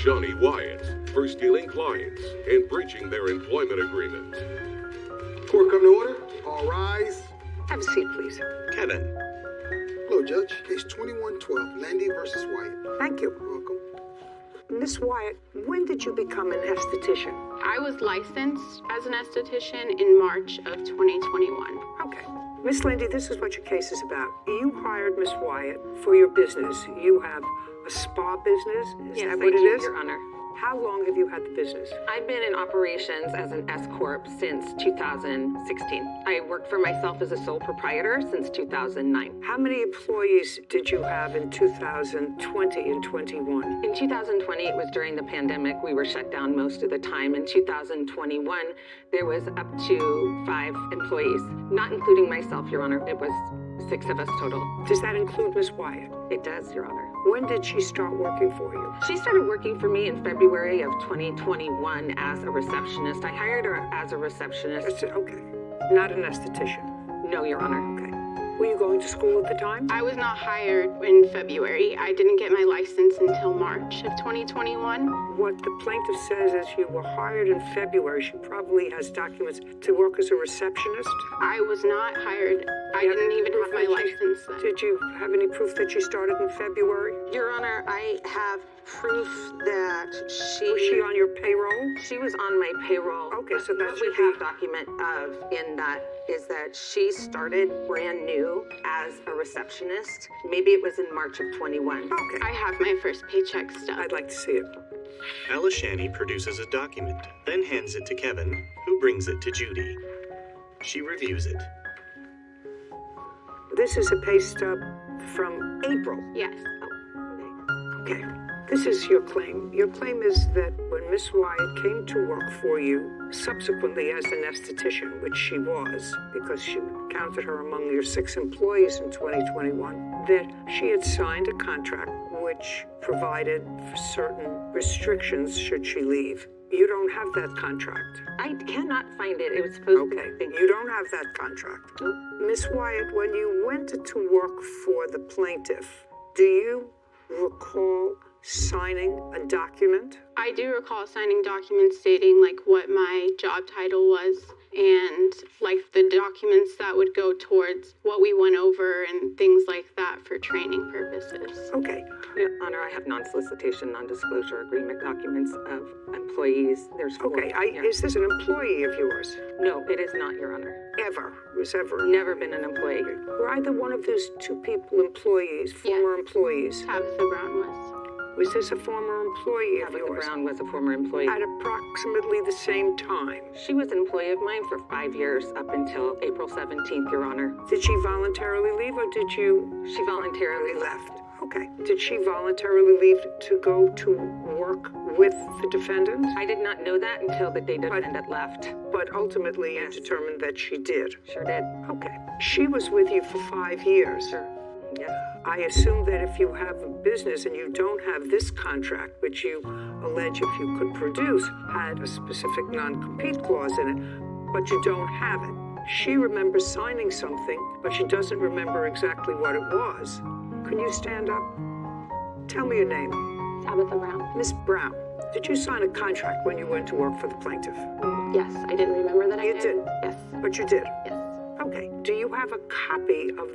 Johnny Wyatt for stealing clients and breaching their employment agreement. Court come to order. All rise. Have a seat, please. Kevin. Hello, Judge. Case 2112, Landy versus Wyatt. Thank you. Welcome. Miss Wyatt, when did you become an esthetician? I was licensed as an esthetician in March of 2021. Okay. Miss Landy, this is what your case is about. You hired Miss Wyatt for your business. You have a spa business? Is Yes, that I what do, it is? Your Honor. How long have you had the business? I've been in operations as an S-Corp since 2016. I worked for myself as a sole proprietor since 2009. How many employees did you have in 2020 and 21? In 2020, it was during the pandemic. We were shut down most of the time. In 2021, there was up to 5 employees, not including myself, Your Honor. It was 6 of us total. Does that include Miss Wyatt? It does, Your Honor. When did she start working for you? She started working for me in February of 2021 as a receptionist. I hired her as a receptionist. Okay. Not an esthetician? No, Your Honor. Okay. Were you going to school at the time? I was not hired in February. I didn't get my license until March of 2021. What the plaintiff says is you were hired in February. She probably has documents to work as a receptionist. I was not hired. I didn't even have my license then. Did you have any proof that she started in February? Your Honor, I have proof that Was she on your payroll? She was on my payroll. Okay, so that what we should be- have document of in that is that she started brand new as a receptionist. Maybe it was in March of 21. Okay. I have my first paycheck stub. I'd like to see it. Alishani produces a document, then hands it to Kevin, who brings it to Judy. She reviews it. This is a pay stub from April. Yes. Okay. This is your claim. Your claim is that when Miss Wyatt came to work for you, subsequently as an esthetician, which she was, because she counted her among your 6 employees in 2021, that she had signed a contract which provided for certain restrictions should she leave. You don't have that contract. I cannot find it. It was supposed Okay, to be. you don't have that contract. Miss Wyatt, when you went to work for the plaintiff, do you recall signing a document? I do recall signing documents stating like what my job title was and like the documents that would go towards what we went over and things like that for training purposes. Okay. Your Honor, I have non-solicitation, non-disclosure agreement documents of employees. There's 4. Okay, Yeah. is this an employee of yours? No, it is not, Your Honor. Ever? Was ever? Never been an employee. Were either one of those 2 people employees, former employees? Tabitha Brown was. Was this a former employee of Tabitha yours? Brown was a former employee. At approximately the same time. She was an employee of mine for 5 years up until April 17th, Your Honor. Did she voluntarily leave or did you? She voluntarily left. Okay. Did she voluntarily leave to go to work with the defendant? I did not know that until the day defendant left. But ultimately you determined that she did. Sure did. Okay. She was with you for 5 years. Sure. Yes. I assume that if you have a business and you don't have this contract, which you allege if you could produce, had a specific non-compete clause in it, but you don't have it. She remembers signing something, but she doesn't remember exactly what it was. Can you stand up? Tell me your name. Tabitha Brown. Miss Brown, did you sign a contract when you went to work for the plaintiff? Yes, I didn't remember that I You did. did? Yes. But you did? Yes. Okay. Do you have a copy of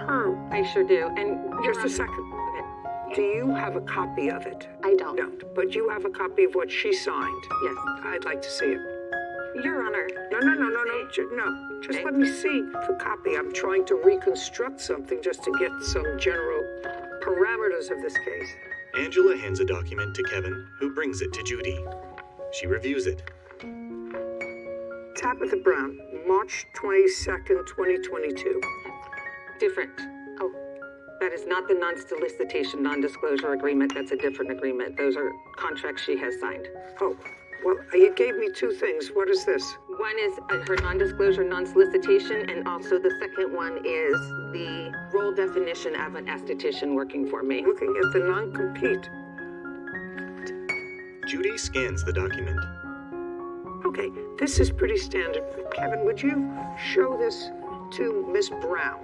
her? I sure do. And Just a second. Okay. Do you have a copy of it? I don't. No, but you have a copy of what she signed. Yes. I'd like to see it. Your Honor. No. Just let me see the copy. I'm trying to reconstruct something just to get some general parameters of this case. Angela hands a document to Kevin, who brings it to Judy. She reviews it. Tabitha Brown, March 22nd, 2022. Different. Oh, that is not the non-solicitation, non-disclosure agreement. That's a different agreement. Those are contracts she has signed. Oh, well, you gave me 2 things. What is this? One is her non-disclosure, non-solicitation, and also the second one is the role definition of an esthetician working for me. Looking at the non-compete. Judy scans the document. Okay, this is pretty standard. Kevin, would you show this to Miss Brown?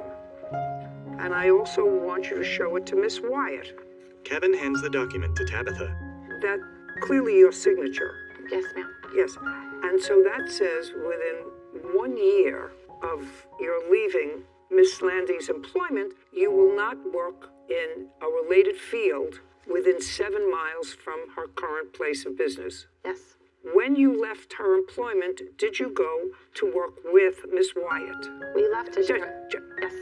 And I also want you to show it to Miss Wyatt. Kevin hands the document to Tabitha. That clearly your signature. Yes, ma'am. Yes. And so that says within 1 year of your leaving Miss Landy's employment, you will not work in a related field within 7 miles from her current place of business. Yes. When you left her employment, did you go to work with Miss Wyatt? We left to yes.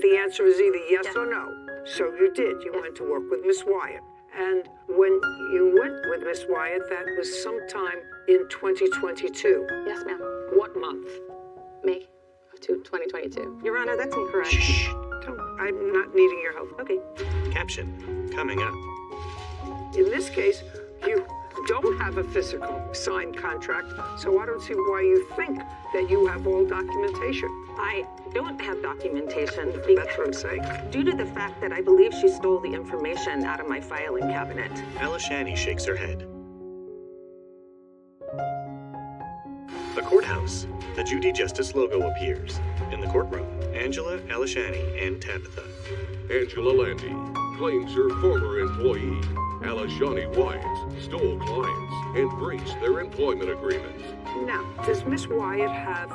The answer is either yes or no. So you did. You went to work with Miss Wyatt. And when you went with Miss Wyatt, that was sometime in 2022. Yes, ma'am. What month? May of 2022. Your Honor, that's incorrect. Shh. I'm not needing your help. Okay. Caption coming up. In this case, you don't have a physical signed contract, so I don't see why you think that you have all documentation. I don't have documentation That's what I'm saying. due to the fact that I believe she stole the information out of my filing cabinet. Alishani shakes her head. The courthouse. The Judy Justice logo appears. In the courtroom, Angela, Alishani, and Tabitha. Angela Landy claims her former employee, Alishani Wyatt, stole clients and breached their employment agreement. Now, does Miss Wyatt have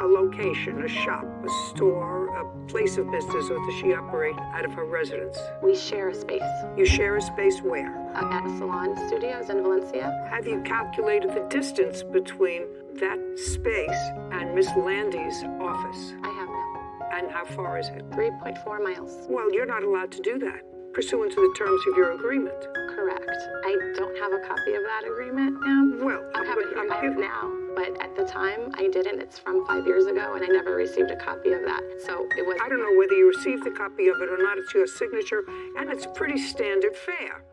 a location, a shop, a store, a place of business, or does she operate out of her residence? We share a space You share a space where? at a salon studios in Valencia. Have you calculated the distance between that space and Miss Landy's office? I have now And how far is it? 3.4 miles. Well, you're not allowed to do that, pursuant to the terms of your agreement. Correct. I don't have a copy of that agreement now. Well, I have it now, but at the time I didn't. It's from 5 years ago, and I never received a copy of that. So it was. I don't know whether you received a copy of it or not. It's your signature, and it's pretty standard fare.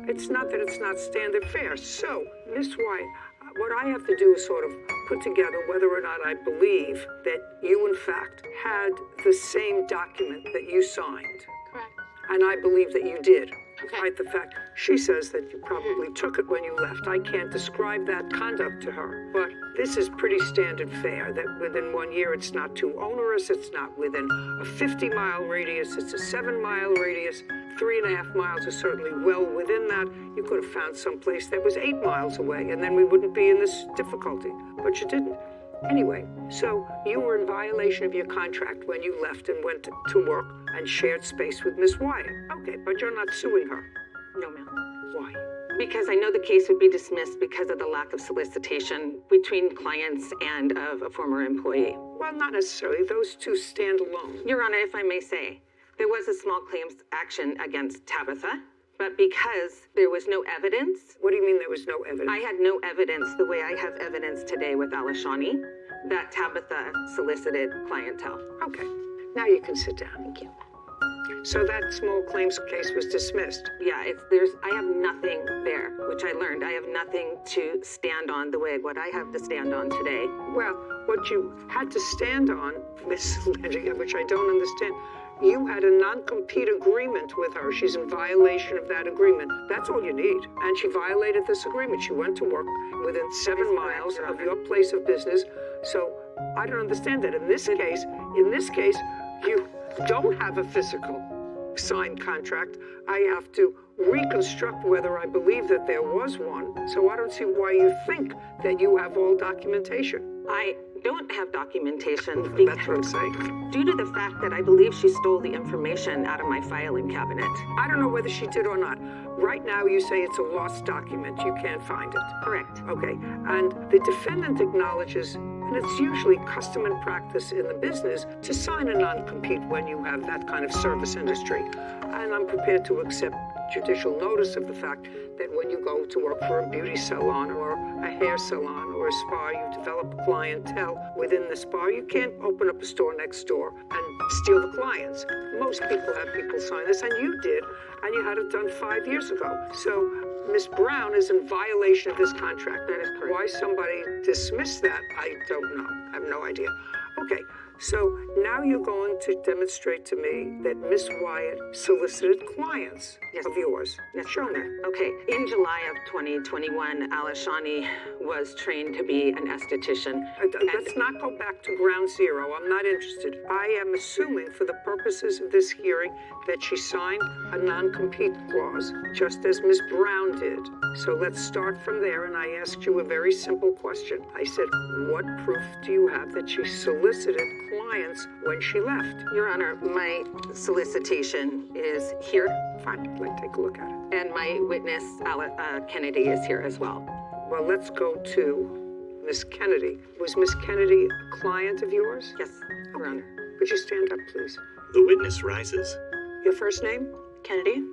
It's not that it's not standard fare. So, Miss White, what I have to do is sort of put together whether or not I believe that you, in fact, had the same document that you signed. Correct. And I believe that you did. Okay. Despite the fact she says that you probably took it when you left. I can't describe that conduct to her. But this is pretty standard fare, that within 1 year it's not too onerous, it's not within a 50-mile radius, it's a 7-mile radius. 3.5 miles is certainly well within that. You could have found someplace that was 8 miles away, and then we wouldn't be in this difficulty. But you didn't. Anyway, so you were in violation of your contract when you left and went to work and shared space with Miss Wyatt. Okay, but you're not suing her. No, ma'am. Why? Because I know the case would be dismissed because of the lack of solicitation between clients and of a former employee. Well, not necessarily. Those two stand alone. Your Honor, if I may say, there was a small claims action against Tabitha, but because there was no evidence. What do you mean there was no evidence? I had no evidence the way I have evidence today with Alishani that Tabitha solicited clientele. Okay, now you can sit down. Thank you. So that small claims case was dismissed. Yeah, I have nothing there, which I learned. I have nothing to stand on the way what I have to stand on today. Well, what you had to stand on, Miss Landy, which I don't understand, you had a non-compete agreement with her. She's in violation of that agreement. That's all you need. And she violated this agreement. She went to work within 7 miles of your place of business. So I don't understand that. In this case, you don't have a physical signed contract. I have to reconstruct whether I believe that there was one. So I don't see why you think that you have all documentation. I don't have documentation That's what I'm saying. due to the fact that I believe she stole the information out of my filing cabinet. I don't know whether she did or not. Right now you say it's a lost document. You can't find it. Correct. Okay, and the defendant acknowledges, and it's usually custom and practice in the business, to sign a non-compete when you have that kind of service industry. And I'm prepared to accept judicial notice of the fact that when you go to work for a beauty salon or a hair salon or a spa, you develop a clientele within the spa. You can't open up a store next door and steal the clients. Most people have people sign this, and you did, and you had it done 5 years ago. So Miss Brown is in violation of this contract. That is correct. Why somebody dismissed that, I don't know. I have no idea. Okay, So now you're going to demonstrate to me that Miss Wyatt solicited clients of yours. Yes, Show Your me. Honor. Okay, in July of 2021, Alashani was trained to be an esthetician. Let's not go back to ground zero. I'm not interested. I am assuming for the purposes of this hearing that she signed a non-compete clause, just as Ms. Brown did. So let's start from there, and I asked you a very simple question. I said, what proof do you have that she solicited clients when she left? Your Honor, my solicitation is here, Fine, let's take a look at it. and my witness, Kennedy, is here as well. Well, let's go to Miss Kennedy. Was Miss Kennedy a client of yours? Yes, Your Honor. Could you stand up, please? The witness rises. Your first name? Kennedy?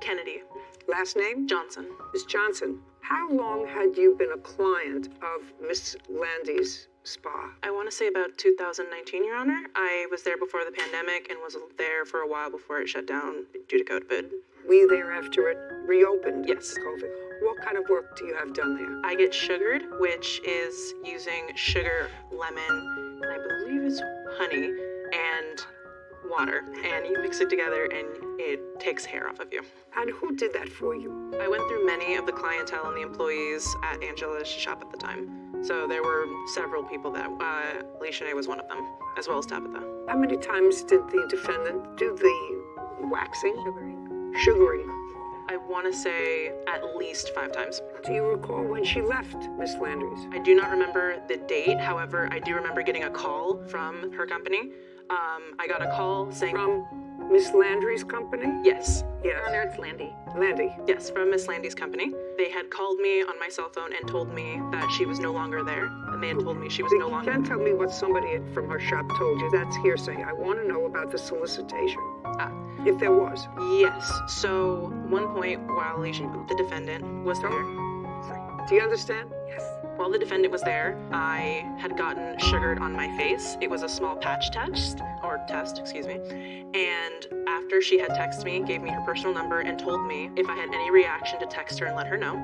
Kennedy. Last name? Johnson. Ms. Johnson, how long had you been a client of Miss Landy's spa? I want to say about 2019, Your Honor. I was there before the pandemic and was there for a while before it shut down due to COVID. Were you there after it reopened? Yes. COVID. What kind of work do you have done there? I get sugared, which is using sugar, lemon, and I believe it's honey, and water. And you mix it together and it takes hair off of you. And who did that for you? I went through many of the clientele and the employees at Angela's shop at the time. So there were several people that, Alicia was one of them, as well as Tabitha. How many times did the defendant do the waxing? Sugaring. I want to say at least 5 times. Do you recall when she left Miss Landry's? I do not remember the date. However, I do remember getting a call from her company. I got a call saying... From Miss Landry's company? Yes. Yes. Your Honor, it's Landy. Landy. Yes, from Miss Landy's company. They had called me on my cell phone and told me that she was no longer there. And they had told me she was no You longer... can't tell me what somebody from her shop told you. That's hearsay. I want to know about the solicitation. If there was. Yes. So, one point while Alicia, the defendant, was there... Do you understand? Yes. While the defendant was there, I had gotten sugared on my face. It was a small patch test, and after she had texted me, gave me her personal number, and told me if I had any reaction to text her and let her know.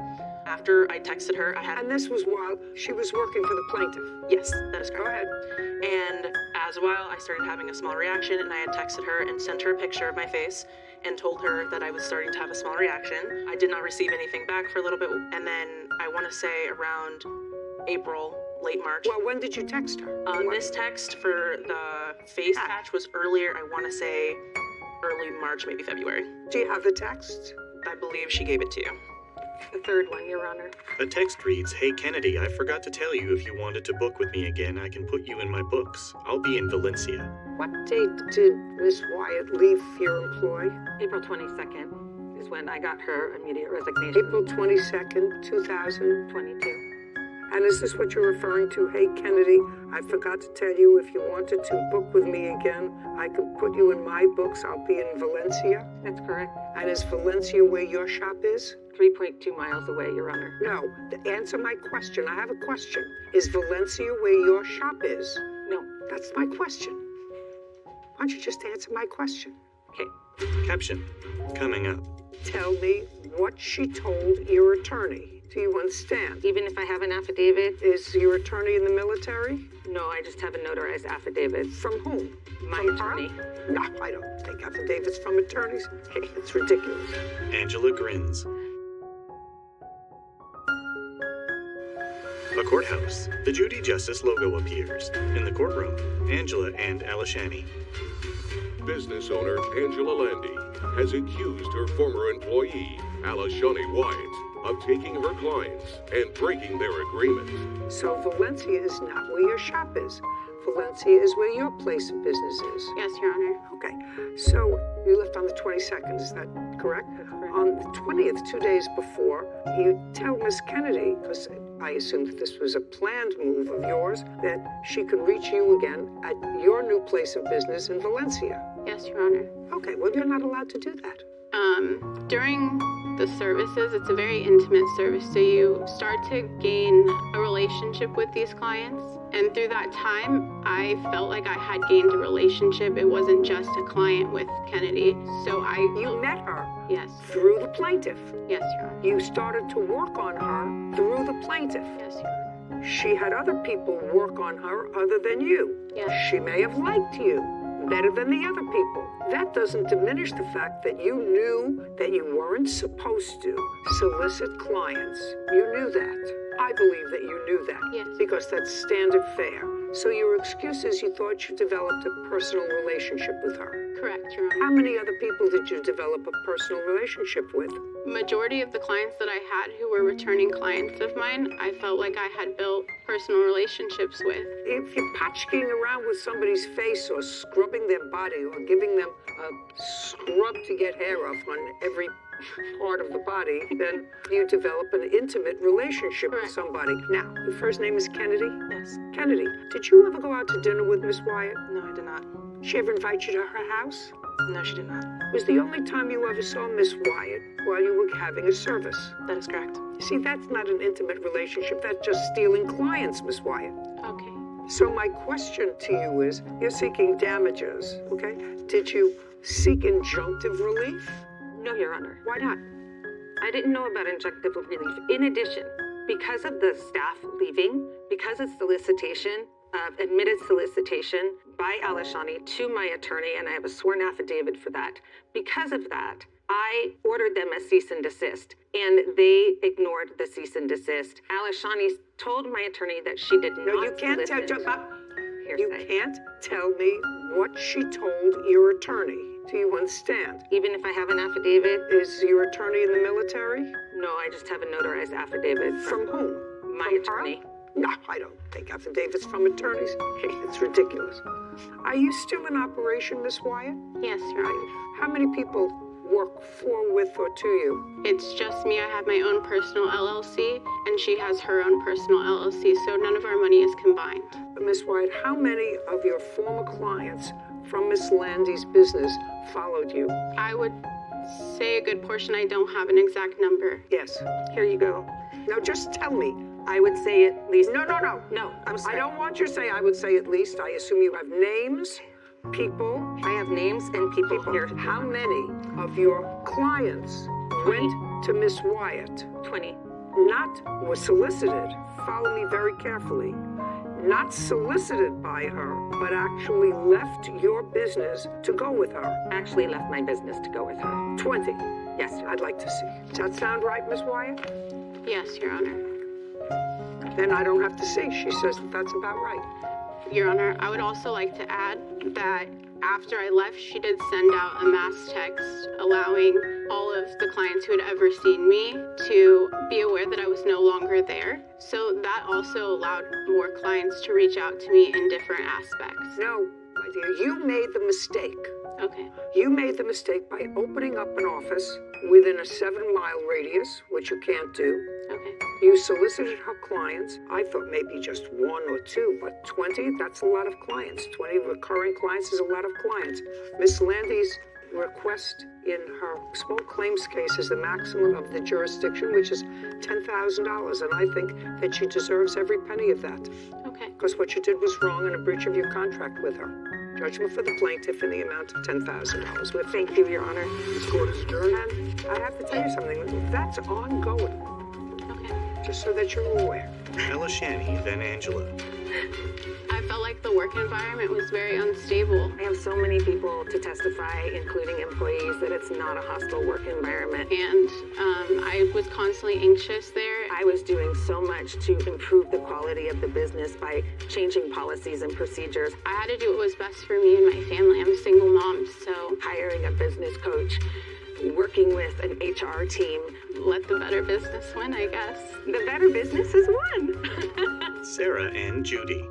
After I texted her, I had... And this was while she was working for the plaintiff? Yes, that is Go correct. ahead. And as a while, I started having a small reaction, and I had texted her and sent her a picture of my face and told her that I was starting to have a small reaction. I did not receive anything back for a little bit, and then I want to say around April, late March. Well, when did you text her? This text for the face patch was earlier, I want to say early March, maybe February. Do you have the text? I believe she gave it to you. The third one, Your Honor. The text reads, "Hey Kennedy, I forgot to tell you if you wanted to book with me again, I can put you in my books. I'll be in Valencia." What date did Miss Wyatt leave your employ? April 22nd is when I got her immediate resignation. April 22nd, 2022. 22. And is this what you're referring to? Hey, Kennedy, I forgot to tell you if you wanted to book with me again, I could put you in my books. I'll be in Valencia. That's correct. And is Valencia where your shop is? 3.2 miles away, Your Honor. No, answer my question. I have a question. Is Valencia where your shop is? No. That's my question. Why don't you just answer my question? Okay. Caption, coming up. Tell me what she told your attorney. Do you understand? Even if I have an affidavit? Is your attorney in the military? No, I just have a notarized affidavit. From whom? My From attorney. Her? No, I don't take affidavits from attorneys. It's ridiculous. Angela grins. A courthouse. The Judy Justice logo appears. In the courtroom, Angela and Alashani. Business owner Angela Landy has accused her former employee, Alashani Wyatt, of taking her clients and breaking their agreement. So Valencia is not where your shop is. Valencia is where your place of business is. Yes, Your Honor. Okay, so you left on the 22nd, is that correct? On the 20th, 2 days before, you tell Miss Kennedy, because I assume that this was a planned move of yours, that she could reach you again at your new place of business in Valencia. Yes, Your Honor. Okay, well, you're not allowed to do that. During the services, it's a very intimate service, so you start to gain a relationship with these clients. And through that time, I felt like I had gained a relationship. It wasn't just a client with Kennedy. So You met her Yes. through the plaintiff. Yes, Your Honor. You started to work on her through the plaintiff. Yes, Your Honor. she had other people work on her other than you. Yes. She may have liked you better than the other people. That doesn't diminish the fact that you knew that you weren't supposed to solicit clients. You knew that. I believe that you knew that. Yes. Because that's standard fare. So your excuse is you thought you developed a personal relationship with her. Correct, Your Honor. How many other people did you develop a personal relationship with? Majority of the clients that I had who were returning clients of mine, I felt like I had built personal relationships with. If you're patching around with somebody's face or scrubbing their body or giving them a scrub to get hair off on every part of the body, then you develop an intimate relationship with somebody. Now, your first name is Kennedy? Yes. Kennedy, did you ever go out to dinner with Miss Wyatt? No, I did not. She ever invite you to her house? No, she did not. Was the only time you ever saw Miss Wyatt while you were having a service? That is correct. See, that's not an intimate relationship. That's just stealing clients, Miss Wyatt. Okay. So my question to you is, you're seeking damages, okay? Did you seek injunctive relief? No, Your Honor. Why not? I didn't know about injunctive relief. In addition, because of the staff leaving, because of solicitation, admitted solicitation by Alashani to my attorney, and I have a sworn affidavit for that. Because of that, I ordered them a cease and desist, and they ignored the cease and desist. Alashani told my attorney that she did not No, you can't solicit. you can't tell me what she told your attorney. Do you understand? Even if I have an affidavit? Is your attorney in the military? No, I just have a notarized affidavit. From whom? My From attorney. her? No, I don't take affidavits from attorneys. It's ridiculous. Are you still in operation, Miss Wyatt? Yes, Your Honor. How many people work for, with, or to you? It's just me. I have my own personal LLC, and she has her own personal LLC, so none of our money is combined. Miss Wyatt, how many of your former clients from Miss Landy's business followed you? I would say a good portion. I don't have an exact number. Yes. Here you go. Now just tell me. I would say at least. No. No, I'm sorry. I don't want you to say I would say at least. I assume you have names, people. I have names and people here. How many of your clients went to Miss Wyatt? 20. Not were solicited. Follow me very carefully. Not solicited by her, but actually left your business to go with her. Actually left my business to go with her. 20. Yes, Your Honor. I'd like to see. Does that sound right, Miss Wyatt? Yes, Your Honor. Then I don't have to see. She says that that's about right. Your Honor, I would also like to add that after I left, she did send out a mass text allowing all of the clients who had ever seen me to be aware that I was no longer there. So that also allowed more clients to reach out to me in different aspects. No, my dear, you made the mistake. Okay. You made the mistake by opening up an office within a 7-mile radius, which you can't do. Okay. You solicited her clients. I thought maybe just 1 or 2, but 20, that's a lot of clients. 20 recurring clients is a lot of clients. Miss Landy's request in her small claims case is the maximum of the jurisdiction, which is $10,000, and I think that she deserves every penny of that. Okay. Because what you did was wrong in a breach of your contract with her. Judgment for the plaintiff in the amount of $10,000. Well, Thank you, Your Honor. This court is adjourned. and I have to tell you something. That's ongoing, Okay. just so that you're aware. Alashani, then Angela. I felt like the work environment was very unstable. I have so many people to testify, including employees, that it's not a hostile work environment. And I was constantly anxious there. I was doing so much to improve the quality of the business by changing policies and procedures, I had to do what was best for me and my family. I'm a single mom, so hiring a business coach, working with an HR team. let the better business win, I guess. The better business has won. Sarah and Judy.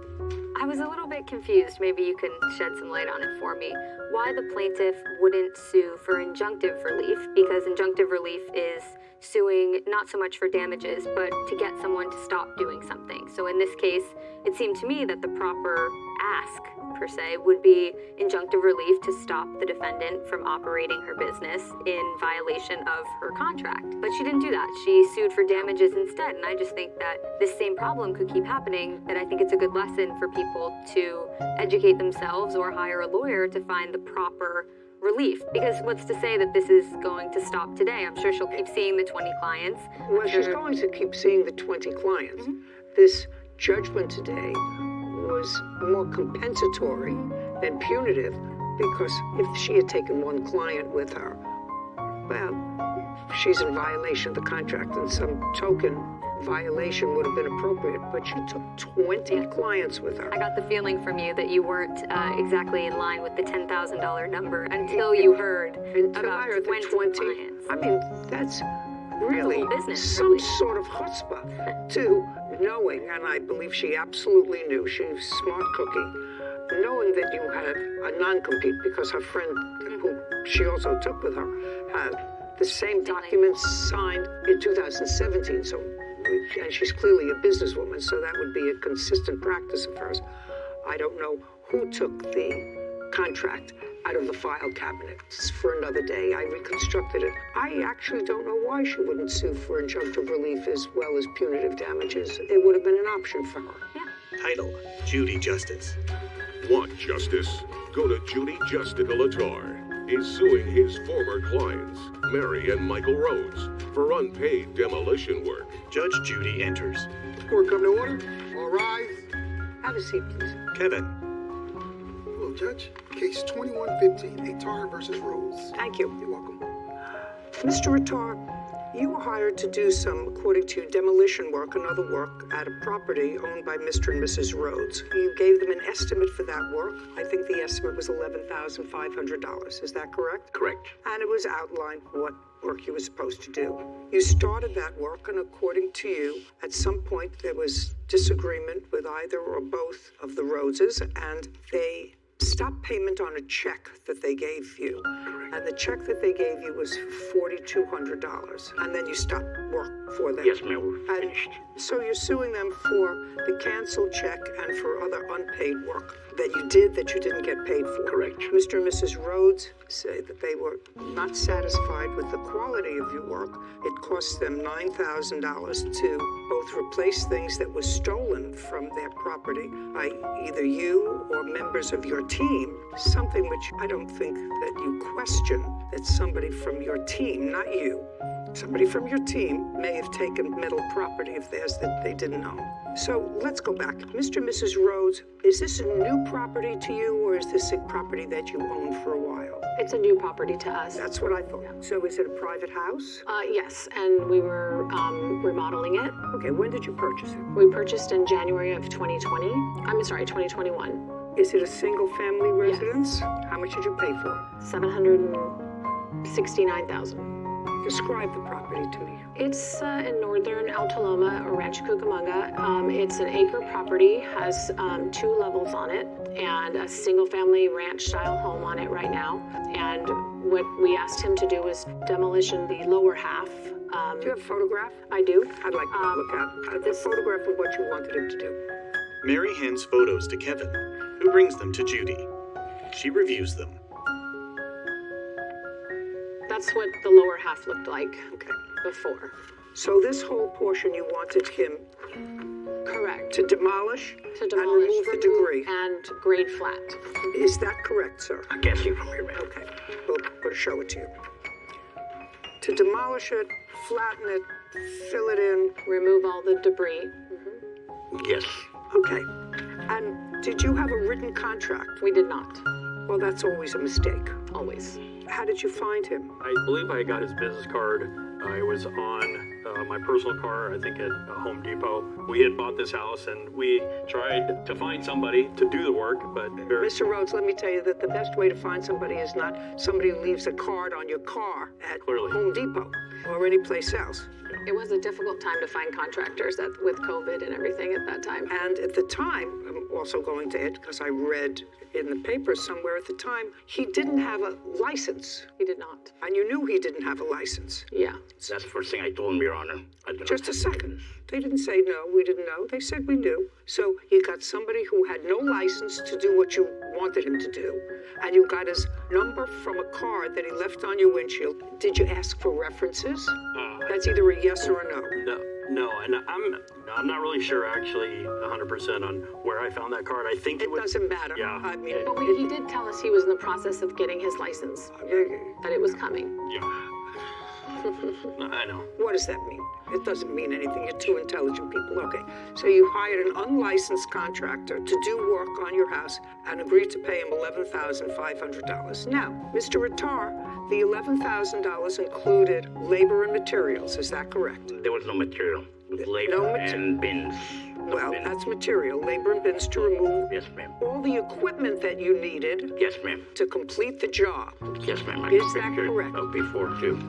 I was a little bit confused. Maybe you can shed some light on it for me. Why the plaintiff wouldn't sue for injunctive relief, because injunctive relief is suing not so much for damages, but to get someone to stop doing something. So in this case, it seemed to me that the proper ask, per se, would be injunctive relief to stop the defendant from operating her business in violation of her contract. But she didn't do that. She sued for damages instead. And I just think that this same problem could keep happening. And I think it's a good lesson for people to educate themselves or hire a lawyer to find the proper relief. Because what's to say that this is going to stop today? I'm sure she'll keep seeing the 20 clients. Well, she's going to keep seeing the 20 clients. This judgment today was more compensatory than punitive, because if she had taken one client with her, well, she's in violation of the contract, and some token violation would have been appropriate, but she took 20 clients with her. I got the feeling from you that you weren't exactly in line with the $10,000 number until you heard about 20 clients. I mean, that's really business, some really. sort of chutzpah to knowing, and I believe she absolutely knew, she was a smart cookie, knowing that you had a non-compete because her friend, who she also took with her, had the same documents signed in 2017, so, and she's clearly a businesswoman, so that would be a consistent practice of hers. I don't know who took the contract out of the file cabinet. It's for another day. I reconstructed it. I actually don't know why she wouldn't sue for injunctive relief as well as punitive damages. It would have been an option for her. Title, Judy Justice. Want justice? Go to Judy Justice Latar. Is suing his former clients, Mary and Michael Rhodes, for unpaid demolition work. Judge Judy enters. Court come to order. All rise. Have a seat, please. Kevin. Hello, Judge. Case 2115, Atar versus Rose. Thank you. You're welcome. Mr. Attar, you were hired to do some, according to you, demolition work and other work at a property owned by Mr. and Mrs. Rhodes. You gave them an estimate for that work. I think the estimate was $11,500. Is that correct? Correct. And it was outlined what work you were supposed to do. You started that work, and according to you, at some point there was disagreement with either or both of the Rhodeses, and they stopped payment on a check that they gave you. And the check that they gave you was $4,200. And then you stopped work for them. Yes, ma'am, we're finished. So you're suing them for the canceled check and for other unpaid work that you did that you didn't get paid for. Correct. Mr. and Mrs. Rhodes say that they were not satisfied with the quality of your work. It cost them $9,000 to both replace things that were stolen from their property by either you or members of your team, something which I don't think that you question that somebody from your team, not you, somebody from your team may have taken metal property of theirs that they didn't own. So let's go back. Mr. and Mrs. Rhodes, is this a new property to you, or is this a property that you owned for a while? It's a new property to us. That's what I thought. So is it a private house? Yes, and we were remodeling it. Okay, when did you purchase it? We purchased in January of 2021. Is it a single-family residence? How much did you pay for it? $769,000. Describe the property to me. It's in northern Altaloma, or Rancho Cucamonga. It's an acre property, has 2 levels on it, and a single-family ranch-style home on it right now. And what we asked him to do was demolition the lower half. Do you have a photograph? I do. I'd like to look at a photograph of what you wanted him to do. Mary hands photos to Kevin, who brings them to Judy. She reviews them. That's what the lower half looked like before. So this whole portion you wanted him Correct. to demolish To and remove the debris. and grade flat. Is that correct, sir? I guess you from here, ma'am. Okay, we'll show it to you. To demolish it, flatten it, fill it in. Remove all the debris. Yes. Okay. And did you have a written contract? We did not. Well, that's always a mistake. Always. How did you find him? I believe I got his business card. It was on my personal car, I think at Home Depot. We had bought this house and we tried to find somebody to do the work, but Mr. Rhodes, let me tell you that the best way to find somebody is not somebody who leaves a card on your car at Home Depot or any place else. It was a difficult time to find contractors with COVID and everything at that time. And at the time, I'm also going to add, because I read in the paper somewhere at the time, he didn't have a license. He did not. And you knew he didn't have a license. Yeah. That's the first thing I told him, Your Honor. Just a second. They didn't say no, we didn't know. They said we knew. So you got somebody who had no license to do what you wanted him to do. And you got his number from a card that he left on your windshield. Did you ask for references? That's either a yes or a no. No, and I'm not really sure actually 100% on where I found that card. I think it doesn't matter. Yeah. I mean, But he did tell us he was in the process of getting his license, that it was coming. Yeah. I know. What does that mean? It doesn't mean anything. You're two intelligent people. Okay. So you hired an unlicensed contractor to do work on your house and agreed to pay him $11,500. Now, Mr. Attar, the $11,000 included labor and materials. Is that correct? There was no material. It was labor and bins. Well, that's material. Labor and bins to remove Yes, ma'am. all the equipment that you needed Yes, ma'am. to complete the job. Yes, ma'am. I Is took a that picture correct? of before, too.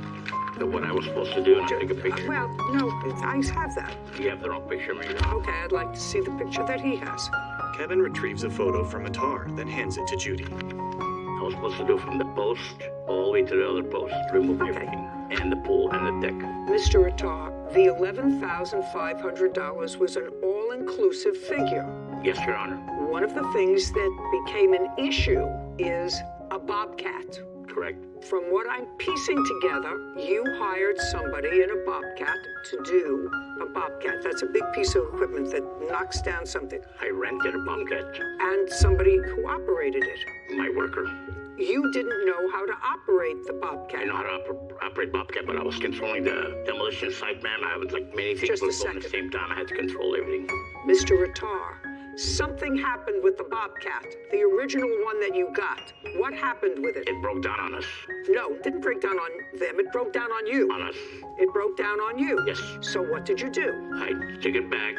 Of what I was supposed to do, and I took a picture. Well, no, I have that. You have the wrong picture, maybe. Okay, I'd like to see the picture that he has. Kevin retrieves a photo from Attar, then hands it to Judy. I was supposed to do from the post all the way to the other post. Remove everything. And the pool and the deck. Mr. Attar, the $11,500 was an all-inclusive figure. Yes, Your Honor. One of the things that became an issue is a bobcat. Correct. From what I'm piecing together, you hired somebody in a bobcat to do a bobcat. That's a big piece of equipment that knocks down something. I rented a bobcat. And somebody who operated it. My worker. You didn't know how to operate the bobcat. I know how to operate bobcat, but I was controlling the demolition site, ma'am. I was like many things Just a was going second. at the same time. I had to control everything. Mr. Attar, something happened with the bobcat, the original one that you got. What happened with it? It broke down on us. No, it didn't break down on them. It broke down on you. On us. It broke down on you. Yes. So what did you do? I took it back,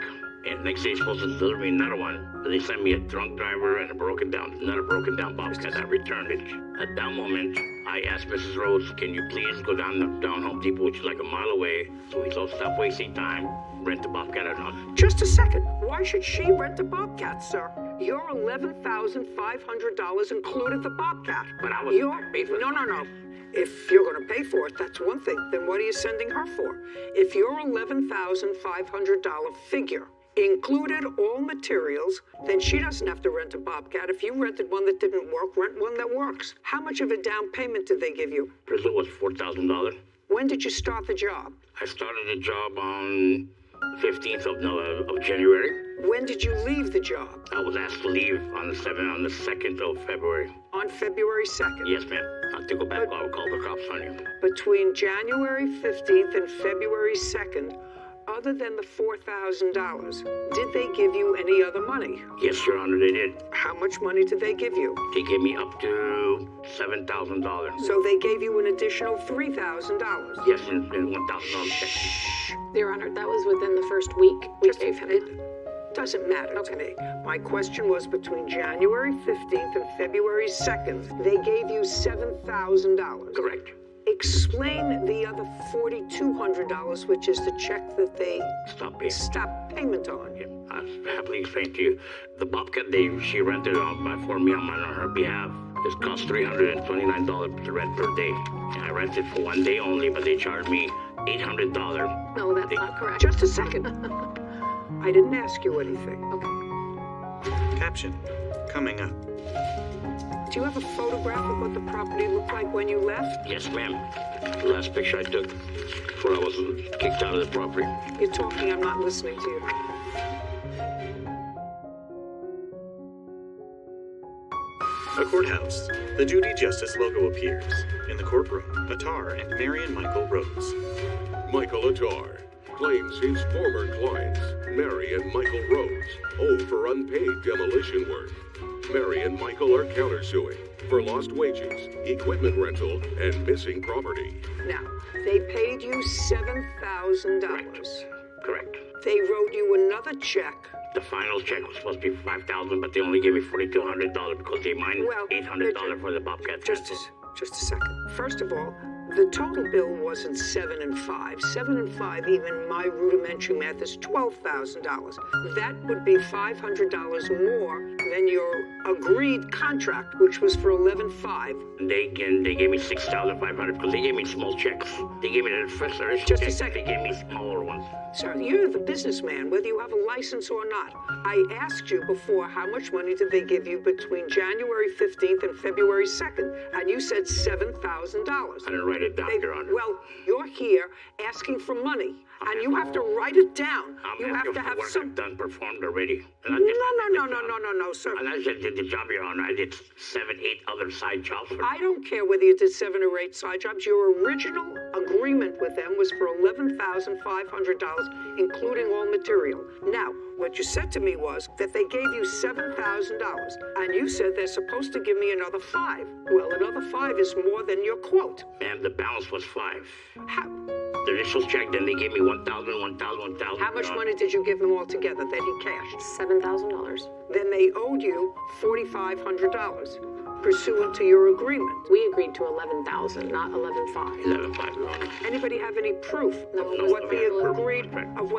and next day supposed to deliver me another one. But they sent me a drunk driver and another broken down bobcat. I returned it. At that moment, I asked Mrs. Rhodes, can you please go down Home Depot, which is like a mile away, so we don't stop wasting time, rent the bobcat or not. Just a second. Why should she rent a bobcat, sir? Your $11,500 included the bobcat. But I was paid for it. No. If you're going to pay for it, that's one thing. Then what are you sending her for? If your $11,500 figure included all materials, then she doesn't have to rent a bobcat. If you rented one that didn't work, rent one that works. How much of a down payment did they give you? First it was $4,000. When did you start the job? I started the job on the 15th of January. When did you leave the job? I was asked to leave on the 2nd of February. On February 2nd? Yes, ma'am. Not to go back, I'll call the cops on you. Between January 15th and February 2nd, other than the $4,000, did they give you any other money? Yes, Your Honor, they did. How much money did they give you? They gave me up to $7,000. So they gave you an additional $3,000? Yes, and $1,000 check. Your Honor, that was within the first week we gave him. It doesn't matter to me. My question was between January 15th and February 2nd, they gave you $7,000. Correct. Explain the other $4,200, which is the check that they stopped payment on. Yeah, I'll happily explain to you. The bobcat she rented for me on her behalf. This cost $329 to rent per day. And I rented for one day only, but they charged me $800. No, that's not correct. Just a second. I didn't ask you anything. Okay. Caption, coming up. Do you have a photograph of what the property looked like when you left? Yes, ma'am. The last picture I took before I was kicked out of the property. You're talking, I'm not listening to you. A courthouse. The Judy Justice logo appears. In the courtroom, Attar and Mary and Michael Rhodes. Michael Attar claims his former clients, Mary and Michael Rhodes, owe for unpaid demolition work. Mary and Michael are countersuing for lost wages, equipment rental, and missing property. Now, they paid you $7,000. Correct. They wrote you another check. The final check was supposed to be $5,000, but they only gave me $4,200 because they mined $800 for the bobcat. Just a second. First of all, the total bill wasn't $7,500. $7,500, even my rudimentary math, is $12,000. That would be $500 more than your agreed contract, which was for $11,500. They gave me $6,500 because they gave me small checks. They gave me the first check. Just a second. They gave me smaller ones. Sir, you're the businessman, whether you have a license or not. I asked you before how much money did they give you between January 15th and February 2nd, and you said $7,000. I didn't write it down, Your Honor. Well, you're here asking for money. And you have to write it down. I'm You have asking to for have work some... I've done performed already. No, sir. And I just did the job, Your Honor. I did 7, 8 other side jobs for I don't care whether you did 7 or 8 side jobs. Your original agreement with them was for $11,500, including all material. Now, what you said to me was that they gave you $7,000, and you said they're supposed to give me another 5. Well, another 5 is more than your quote. Ma'am, the balance was 5. How? The initial check, then they gave me 1,000, 1,000, 1,000. How much money did you give them all together that he cashed? $7,000. Then they owed you $4,500, pursuant to your agreement. We agreed to $11,000, not $11,500. 11,500, Your Honor. Anybody have any proof No, of no, what we had a verbal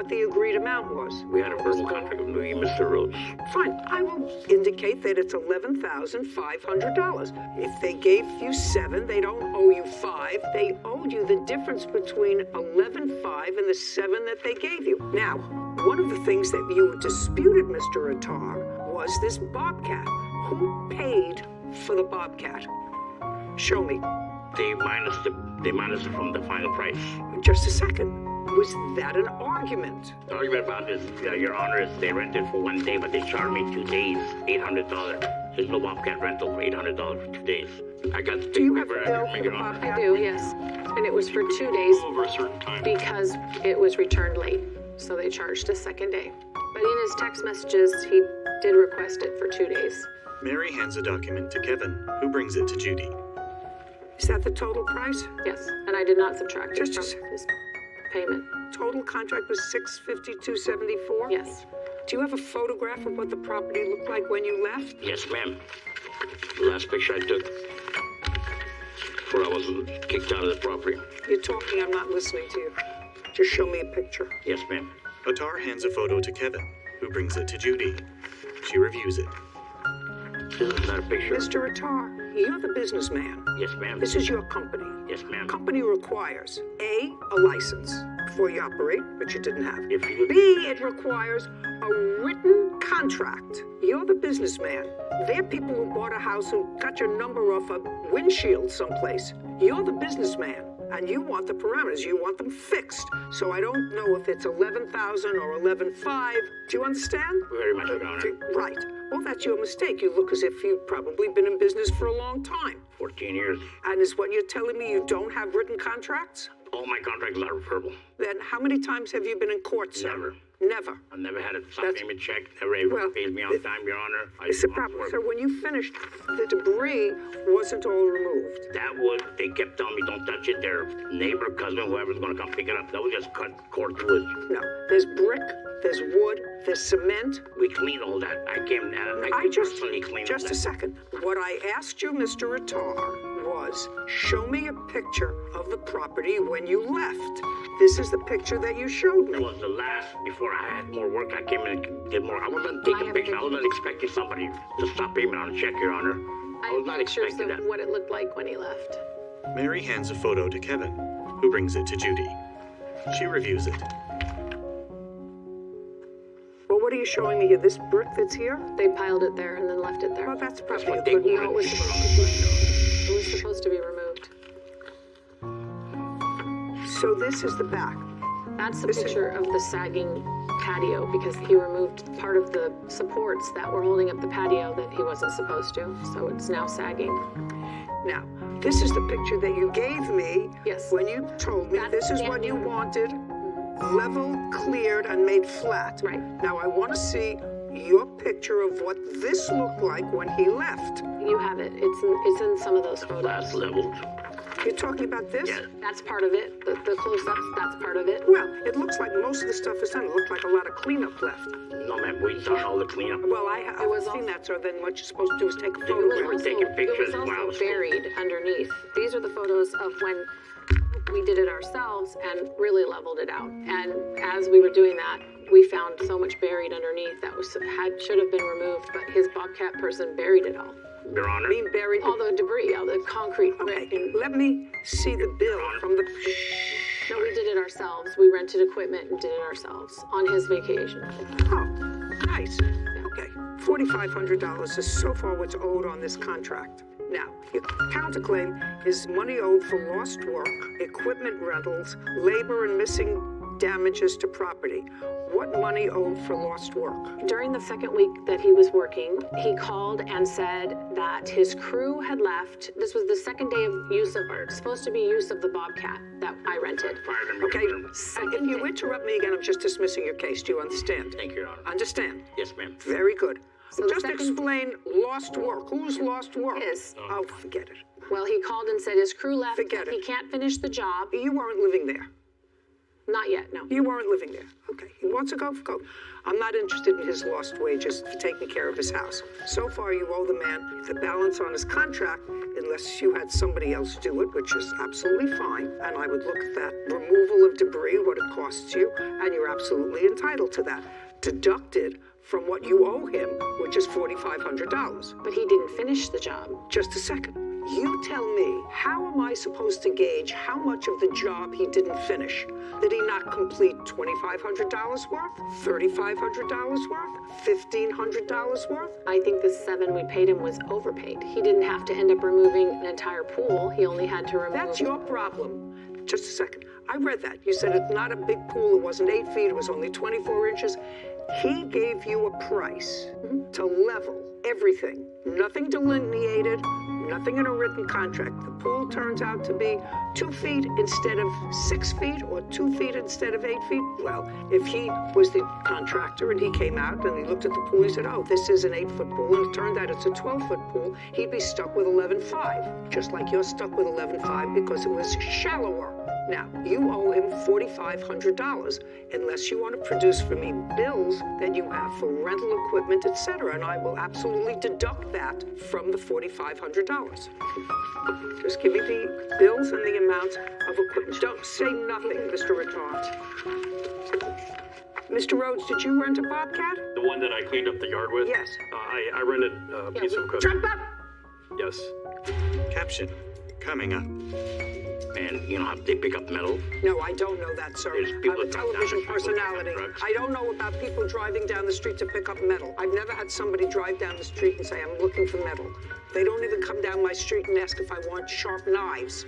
the agreed amount was? We had a verbal contract with me, Mr. Rhodes. Fine, I will indicate that it's $11,500. If they gave you 7, they don't owe you 5. They owed you the difference between $11,500 and the 7 that they gave you. Now, one of the things that you disputed, Mr. Attar, was this Bobcat. Who paid for the Bobcat? Show me. They minus it from the final price. Just a second. Was that an argument? The argument about this, Your Honor, is they rented for 1 day, but they charged me 2 days, $800. There's no Bobcat rental for $800 for 2 days. I got the Do you have paper, the bill I for the Bobcat? I do, yes. And it was for 2 days Over a certain time. because it was returned late. So they charged a second day. But in his text messages, he did request it for 2 days. Mary hands a document to Kevin, who brings it to Judy. Is that the total price? Yes, and I did not subtract it Just a from second. his payment. Total contract was $652.74? Yes. Do you have a photograph of what the property looked like when you left? Yes, ma'am. The last picture I took before I was kicked out of the property. You're talking, I'm not listening to you. Just show me a picture. Yes, ma'am. Attar hands a photo to Kevin, who brings it to Judy. She reviews it. This is not a picture. Mr. Attar, you're the businessman. Yes, ma'am. This is your company. Yes, ma'am. Company requires A, a license before you operate, which you didn't have. If you B, it requires a written contract. You're the businessman. They're people who bought a house who got your number off a windshield someplace. You're the businessman, and you want the parameters. You want them fixed. So I don't know if it's 11,000 or 11,500. Do you understand? Very much, Your Honor. Right. Well, that's your mistake. You look as if you've probably been in business for a long time. 14 years. And is what you're telling me you don't have written contracts? All my contracts are verbal. Then how many times have you been in court, sir? Never. Never. I've never had a That's- payment check. Never ever Well, paid me on time, Your Honor. It's a problem. So when you finished, the debris wasn't all removed. That wood, they kept telling me, don't touch it. Their neighbor, cousin, whoever's going to come pick it up. That was just cut cord wood. No, there's brick, there's wood, there's cement. We cleaned all that. I came personally cleaned all Just a that. second. What I asked you, Mr. Attar, was show me a picture of the property when you left. This is the picture that you showed That me. was the last, before I had more work, I came in and did more. I wasn't taking pictures. I wasn't expecting somebody to stop payment on a check, Your Honor. I was have not pictures expecting of that. what it looked like when he left. Mary hands a photo to Kevin, who brings it to Judy. She reviews it. Well, what are you showing me here? This brick that's here? They piled it there and then left it there. Well, that's probably What a they good wanted No, it was to put on the sign, It was supposed to be removed. So this is the back. That's a This is- picture of the sagging patio because he removed part of the supports that were holding up the patio that he wasn't supposed to. So it's now sagging. Now, this is the picture that you gave me Yes. when you told me That's this is what you wanted, level, cleared, and made flat. Right. Now, I want to see your picture of what this looked like when he left. You have it. It's in some of those photos. Last leveled. You're talking about this? Yeah. That's part of it. The close-ups, that's part of it. Well, it looks like most of the stuff is done. It looked like a lot of cleanup left. No, ma'am, we done all the cleanup. Well, I've was seen also- that, so then what you're supposed to do is take a It was photograph. We're taking pictures it was when I also was- buried underneath. These are the photos of when we did it ourselves and really leveled it out. And as we were doing that, we found so much buried underneath that should have been removed, but his Bobcat person buried it all. Your Honor. I mean, buried. All the debris, all the concrete. Okay, and- let me see the bill from the... No, we did it ourselves. We rented equipment and did it ourselves on his vacation. Oh, nice. Okay, $4,500 is so far what's owed on this contract. Now, your counterclaim is money owed for lost work, equipment rentals, labor and missing damages to property. What money owed for lost work? During the second week that he was working, he called and said that his crew had left. This was the second day of use of, or supposed to be use of the Bobcat that I rented. Okay, if you interrupt me again, I'm just dismissing your case. Do you understand? Thank you, Your Honor. Understand? Yes, ma'am. Very good. So Just explain lost work. Who's lost work? His. Oh, forget it. Well, he called and said his crew left. Forget it. He can't finish the job. You weren't living there. Not yet, no. You weren't living there. Okay. He wants to go. I'm not interested in his lost wages for taking care of his house. So far, you owe the man the balance on his contract, unless you had somebody else do it, which is absolutely fine. And I would look at that removal of debris, what it costs you, and you're absolutely entitled to that. Deducted from what you owe him, which is $4,500. But he didn't finish the job. Just a second. You tell me, how am I supposed to gauge how much of the job he didn't finish? Did he not complete $2,500 worth? $3,500 worth? $1,500 worth? I think the $7,000 we paid him was overpaid. He didn't have to end up removing an entire pool. He only had to remove... That's your problem. Just a second. I read that. You said it's not a big pool. It wasn't 8 feet. It was only 24 inches. He gave you a price to level everything. Nothing delineated, nothing in a written contract. The pool turns out to be 2 feet instead of 6 feet, or 2 feet instead of 8 feet. Well, if he was the contractor and he came out and he looked at the pool, he said, oh, this is an 8-foot pool, and it turned out it's a 12-foot pool, he'd be stuck with 11.5, just like you're stuck with 11.5 because it was shallower. Now, you owe him $4,500 unless you want to produce for me bills that you have for rental equipment, etc., and I will absolutely deduct that from the $4,500. Just give me the bills and the amount of equipment. Don't say nothing, Mr. Retard. Mr. Rhodes, did you rent a Bobcat? The one that I cleaned up the yard with? Yes. I rented a piece of equipment. Jump up! Yes. Caption coming up. And you know how they pick up metal? No, I don't know that, sir. There's people I'm a that drive down television the street with personality. drugs. I don't know about people driving down the street to pick up metal. I've never had somebody drive down the street and say, I'm looking for metal. They don't even come down my street and ask if I want sharp knives.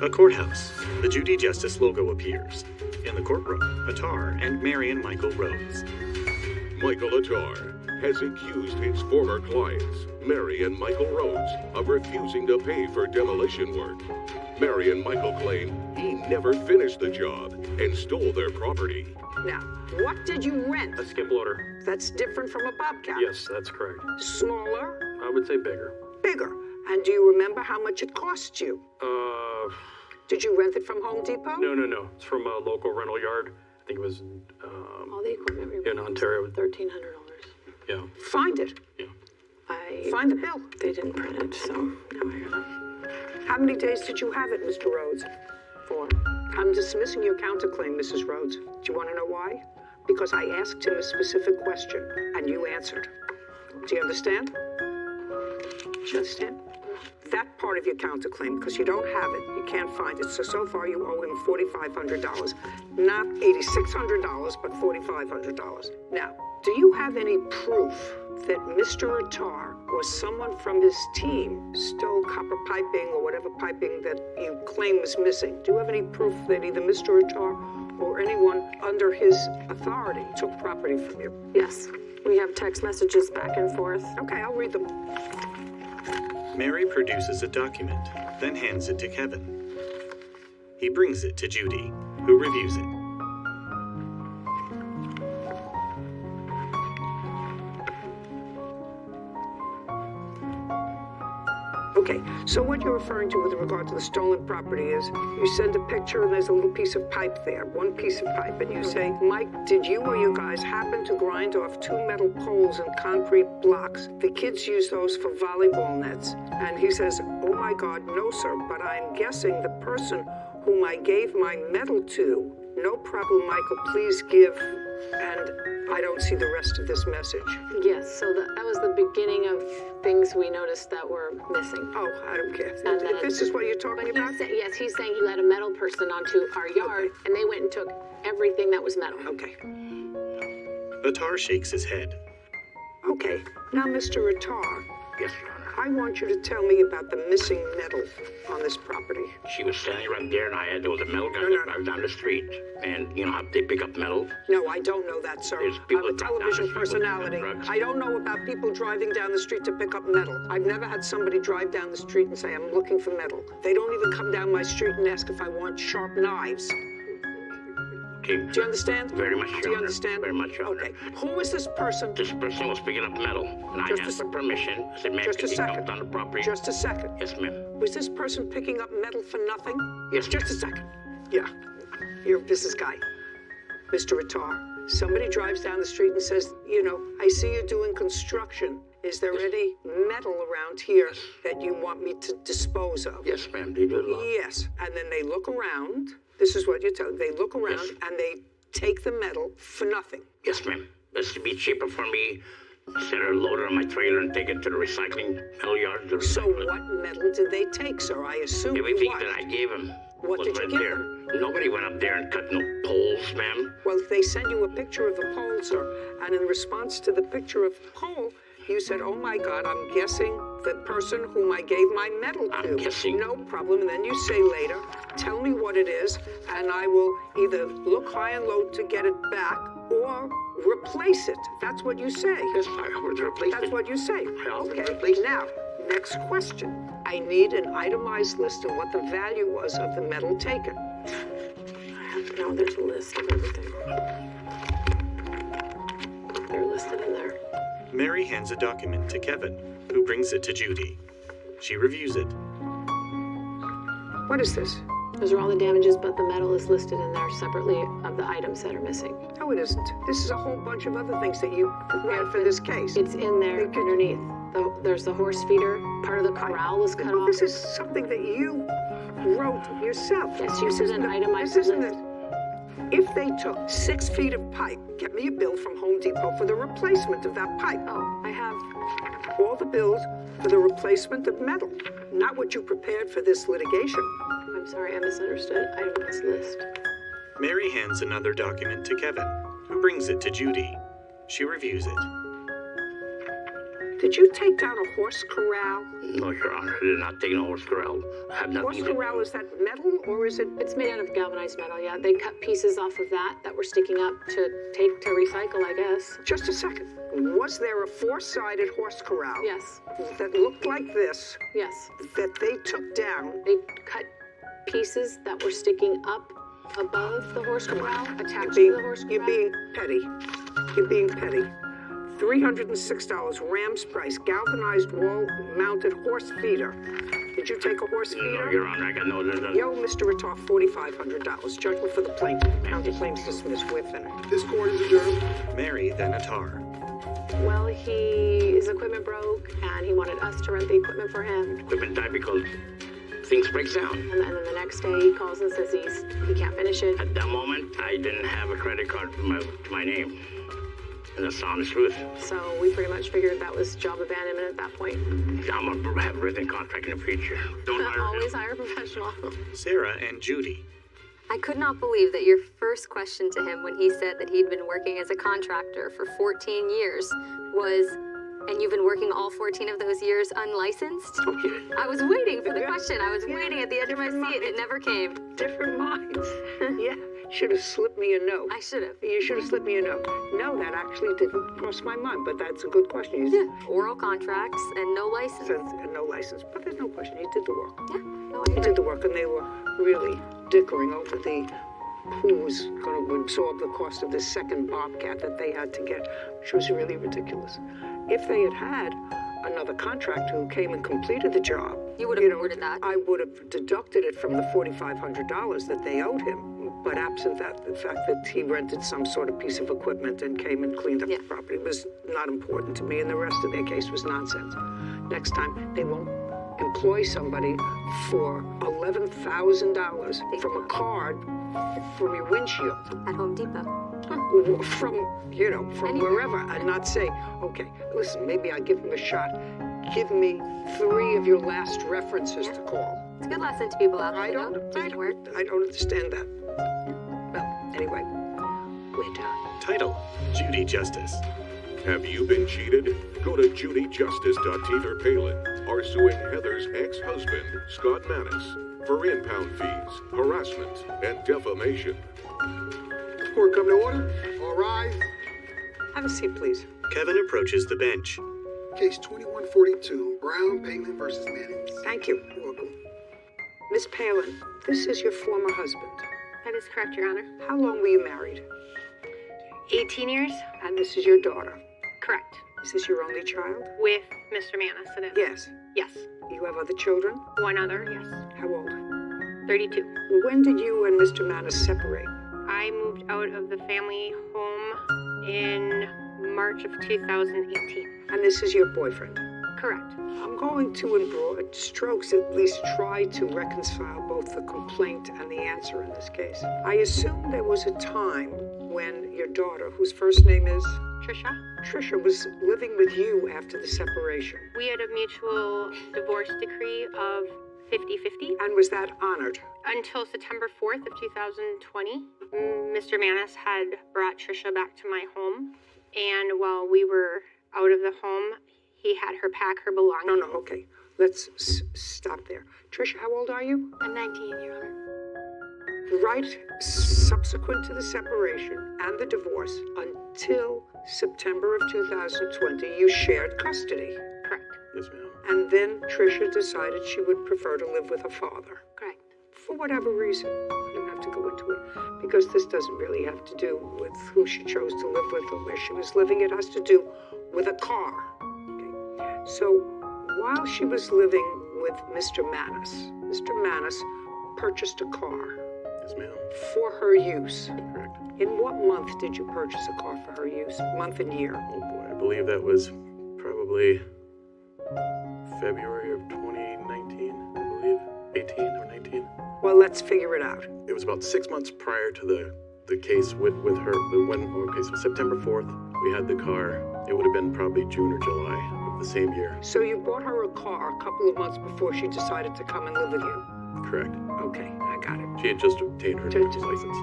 A courthouse. The Judy Justice logo appears. In the courtroom, Attar and Mary and Michael Rhodes. Michael Attar has accused his former clients, Mary and Michael Rhodes, of refusing to pay for demolition work. Mary and Michael claim he never finished the job and stole their property. Now, what did you rent? A skip loader. That's different from a Bobcat. Yes, that's correct. Smaller? I would say bigger. Bigger. And do you remember how much it cost you? Did you rent it from Home Depot? No. It's from a local rental yard. I think it was All the equipment in Ontario. $1,300. Yeah. Find it. Yeah. Find the bill. They didn't print it, so now I gotta... How many days did you have it, Mr. Rhodes? 4. I'm dismissing your counterclaim, Mrs. Rhodes. Do you want to know why? Because I asked him a specific question, and you answered. Do you understand? Do you understand? That part of your counterclaim, because you don't have it, you can't find it. So far you owe him $4,500. Not $8,600, but $4,500. Now, do you have any proof that Mr. Attar or someone from his team stole copper piping or whatever piping that you claim was missing? Do you have any proof that either Mr. Attar or anyone under his authority took property from you? Yes. We have text messages back and forth. Okay, I'll read them. Mary produces a document, then hands it to Kevin. He brings it to Judy, who reviews it. Okay, so what you're referring to with regard to the stolen property is you send a picture and there's a little piece of pipe there, one piece of pipe, and you say, Mike, did you or you guys happen to grind off 2 metal poles and concrete blocks? The kids use those for volleyball nets. And he says, oh my God, no sir, but I'm guessing the person whom I gave my metal to, no problem, Michael, please give, and I don't see the rest of this message. Yes, so that was the beginning of things we noticed that were missing. Oh, I don't care. And then This is what you're talking about? Yes, he's saying he let a metal person onto our yard, and they went and took everything that was metal. Okay. Attar shakes his head. Okay. Now, Mr. Attar. Yes, Your Honor. I want you to tell me about the missing metal on this property. She was standing right there, and there was a metal gun that drives down the street. And you know how they pick up metal? No, I don't know that, sir. There's I'm people a that drive down the television street with personality. drugs. I don't know about people driving down the street to pick up metal. I've never had somebody drive down the street and say, I'm looking for metal. They don't even come down my street and ask if I want sharp knives. Okay. Do you understand? Very much, Your Do you Honor. understand? Very much, Your Honor. Okay. Who is this person? This person was picking up metal, and I Just a asked for sec- permission. I said, ma'am, just a can you second. come down the property? Just a second. Yes, ma'am. Was this person picking up metal for nothing? Yes, Just a second. Yeah. You're a business guy. Mr. Attar, somebody drives down the street and says, you know, I see you doing construction. Is there any metal around here that you want me to dispose of? Yes, ma'am, they do a lot. Yes. And then they look around. This is what you tell them. They look around and they take the metal for nothing. Yes, ma'am. This would be cheaper for me. Instead of load it on my trailer and take it to the recycling metal yard. So what metal did they take, sir? I assume Everything what? that I gave him What was did you right give there. him? Nobody went up there and cut no poles, ma'am. Well, they sent you a picture of the pole, sir, and in response to the picture of the pole, you said, oh my God, I'm guessing the person whom I gave my metal to. I'm guessing. No problem. And then you say later, tell me what it is, and I will either look high and low to get it back or replace it. That's what you say. Yes, I offered to replace That's it. what you say. I offered to Okay, replace it. now, next question. I need an itemized list of what the value was of the metal taken. No, there's a list of everything. They're listed in there. Mary hands a document to Kevin, who brings it to Judy. She reviews it. What is this? Those are all the damages, but the metal is listed in there separately of the items that are missing. No, it isn't. This is a whole bunch of other things that you prepared for this case. It's in there underneath. There's the horse feeder. Part of the corral was cut off. This is something that you wrote yourself. Yes, you This said isn't an a- itemized This isn't list. it. If they took 6 feet of pipe, get me a bill from Home Depot for the replacement of that pipe. Oh, I have. All the bills for the replacement of metal, not what you prepared for this litigation. I'm sorry, I misunderstood. Itemized list. Mary hands another document to Kevin, who brings it to Judy. She reviews it. Did you take down a horse corral? No, Your Honor, I did not take no horse corral. I have nothing Horse to corral, is that metal or is it? It's made out of galvanized metal, yeah. They cut pieces off of that were sticking up to take to recycle, I guess. Just a second. Was there a 4-sided horse corral? Yes. That looked like this, Yes. that they took down? They cut pieces that were sticking up above the horse corral, attached to the horse corral. You're being petty. You're being petty. $306, Ram's price, galvanized wall-mounted horse feeder. Did you take a horse No, feeder? Your Honor, I got no... Yo, Mr. Rattoff, $4,500. Judgment for the plaintiff. Counterclaims dismissed. We're finished. This court is adjourned. Mary, then Attar. Well, his equipment broke, and he wanted us to rent the equipment for him. Equipment died because things break down. And then the next day, he calls and says he can't finish it. At that moment, I didn't have a credit card to my name. And that's the honest truth. So we pretty much figured that was job abandonment at that point. I'm going to have a written contract in the future. Don't hire Always him. hire a professional. Sarah and Judy. I could not believe that your first question to him when he said that he'd been working as a contractor for 14 years was, and you've been working all 14 of those years unlicensed? I was waiting for the question. I was waiting at the edge of my seat and it never came. Different minds. Yeah, should have slipped me a note. I should have. You should have slipped me a note. No, that actually didn't cross my mind, but that's a good question. Yeah, oral contracts and no license. No license, but there's no question. You did the work. Yeah, no, I You agree. did the work, and they were really dickering over who was going to absorb the cost of the second Bobcat that they had to get, which was really ridiculous. If they had had another contractor who came and completed the job, You would have awarded that. I would have deducted it from the $4,500 that they owed him. But absent that, the fact that he rented some sort of piece of equipment and came and cleaned up the property was not important to me, and the rest of their case was nonsense. Next time, they won't employ somebody for $11,000 from a card from your windshield. At Home Depot. From wherever, and not say, okay, listen, maybe I'll give him a shot. Give me 3 of your last references to call. It's a good lesson to people out there. I don't understand that. Well, anyway, we're done. Title, Judy Justice. Have you been cheated? Go to judyjustice.tv. Palin are suing Heather's ex-husband, Scott Manis, for impound fees, harassment, and defamation. Court come to order. All rise. Have a seat, please. Kevin approaches the bench. Case 2142, Brown, Palin versus Manning. Thank you. You're welcome. Miss Palin, this is your former husband. That is correct, Your Honor. How long were you married? 18 years? And this is your daughter. Correct. Is this your only child? With Mr. Manis, it is. Yes. Yes. You have other children? One other, yes. How old? 32. When did you and Mr. Manis separate? I moved out of the family home in March of 2018. And this is your boyfriend? Correct. I'm going to, in broad strokes, at least try to reconcile both the complaint and the answer in this case. I assume there was a time when your daughter, whose first name is? Trisha was living with you after the separation. We had a mutual divorce decree of 50-50. And was that honored? Until September 4th of 2020, Mr. Manis had brought Trisha back to my home. And while we were out of the home, he had her pack her belongings. No, okay. Let's stop there. Trisha, how old are you? I'm 19, Your Honor. Right subsequent to the separation and the divorce, until September of 2020, you shared custody. Correct. Yes, ma'am. And then Trisha decided she would prefer to live with her father. Correct. For whatever reason. I don't have to go into it, because this doesn't really have to do with who she chose to live with or where she was living. It has to do with a car. Okay. So while she was living with Mr. Manis purchased a car. Yes, ma'am. For her use. Correct. In what month did you purchase a car for her use? Month and year? Oh boy, I believe that was probably February of 2019, I believe. 18 or 19. Well, let's figure it out. It was about 6 months prior to the case with her. So September 4th, we had the car. It would have been probably June or July of the same year. So you bought her a car a couple of months before she decided to come and live with you? Correct. Okay, I got it. She had just obtained her driver's license.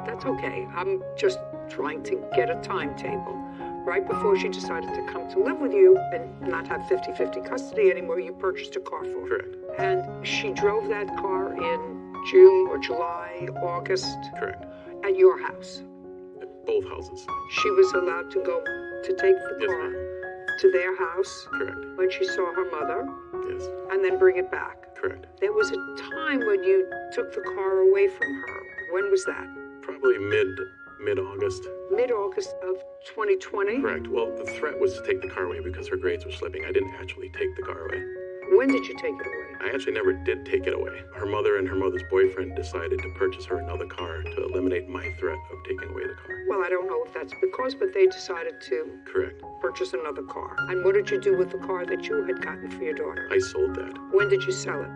That's okay. I'm just trying to get a timetable. Right before she decided to come to live with you and not have 50-50 custody anymore, you purchased a car for her. Correct. And she drove that car in June or July, August? Correct. At your house? At both houses. She was allowed to go to take the car to their house? Correct. When she saw her mother? Yes. And then bring it back? Correct. There was a time when you took the car away from her. When was that? Probably mid-August. Mid-August of 2020? Correct. Well, the threat was to take the car away because her grades were slipping. I didn't actually take the car away. When did you take it away? I actually never did take it away. Her mother and her mother's boyfriend decided to purchase her another car to eliminate my threat of taking away the car. Well, I don't know if that's because, but they decided to Correct. purchase another car. And what did you do with the car that you had gotten for your daughter? I sold that. When did you sell it?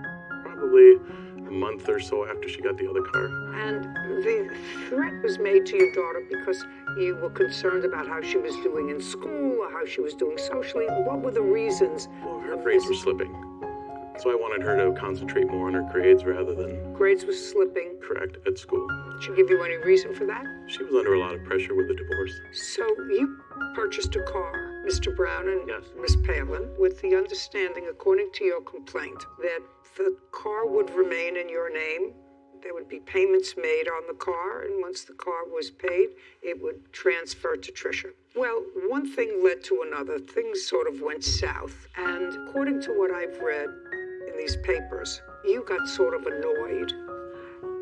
Probably a month or so after she got the other car. And the threat was made to your daughter because you were concerned about how she was doing in school or how she was doing socially. What were the reasons? Well, her grades were slipping. So I wanted her to concentrate more on her grades rather than... Grades were slipping? Correct, at school. Did she give you any reason for that? She was under a lot of pressure with the divorce. So you purchased a car, Mr. Brown and Miss Palin, with the understanding, according to your complaint, that the car would remain in your name. There would be payments made on the car, and once the car was paid, it would transfer to Trisha. Well, one thing led to another. Things sort of went south. And according to what I've read in these papers, you got sort of annoyed.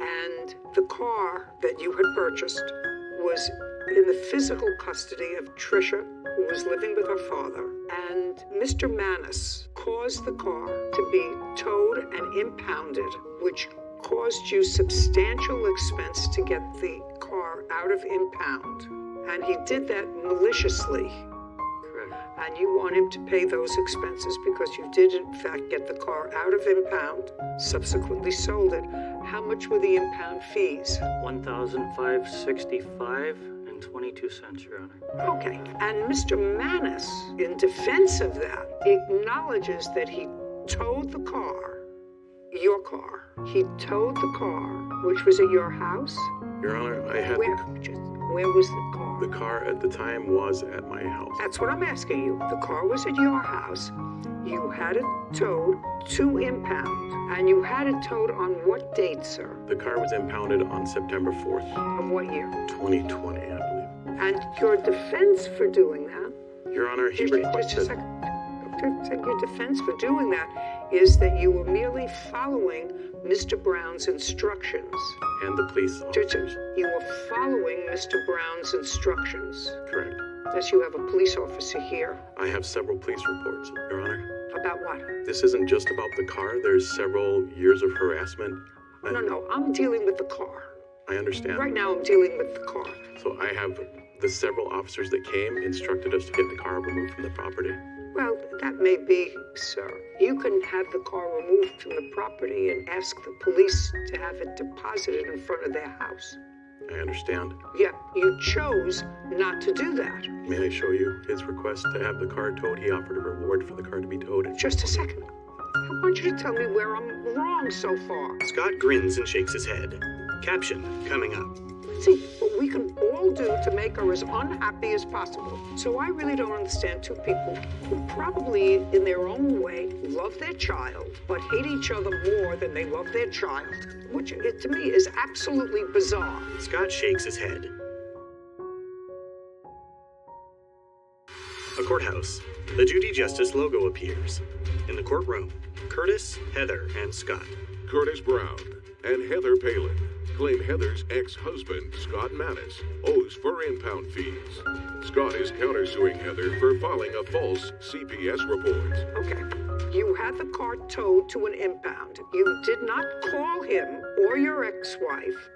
And the car that you had purchased was in the physical custody of Trisha, who was living with her father. And Mr. Manis caused the car to be towed and impounded, which caused you substantial expense to get the car out of impound. And he did that maliciously. Correct. And you want him to pay those expenses because you did, in fact, get the car out of impound, subsequently sold it. How much were the impound fees? $1,565 and 22 cents, Your Honor. Okay. And Mr. Manis, in defense of that, acknowledges that he towed the car your car. He towed the car, which was at your house? Your Honor, I had Where was the car? The car at the time was at my house. That's what I'm asking you. The car was at your house. You had it towed to impound. And you had it towed on what date, sir? The car was impounded on September 4th. Of what year? 2020, I believe. And your defense for doing that? Your Honor, he requested... Just a second. Your defense for doing that is that you were merely following Mr. Brown's instructions. And the police officers. You were following Mr. Brown's instructions. Correct. Does you have a police officer here? I have several police reports, Your Honor. About what? This isn't just about the car. There's several years of harassment. No, I'm dealing with the car. I understand. Right now I'm dealing with the car. So I have the several officers that came, instructed us to get the car removed from the property. Well, that may be, sir. You can have the car removed from the property and ask the police to have it deposited in front of their house. I understand. Yeah, you chose not to do that. May I show you his request to have the car towed? He offered a reward for the car to be towed. Just a second. I want you to tell me where I'm wrong so far. Scott grins and shakes his head. Caption coming up. See, what we can all do to make her as unhappy as possible. So I really don't understand two people who probably, in their own way, love their child, but hate each other more than they love their child, which to me is absolutely bizarre. Scott shakes his head. A courthouse. The Judy Justice logo appears. In the courtroom, Curtis, Heather, and Scott. Curtis Brown and Heather Palin claim Heather's ex-husband, Scott Mattis, owes for impound fees. Scott is countersuing Heather for filing a false CPS report. Okay. You had the car towed to an impound. You did not call him or your ex-wife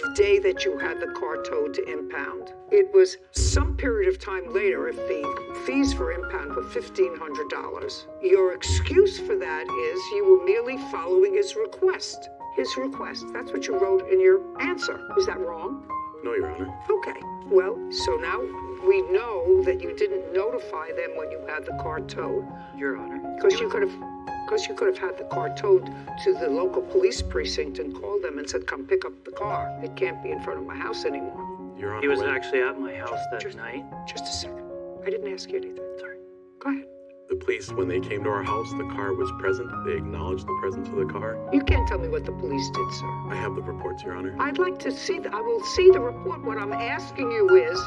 the day that you had the car towed to impound. It was some period of time later if the fees for impound were $1,500. Your excuse for that is you were merely following his request. His request. That's what you wrote in your answer. Is that wrong? No, Your Honor. Okay. Well, so now we know that you didn't notify them when you had the car towed. Your Honor. Because you could have had the car towed to the local police precinct and called them and said, come pick up the car. It can't be in front of my house anymore. Your Honor. He was actually at my house that night. Just a second. I didn't ask you anything. Sorry. Go ahead. The police, when they came to our house, the car was present. They acknowledged the presence of the car. You can't tell me what the police did, sir. I have the reports, Your Honor. I'd like to see I will see the report. What I'm asking you is,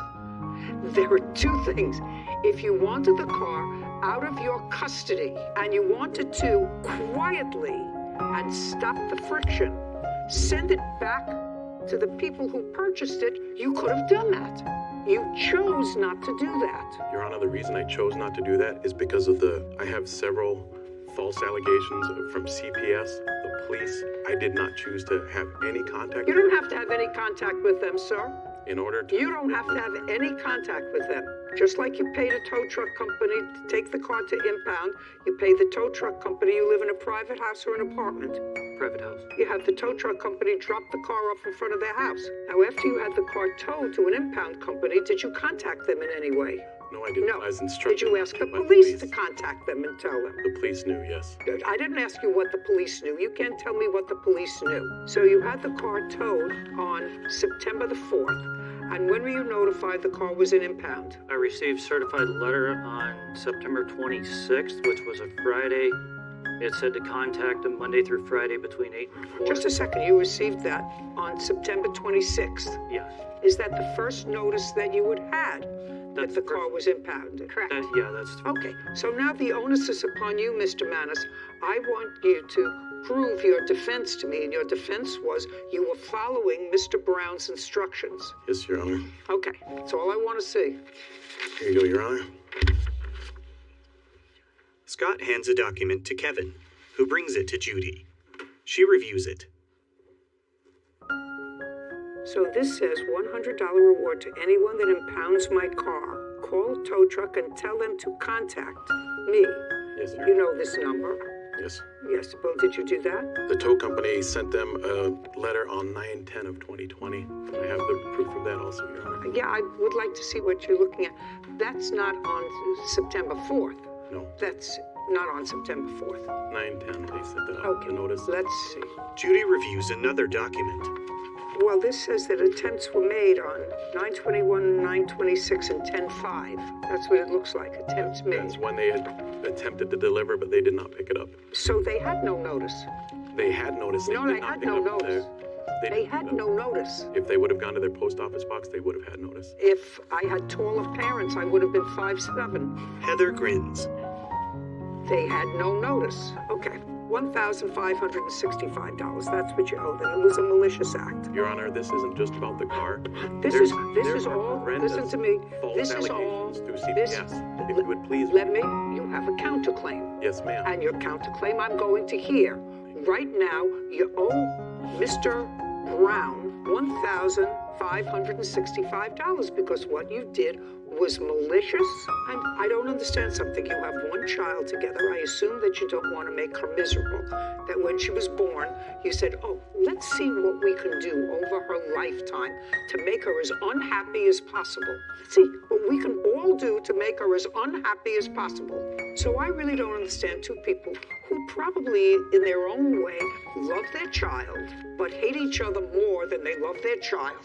there are two things. If you wanted the car out of your custody and you wanted to quietly and stop the friction, send it back to the people who purchased it, you could have done that. You chose not to do that. Your Honor, the reason I chose not to do that is because of I have several false allegations from CPS, the police. I did not choose to have any contact. You don't have to have any contact with them, sir. In order to... You don't have to have any contact with them. Just like you paid a tow truck company to take the car to impound, you pay the tow truck company, you live in a private house or an apartment. Private house. You have the tow truck company drop the car off in front of their house. Now, after you had the car towed to an impound company, did you contact them in any way? No, I didn't. No. I was instructed. Did you ask the police to contact them and tell them? The police knew, yes. Good. I didn't ask you what the police knew. You can't tell me what the police knew. So you had the car towed on September the 4th. And when were you notified the car was in impound? I received certified letter on September 26th, which was a Friday. It said to contact them Monday through Friday between 8 and 4. Just a second. You received that on September 26th. Yes. Is that the first notice that you had that the car was impounded? Correct. Yeah, that's... Okay. So now the onus is upon you, Mr. Manis. I want you to prove your defense to me, and your defense was you were following Mr. Brown's instructions. Yes, Your Honor. Okay, that's all I want to see. Here you go, Your Honor. Scott hands a document to Kevin, who brings it to Judy. She reviews it. So this says $100 reward to anyone that impounds my car. Call a tow truck and tell them to contact me. Yes, sir. You know this number. Yes. Yes, well, did you do that? The tow company sent them a letter on 9/10 of 2020. I have the proof of that also, Your Honor. Yeah, I would like to see what you're looking at. That's not on September 4th. No. That's not on September 4th. 9/10, they said Okay, the notice. let's see. Judy reviews another document. Well, this says that attempts were made on 9/21, 9/26, and 10/5. That's what it looks like, attempts made. That's when they had attempted to deliver, but they did not pick it up. So they had no notice. They had notice. No, did they not had pick no up notice. They didn't had pick it up. no notice. If they would have gone to their post office box, they would have had notice. If I had taller parents, I would have been 5'7". Heather grins. They had no notice. Okay, $1,565. That's what you owe them. It was a malicious act. Your Honor, this isn't just about the car. This There's is all. horrendous Listen to me. false This is all. allegations through This, CPS. If you would please. let me. You have a counterclaim. Yes, ma'am. And your counterclaim I'm going to hear. Right now, you owe Mr. Brown $1,565 because what you did was malicious. And I don't understand something. You have one child together. I assume that you don't want to make her miserable. That when she was born, you said, oh, let's see what we can do over her lifetime to make her as unhappy as possible. Let's see what we can all do to make her as unhappy as possible. So I really don't understand two people who probably, in their own way, love their child, but hate each other more than they love their child,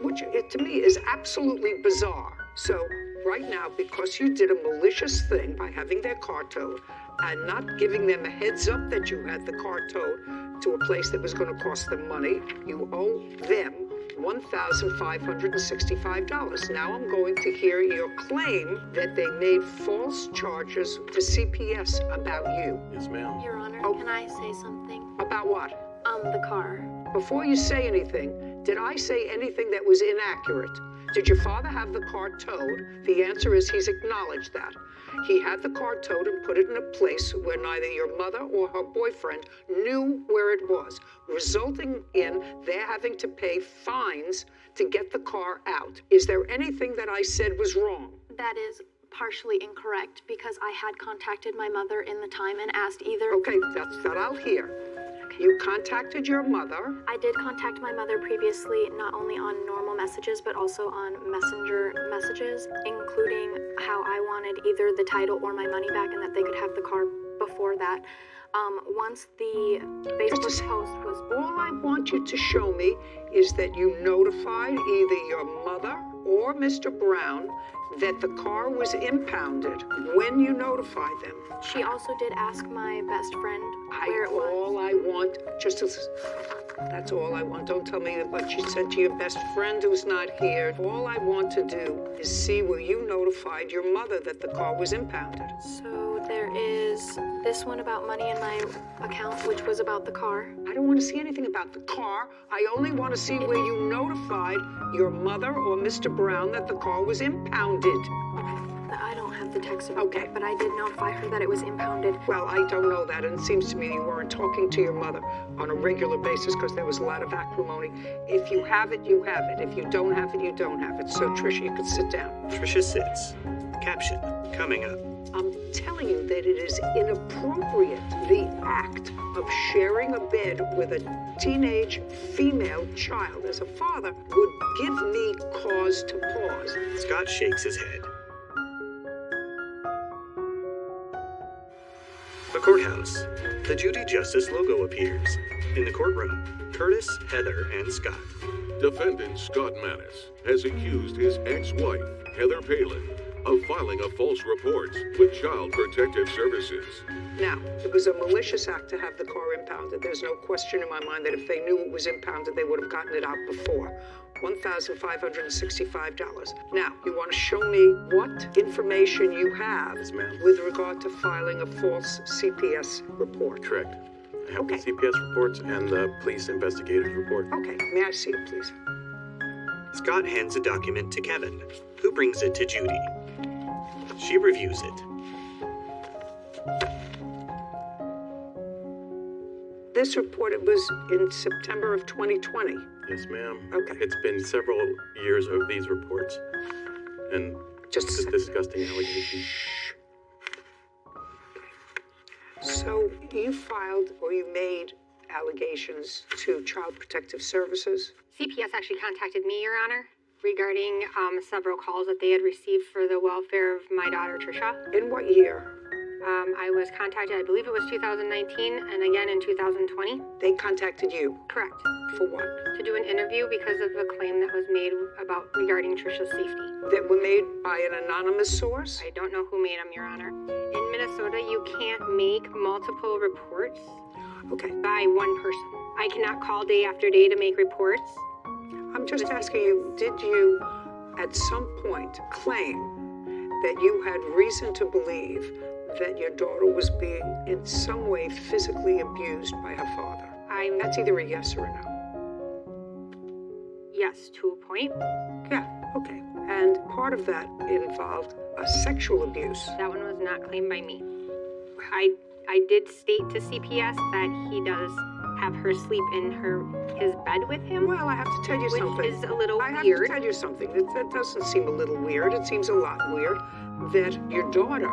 which to me is absolutely bizarre. So right now, because you did a malicious thing by having their car towed and not giving them a heads up that you had the car towed to a place that was going to cost them money, you owe them $1,565. Now I'm going to hear your claim that they made false charges to CPS about you. Yes, ma'am. Your Honor, can I say something? About what? The car. Before you say anything, did I say anything that was inaccurate? Did your father have the car towed? The answer is he's acknowledged that. He had the car towed and put it in a place where neither your mother or her boyfriend knew where it was, resulting in their having to pay fines to get the car out. Is there anything that I said was wrong? That is partially incorrect because I had contacted my mother in the time and asked either... Okay, that's that I'll hear. You contacted your mother. I did contact my mother previously, not only on normal messages, but also on messenger messages, including how I wanted either the title or my money back and that they could have the car before that. Once the Facebook post was... All I want you to show me is that you notified either your mother or Mr. Brown that the car was impounded when you notified them. She also did ask my best friend where it was. All I want, that's all I want. Don't tell me what she said to your best friend who's not here. All I want to do is see where you notified your mother that the car was impounded. So there is this one about money in my account, which was about the car. I don't want to see anything about the car. I only want to see where you notified your mother or Mr. Brown that the car was impounded. I don't have the text about that, but I did notify her that it was impounded. Well, I don't know that, and it seems to me you weren't talking to your mother on a regular basis because there was a lot of acrimony. If you have it, you have it. If you don't have it, you don't have it. So, Tricia, you could sit down. Tricia sits. Caption, coming up. I'm telling you that it is inappropriate, the act of sharing a bed with a teenage female child as a father would give me cause to pause. Scott shakes his head. The courthouse. The Judy Justice logo appears. In the courtroom, Curtis, Heather, and Scott. Defendant Scott Manis has accused his ex-wife, Heather Palin, of filing a false report with Child Protective Services. Now, it was a malicious act to have the car impounded. There's no question in my mind that if they knew it was impounded, they would have gotten it out before. $1,565. Now, you want to show me what information you have with regard to filing a false CPS report? Correct. I have the CPS reports and the police investigator's report. Okay, may I see it, please? Scott hands a document to Kevin, who brings it to Judy. She reviews it. This report, it was in September of 2020. Yes, ma'am. Okay. It's been several years of these reports and just disgusting allegations. So you filed or you made allegations to Child Protective Services? CPS actually contacted me, Your Honor, regarding several calls that they had received for the welfare of my daughter, Trisha. In what year? I was contacted, I believe it was 2019, and again in 2020. They contacted you? Correct. For what? To do an interview because of a claim that was made regarding Trisha's safety. That were made by an anonymous source? I don't know who made them, Your Honor. In Minnesota, you can't make multiple reports by one person. I cannot call day after day to make reports. I'm just asking you, did you at some point claim that you had reason to believe that your daughter was being in some way physically abused by her father? That's either a yes or a no. Yes, to a point. Yeah, okay. And part of that involved a sexual abuse. That one was not claimed by me. I did state to CPS that he does have her sleep in his bed with him. Well, I have to tell you something. Which is a little weird. I have to tell you something. That doesn't seem a little weird. It seems a lot weird that your daughter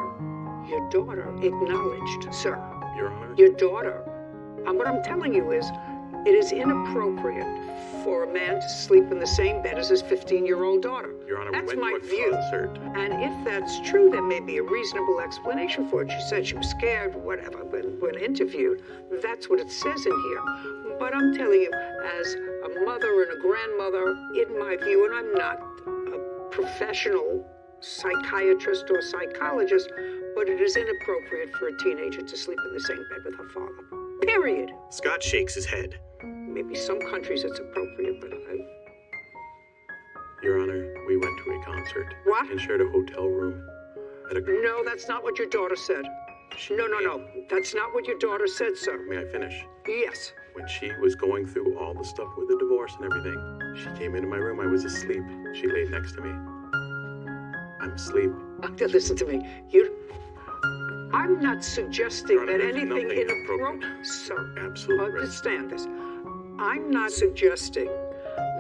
acknowledged, sir. Your Honor? Your daughter. What I'm telling you is, it is inappropriate for a man to sleep in the same bed as his 15-year-old daughter. Your Honor, that's we my went to a view. concert. And if that's true, there may be a reasonable explanation for it. She said she was scared, whatever, when interviewed. That's what it says in here. But I'm telling you, as a mother and a grandmother, in my view, and I'm not a professional psychiatrist or psychologist, but it is inappropriate for a teenager to sleep in the same bed with her father. Period. Scott shakes his head. Maybe some countries it's appropriate, but Your Honor, we went to a concert. What? And shared a hotel room. No, that's not what your daughter said. No. That's not what your daughter said, sir. May I finish? Yes. When she was going through all the stuff with the divorce and everything, she came into my room. I was asleep. She laid next to me. I'm asleep. Listen to me. I'm not suggesting that anything inappropriate, sir. Absolutely. Understand this. I'm not suggesting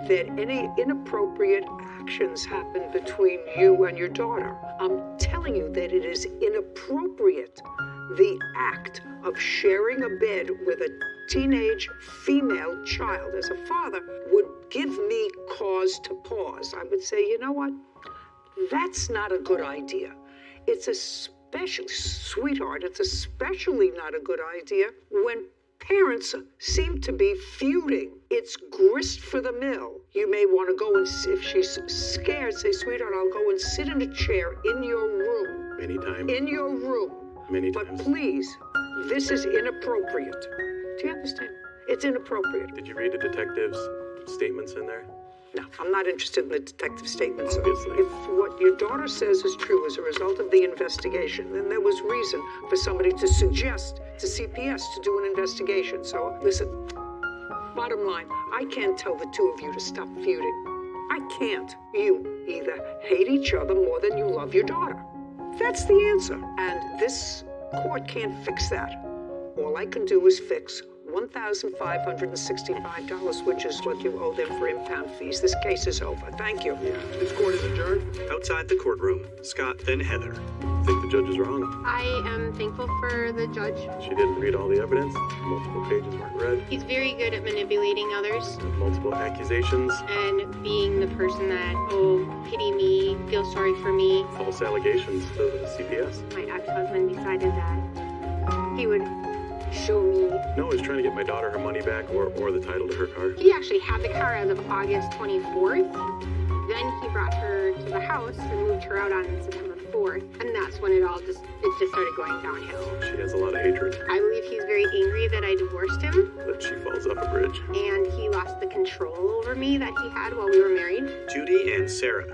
that any inappropriate actions happen between you and your daughter. I'm telling you that it is inappropriate. The act of sharing a bed with a teenage female child as a father would give me cause to pause. I would say, you know what? That's not a good idea. It's especially not a good idea when parents seem to be feuding. It's grist for the mill. You may want to go and, if she's scared, say, sweetheart, I'll go and sit in a chair in your room. Many times. In your room. Many times. But please, this is inappropriate. Do you understand? It's inappropriate. Did you read the detective's statements in there? No, I'm not interested in the detective statements. Obviously. If what your daughter says is true as a result of the investigation, then there was reason for somebody to suggest to CPS to do an investigation. So, listen, bottom line, I can't tell the two of you to stop feuding. I can't. You either hate each other more than you love your daughter. That's the answer. And this court can't fix that. All I can do is fix $1,565, which is what you owe them for impound fees. This case is over. Thank you. This court is adjourned. Outside the courtroom, Scott, then Heather. I think the judge is wrong. I am thankful for the judge. She didn't read all the evidence. Multiple pages weren't read. He's very good at manipulating others. Multiple accusations. And being the person that, pity me, feel sorry for me. False allegations to the CPS. My ex-husband decided that he would show me. No, he's trying to get my daughter her money back or the title to her car. He actually had the car as of August 24th. Then he brought her to the house and moved her out on September 4th. And that's when it just started going downhill. She has a lot of hatred. I believe he's very angry that I divorced him. That she falls off a bridge. And he lost the control over me that he had while we were married. Judy and Sarah.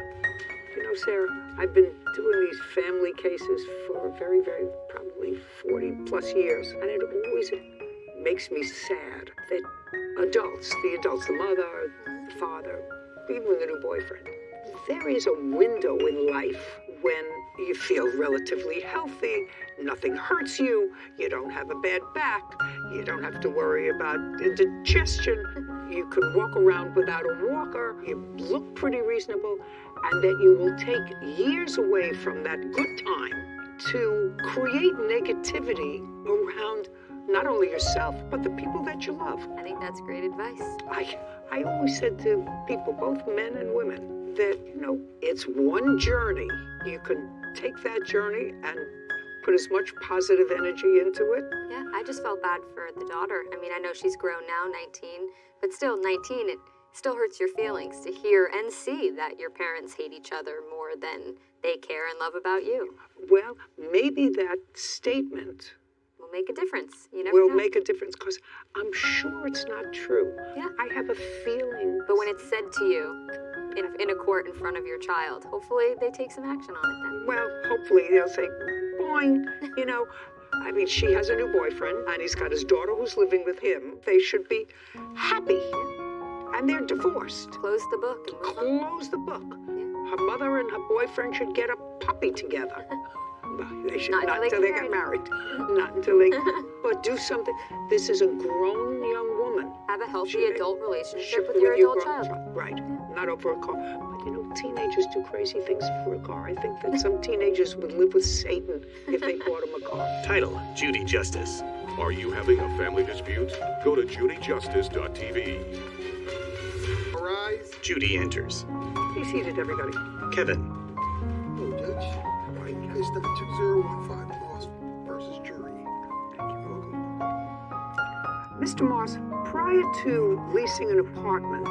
You know, Sarah, I've been doing these family cases for very, very, probably 40 plus years. And it always makes me sad that the adults, the mother, the father, even with a new boyfriend, there is a window in life when you feel relatively healthy, nothing hurts you, you don't have a bad back, you don't have to worry about indigestion, you can walk around without a walker, you look pretty reasonable, and that you will take years away from that good time to create negativity around not only yourself, but the people that you love. I think that's great advice. I always said to people, both men and women, that, it's one journey. You can take that journey and put as much positive energy into it. Yeah, I just felt bad for the daughter. I mean, I know she's grown now, 19, but still, 19, it still hurts your feelings to hear and see that your parents hate each other more than they care and love about you. Well, maybe that statement will make a difference. You never will know. make a difference, because I'm sure it's not true. Yeah. I have a feeling. But when it's said to you in a court in front of your child, hopefully they take some action on it then. Well, hopefully they'll say, boing, you know. I mean, she has a new boyfriend, and he's got his daughter who's living with him. They should be happy. And they're divorced. Close the book. Close the book. Yeah. Her mother and her boyfriend should get a puppy together. They should Not until they get married. Not until they. But do something. This is a grown young woman. Have a healthy adult relationship with your adult child. Right. Not over a car. But you know, teenagers do crazy things for a car. I think that some teenagers would live with Satan if they bought him a car. Title: Judy Justice. Are you having a family dispute? Go to judyjustice.tv. Arise. Judy enters. Be seated, everybody. Kevin. Hello, Judge. Case number 2015, Moss versus Jury. Thank you. Welcome. Mr. Moss, prior to leasing an apartment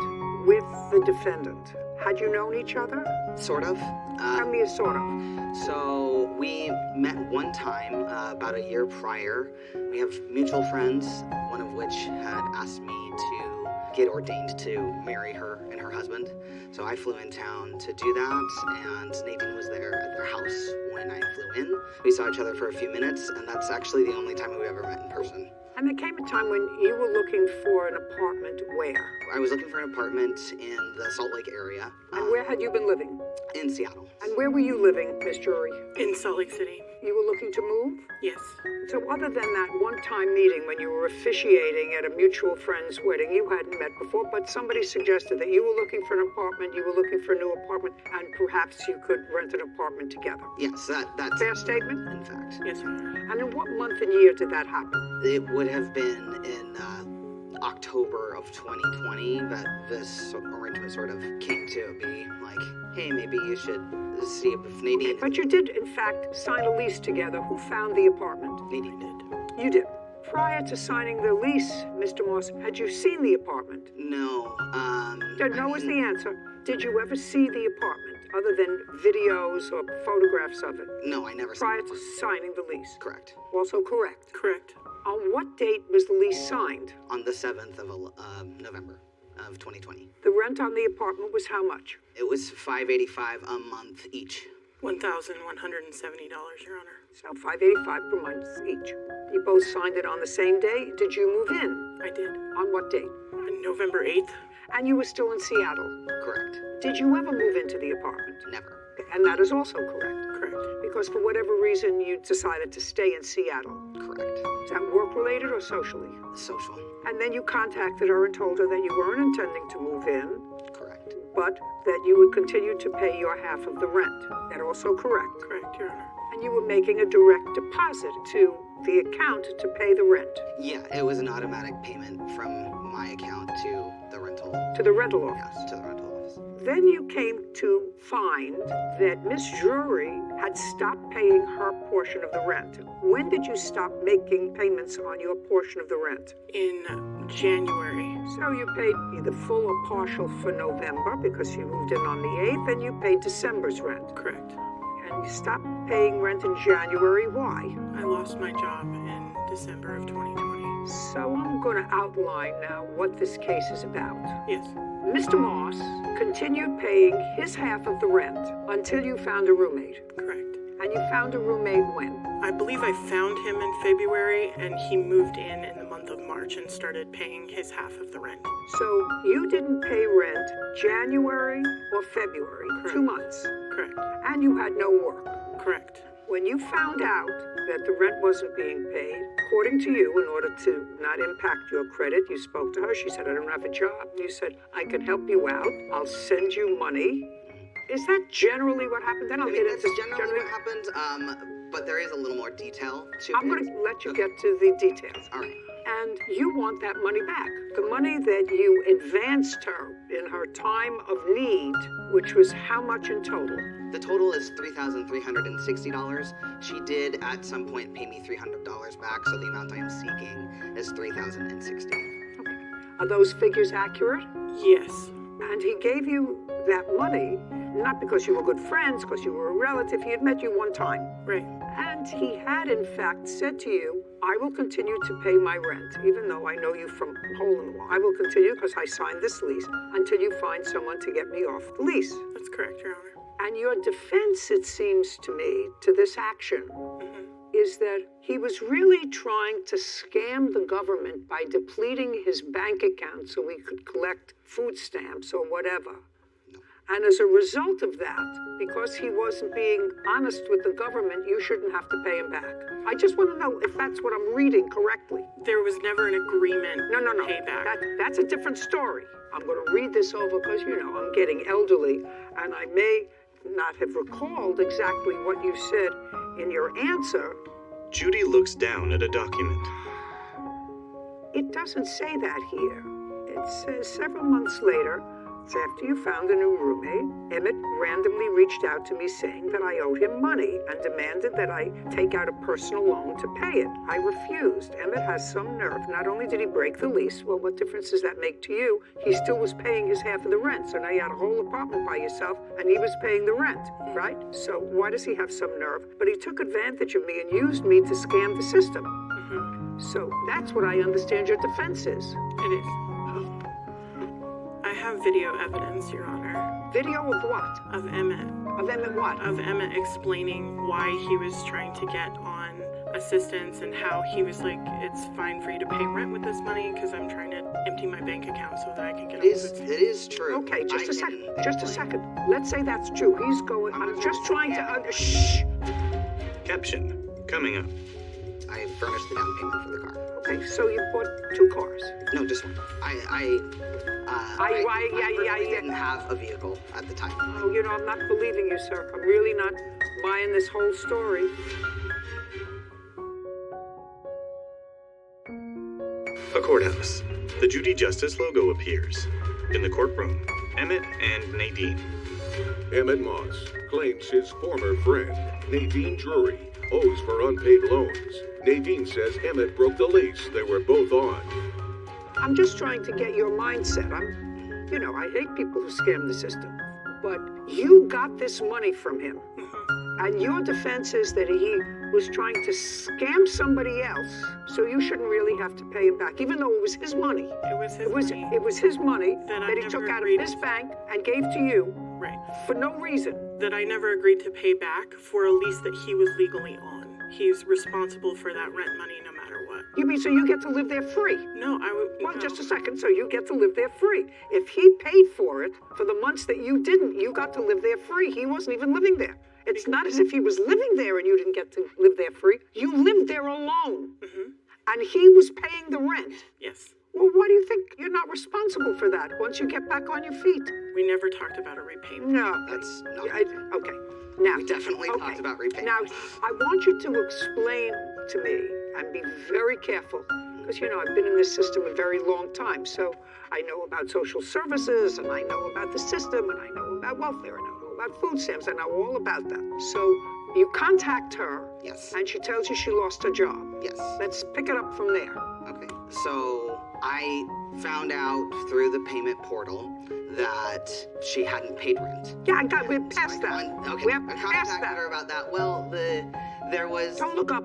with the defendant, had you known each other? Sort of. Tell me a sort of. So we met one time about a year prior. We have mutual friends, one of which had asked me to get ordained to marry her and her husband. So I flew in town to do that, and Nathan was there at their house when I flew in. We saw each other for a few minutes, and that's actually the only time we ever met in person. And there came a time when you were looking for an apartment where? I was looking for an apartment in the Salt Lake area. And where had you been living? In Seattle. And where were you living, Miss Jury? In Salt Lake City. You were looking to move? Yes. So other than that one-time meeting when you were officiating at a mutual friend's wedding you hadn't met before, but somebody suggested that you were looking for an apartment, you were looking for a new apartment, and perhaps you could rent an apartment together. Yes, that's... Fair statement? In fact. Yes, ma'am. And in what month and year did that happen? It would have been in October of 2020 that this arrangement sort of came to be like, hey, maybe you should see if Nadine... Okay, but you did, in fact, sign a lease together. Who found the apartment? Nadine did. You did. Prior to signing the lease, Mr. Moss, had you seen the apartment? No, No is the answer. Did you ever see the apartment, other than videos or photographs of it? No, I never Prior to signing the lease? Correct. Also correct? Correct. On what date was the lease signed? On the 7th of November of 2020. The rent on the apartment was how much? It was $585 a month each. $1,170, Your Honor. So $585 per month each. You both signed it on the same day. Did you move in? I did. On what date? On November 8th. And you were still in Seattle? Correct. Did you ever move into the apartment? Never. And that is also correct? Correct. Because for whatever reason you decided to stay in Seattle? Correct. Is that work-related or socially? Social. And then you contacted her and told her that you weren't intending to move in? Correct. But that you would continue to pay your half of the rent. That also correct? Correct, Your Honor. And you were making a direct deposit to the account to pay the rent? Yeah, it was an automatic payment from my account to the rental. To the rental office? Yes, to the rental office. Then you came to find that Miss Jury had stopped paying her portion of the rent. When did you stop making payments on your portion of the rent? In January. So you paid either full or partial for November because you moved in on the 8th, and you paid December's rent. Correct. And you stopped paying rent in January. Why? I lost my job in December of 2020. So I'm going to outline now what this case is about. Yes. Mr. Moss continued paying his half of the rent until you found a roommate. Correct. And you found a roommate when? I believe I found him in February, and he moved in the month of March and started paying his half of the rent. So you didn't pay rent January or February? Correct. 2 months? Correct. And you had no work? Correct. When you found out that the rent wasn't being paid, according to you, in order to not impact your credit, you spoke to her. She said, I don't have a job. You said, I can help you out. I'll send you money. Is that generally what happened? Then I'll get into generally what happened, but there is a little more detail to it. I'm going to let you get to the details. All right. And you want that money back. The money that you advanced her in her time of need, which was how much in total? The total is $3,360. She did at some point pay me $300 back, so the amount I am seeking is $3,060. Okay. Are those figures accurate? Yes. And he gave you that money, not because you were good friends, because you were a relative. He had met you one time. Right. And he had, in fact, said to you, I will continue to pay my rent, even though I know you from hole in the wall. I will continue because I signed this lease until you find someone to get me off the lease. That's correct, Your Honor. And your defense, it seems to me, to this action is that he was really trying to scam the government by depleting his bank account so he could collect food stamps or whatever. And as a result of that, because he wasn't being honest with the government, you shouldn't have to pay him back. I just want to know if that's what I'm reading correctly. There was never an agreement No. payback. That's a different story. I'm going to read this over because, I'm getting elderly, and I may not have recalled exactly what you said in your answer. Judy looks down at a document. It doesn't say that here. It says several months later, after you found a new roommate, Emmett randomly reached out to me saying that I owed him money and demanded that I take out a personal loan to pay it. I refused. Emmett has some nerve. Not only did he break the lease, well, what difference does that make to you? He still was paying his half of the rent. So now you had a whole apartment by yourself and he was paying the rent, right? So why does he have some nerve? But he took advantage of me and used me to scam the system. So that's what I understand your defense is. It is. I have video evidence, Your Honor. Video of what? Of Emmett. Of Emmett what? Of Emmett explaining why he was trying to get on assistance and how he was like, it's fine for you to pay rent with this money because I'm trying to empty my bank account so that I can get on It is true. Okay, just a second. Let's say that's true. He's going, I'm just trying to, shh. Caption, coming up. I furnished the down payment for the car. Okay, so you bought 2 cars? No, just one. I didn't have a vehicle at the time. Oh, I'm not believing you, sir. I'm really not buying this whole story. A courthouse. The Judy Justice logo appears. In the courtroom, Emmett and Nadine. Emmett Moss claims his former friend, Nadine Drury, owes for unpaid loans. Nadine says Emmett broke the lease they were both on. I'm just trying to get your mindset. I hate people who scam the system. But you got this money from him. And your defense is that he was trying to scam somebody else, so you shouldn't really have to pay him back, even though it was his money. It was his money. It was his money that he took out of his to. bank and gave to you. Right. For no reason. That I never agreed to pay back for a lease that he was legally on. He's responsible for that rent money no matter what. You mean so you get to live there free? No, I would... Well, just a second. So you get to live there free. If he paid for it for the months that you didn't, you got to live there free. He wasn't even living there. It's not as if he was living there and you didn't get to live there free. You lived there alone. And he was paying the rent. Yes. Well, why do you think you're not responsible for that once you get back on your feet? We never talked about a repayment. No. That's not... Okay. Now, we definitely talked about repayment. Now, I want you to explain to me and be very careful. Because, I've been in this system a very long time. So I know about social services, and I know about the system, and I know about welfare, and I know about food stamps. I know all about that. So you contact her. Yes. And she tells you she lost her job. Yes. Let's pick it up from there. Okay. So I found out through the payment portal that she hadn't paid rent. Yeah, we're past that. Okay. We're I past contacted that. her about that. Well, there was... Don't look up.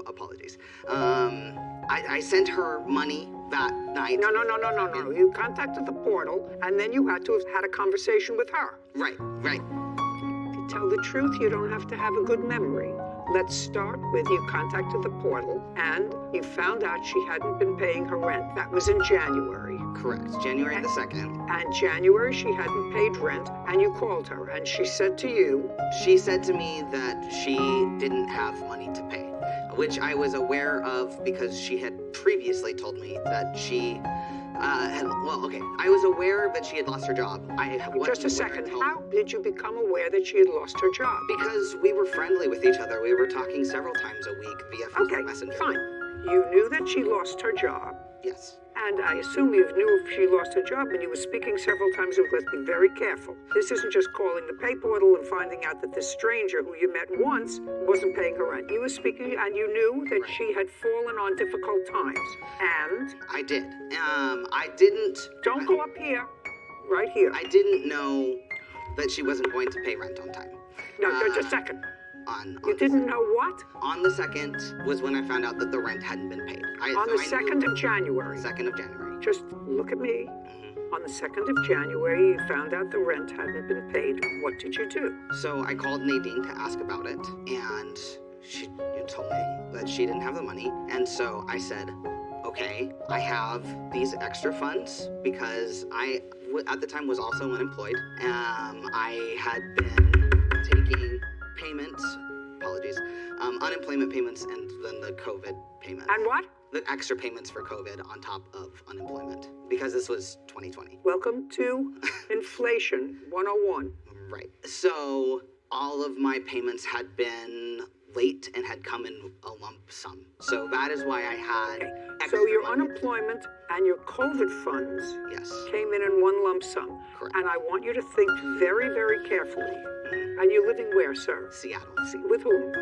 Apologies. I sent her money that night. No. You contacted the portal, and then you had to have had a conversation with her. Right. To tell the truth, you don't have to have a good memory. Let's start with you contacted the portal, and you found out she hadn't been paying her rent. That was in January. Correct. January the 2nd. And January she hadn't paid rent, and you called her, and she said to you... She said to me that she didn't have money to pay, which I was aware of because she had previously told me that she I was aware that she had lost her job. Just a second. How did you become aware that she had lost her job? Because we were friendly with each other. We were talking several times a week via Facebook Messenger. Fine. You knew that she lost her job. Yes. And I assume you knew if she lost her job, and you were speaking several times. Let's be very careful. This isn't just calling the pay portal and finding out that this stranger who you met once wasn't paying her rent. You were speaking, and you knew that she had fallen on difficult times. And? I did. I didn't... Don't go up here. Right here. I didn't know that she wasn't going to pay rent on time. No, just a second. You didn't know what? On the 2nd was when I found out that the rent hadn't been paid. On the 2nd of January. 2nd of January. Just look at me. On the 2nd of January, you found out the rent hadn't been paid. What did you do? So I called Nadine to ask about it, and she told me that she didn't have the money. And so I said, okay, I have these extra funds because I, at the time, was also unemployed. I had been taking payments, unemployment payments, and then the COVID payment. And what? The extra payments for COVID on top of unemployment, because this was 2020. Welcome to Inflation 101. Right. So all of my payments had been late and had come in a lump sum. So that is why I had So your unemployment and your COVID funds came in one lump sum. Correct. And I want you to think very, very carefully. And you're living where, sir? Seattle. With whom?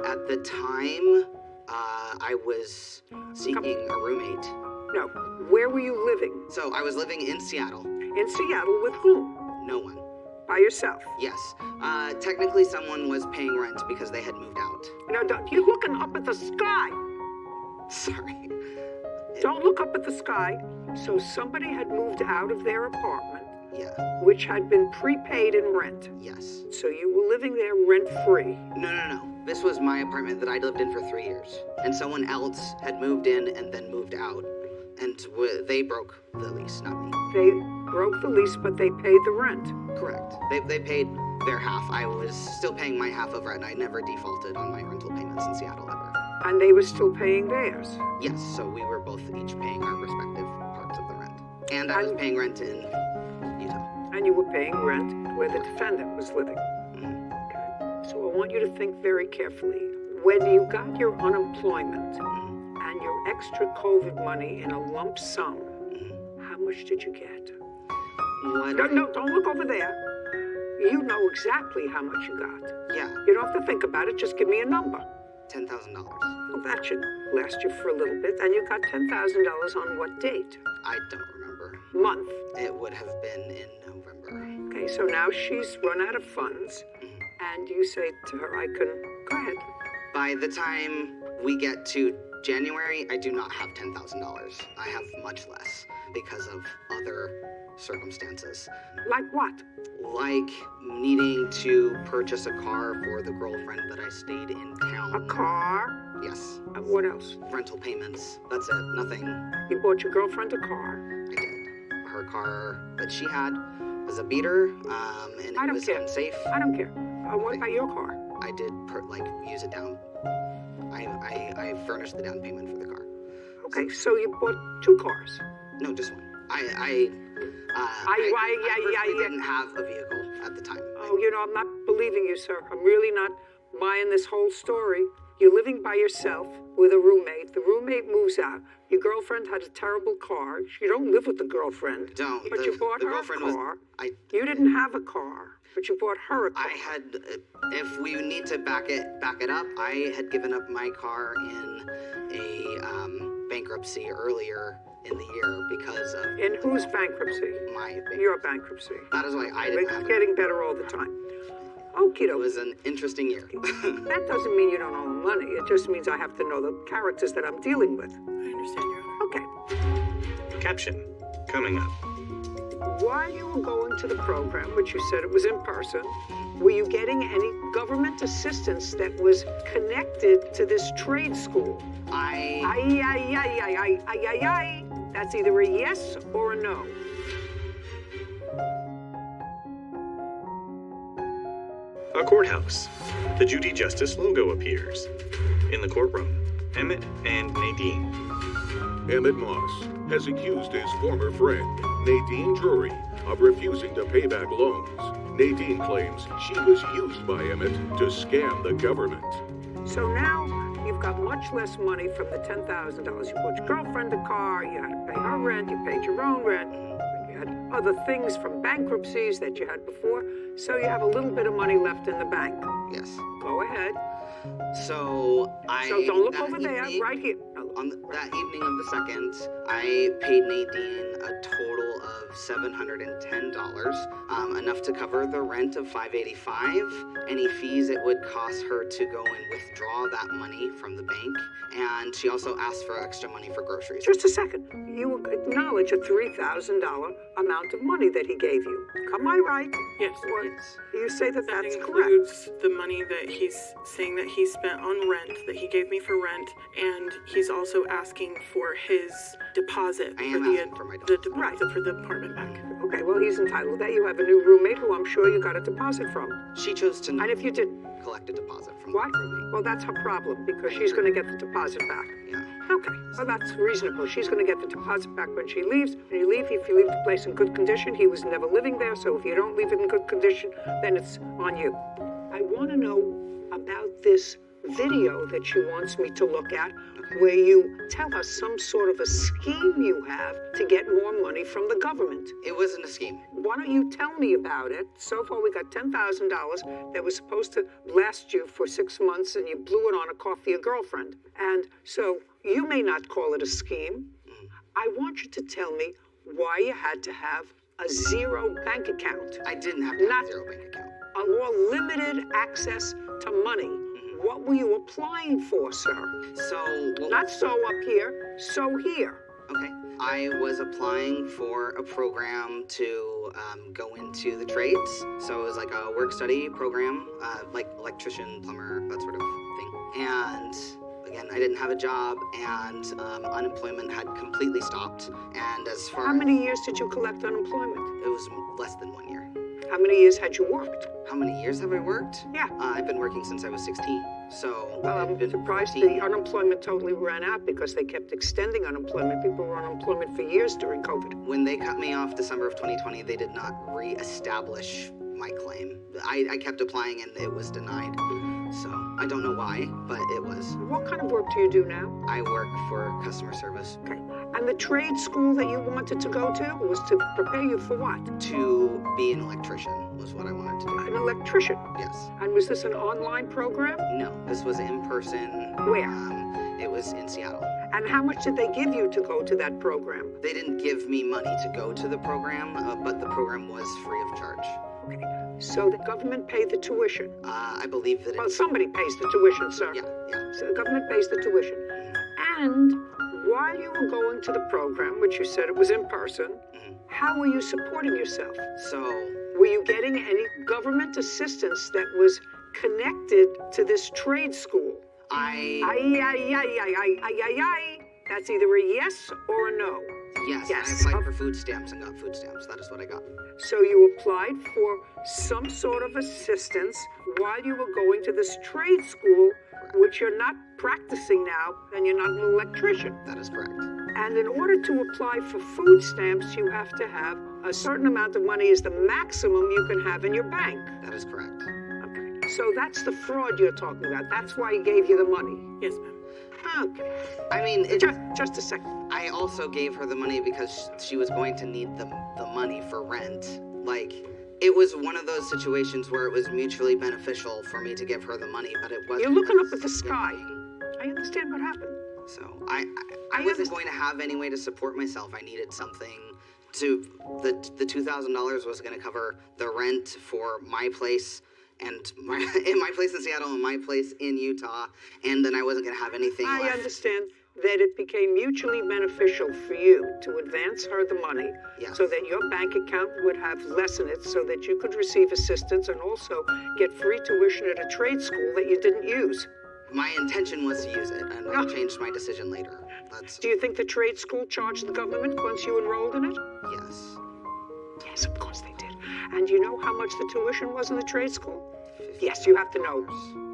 At the time, I was seeking a roommate. No. Where were you living? So I was living in Seattle. In Seattle with whom? No one. By yourself? Yes. Technically, someone was paying rent because they had moved out. No, you're looking up at the sky. Sorry. Don't look up at the sky. So somebody had moved out of their apartment. Yeah. Which had been prepaid in rent. Yes. So you were living there rent-free. No. This was my apartment that I lived in for 3 years. And someone else had moved in and then moved out. And they broke the lease, not me. They broke the lease, but they paid the rent. Correct. They paid their half. I was still paying my half of rent. I never defaulted on my rental payments in Seattle ever. And they were still paying theirs? Yes, so we were both each paying our respective parts of the rent. And I was paying rent in Utah. And you were paying rent where the defendant was living. Okay. So I want you to think very carefully. When you got your unemployment and your extra COVID money in a lump sum, how much did you get? What? No, don't look over there. You know exactly how much you got. Yeah. You don't have to think about it. Just give me a number. $10,000. Well, that should last you for a little bit. And you got $10,000 on what date? I don't remember. Month? It would have been in November. Okay, so now she's run out of funds, and you say to her, go ahead. By the time we get to January, I do not have $10,000. I have much less because of other circumstances. Like what? Like needing to purchase a car for the girlfriend that I stayed in town. A car? Yes. What else? Rental payments. That's it. Nothing. You bought your girlfriend a car? I did. Her car that she had was a beater, and it was unsafe. I don't care. What about your car? I did use it down. I furnished the down payment for the car. Okay, so you bought 2 cars? No, just one. I didn't have a vehicle at the time. Oh, I'm not believing you, sir. I'm really not buying this whole story. You're living by yourself with a roommate. The roommate moves out. Your girlfriend had a terrible car. You don't live with the girlfriend. Don't. But you bought her a car. You didn't have a car, but you bought her a car. I had, if we need to back it up, I had given up my car in a bankruptcy earlier in the year because of... In whose bankruptcy? My bankruptcy. Your bankruptcy. That is why I didn't have it. It's getting better all the time. Okie doke. It was an interesting year. That doesn't mean you don't owe money. It just means I have to know the characters that I'm dealing with. I understand, Your Honor. Okay. Caption, coming up. While you were going to the program, which you said it was in person, were you getting any government assistance that was connected to this trade school? That's either a yes or a no. A courthouse. The Judy Justice logo appears. In the courtroom, Emmett and Nadine. Emmett Moss has accused his former friend, Nadine Drury, of refusing to pay back loans. Nadine claims she was used by Emmett to scam the government. So now you've got much less money from the $10,000. You bought your girlfriend a car, you had to pay her rent, you paid your own rent, you had other things from bankruptcies that you had before, so you have a little bit of money left in the bank. Yes. Go ahead. So don't look over there, right here. That evening of the 2nd, I paid Nadine a total of $710, enough to cover the rent of $585, any fees it would cost her to go and withdraw that money from the bank, and she also asked for extra money for groceries. Just a second. You acknowledge a $3,000 amount of money that he gave you. Am I right? Yes. You say that that's correct. That includes the money that he's saying that he spent on rent, that he gave me for rent, and he's also asking for his deposit for the deposit for the apartment back. Okay, well, he's entitled to that. You have a new roommate who I'm sure you got a deposit from. She chose to not And if you didn't collect a deposit from what? Well, that's her problem, because she's going to get the deposit back. Yeah. Okay, well, that's reasonable. She's going to get the deposit back when she leaves. When you leave, if you leave the place in good condition, he was never living there, so if you don't leave it in good condition, then it's on you. I want to know about this video that she wants me to look at, where you tell us some sort of a scheme you have to get more money from the government. It wasn't a scheme. Why don't you tell me about it? So far we got $10,000 that was supposed to last you for 6 months, and you blew it on a coffee, a girlfriend. And so you may not call it a scheme. I want you to tell me why you had to have a zero bank account. I didn't have to have a zero bank account. A more limited access to money. What were you applying for, sir? Not so up here, so here. Okay. I was applying for a program to go into the trades. So it was like a work-study program, like electrician, plumber, that sort of thing. And again, I didn't have a job, and unemployment had completely stopped. And as far How many years did you collect unemployment? It was less than 1 year. How many years had you worked? How many years have I worked? Yeah. I've been working since I was 16, so... Well, I'm surprised the unemployment totally ran out because they kept extending unemployment. People were on unemployment for years during COVID. When they cut me off December of 2020, they did not re-establish my claim. I kept applying and it was denied. So I don't know why, but it was. What kind of work do you do now? I work for customer service. Okay. And the trade school that you wanted to go to was to prepare you for what? To be an electrician was what I wanted to do. An electrician? Yes. And was this an online program? No, this was in person. Where? It was in Seattle. And how much did they give you to go to that program? They didn't give me money to go to the program, but the program was free of charge. Okay. So the government paid the tuition? I believe that Well, somebody pays the tuition, sir. Yeah. So the government pays the tuition. And while you were going to the program, which you said it was in person, how were you supporting yourself? So... Were you getting any government assistance that was connected to this trade school? That's either a yes or a no. Yes. I applied for food stamps and got food stamps. That is what I got. So you applied for some sort of assistance while you were going to this trade school, which you're not practicing now, and you're not an electrician. That is correct. And in order to apply for food stamps, you have to have a certain amount of money is the maximum you can have in your bank. That is correct. Okay. So that's the fraud you're talking about. That's why he gave you the money. Yes, ma'am. Okay. I mean, just a second. I also gave her the money because she was going to need the money for rent. Like, it was one of those situations where it was mutually beneficial for me to give her the money, but it wasn't. You're looking up at the sky. I understand what happened. So I wasn't going to have any way to support myself. I needed something to the $2,000 was going to cover the rent for my place and my place in Seattle and my place in Utah, and then I wasn't going to have anything left. I understand that it became mutually beneficial for you to advance her the money so that your bank account would have less in it so that you could receive assistance and also get free tuition at a trade school that you didn't use. My intention was to use it, and I changed my decision later. Do you think the trade school charged the government once you enrolled in it? Yes. Yes, of course they did. And you know how much the tuition was in the trade school? Yes, you have to know.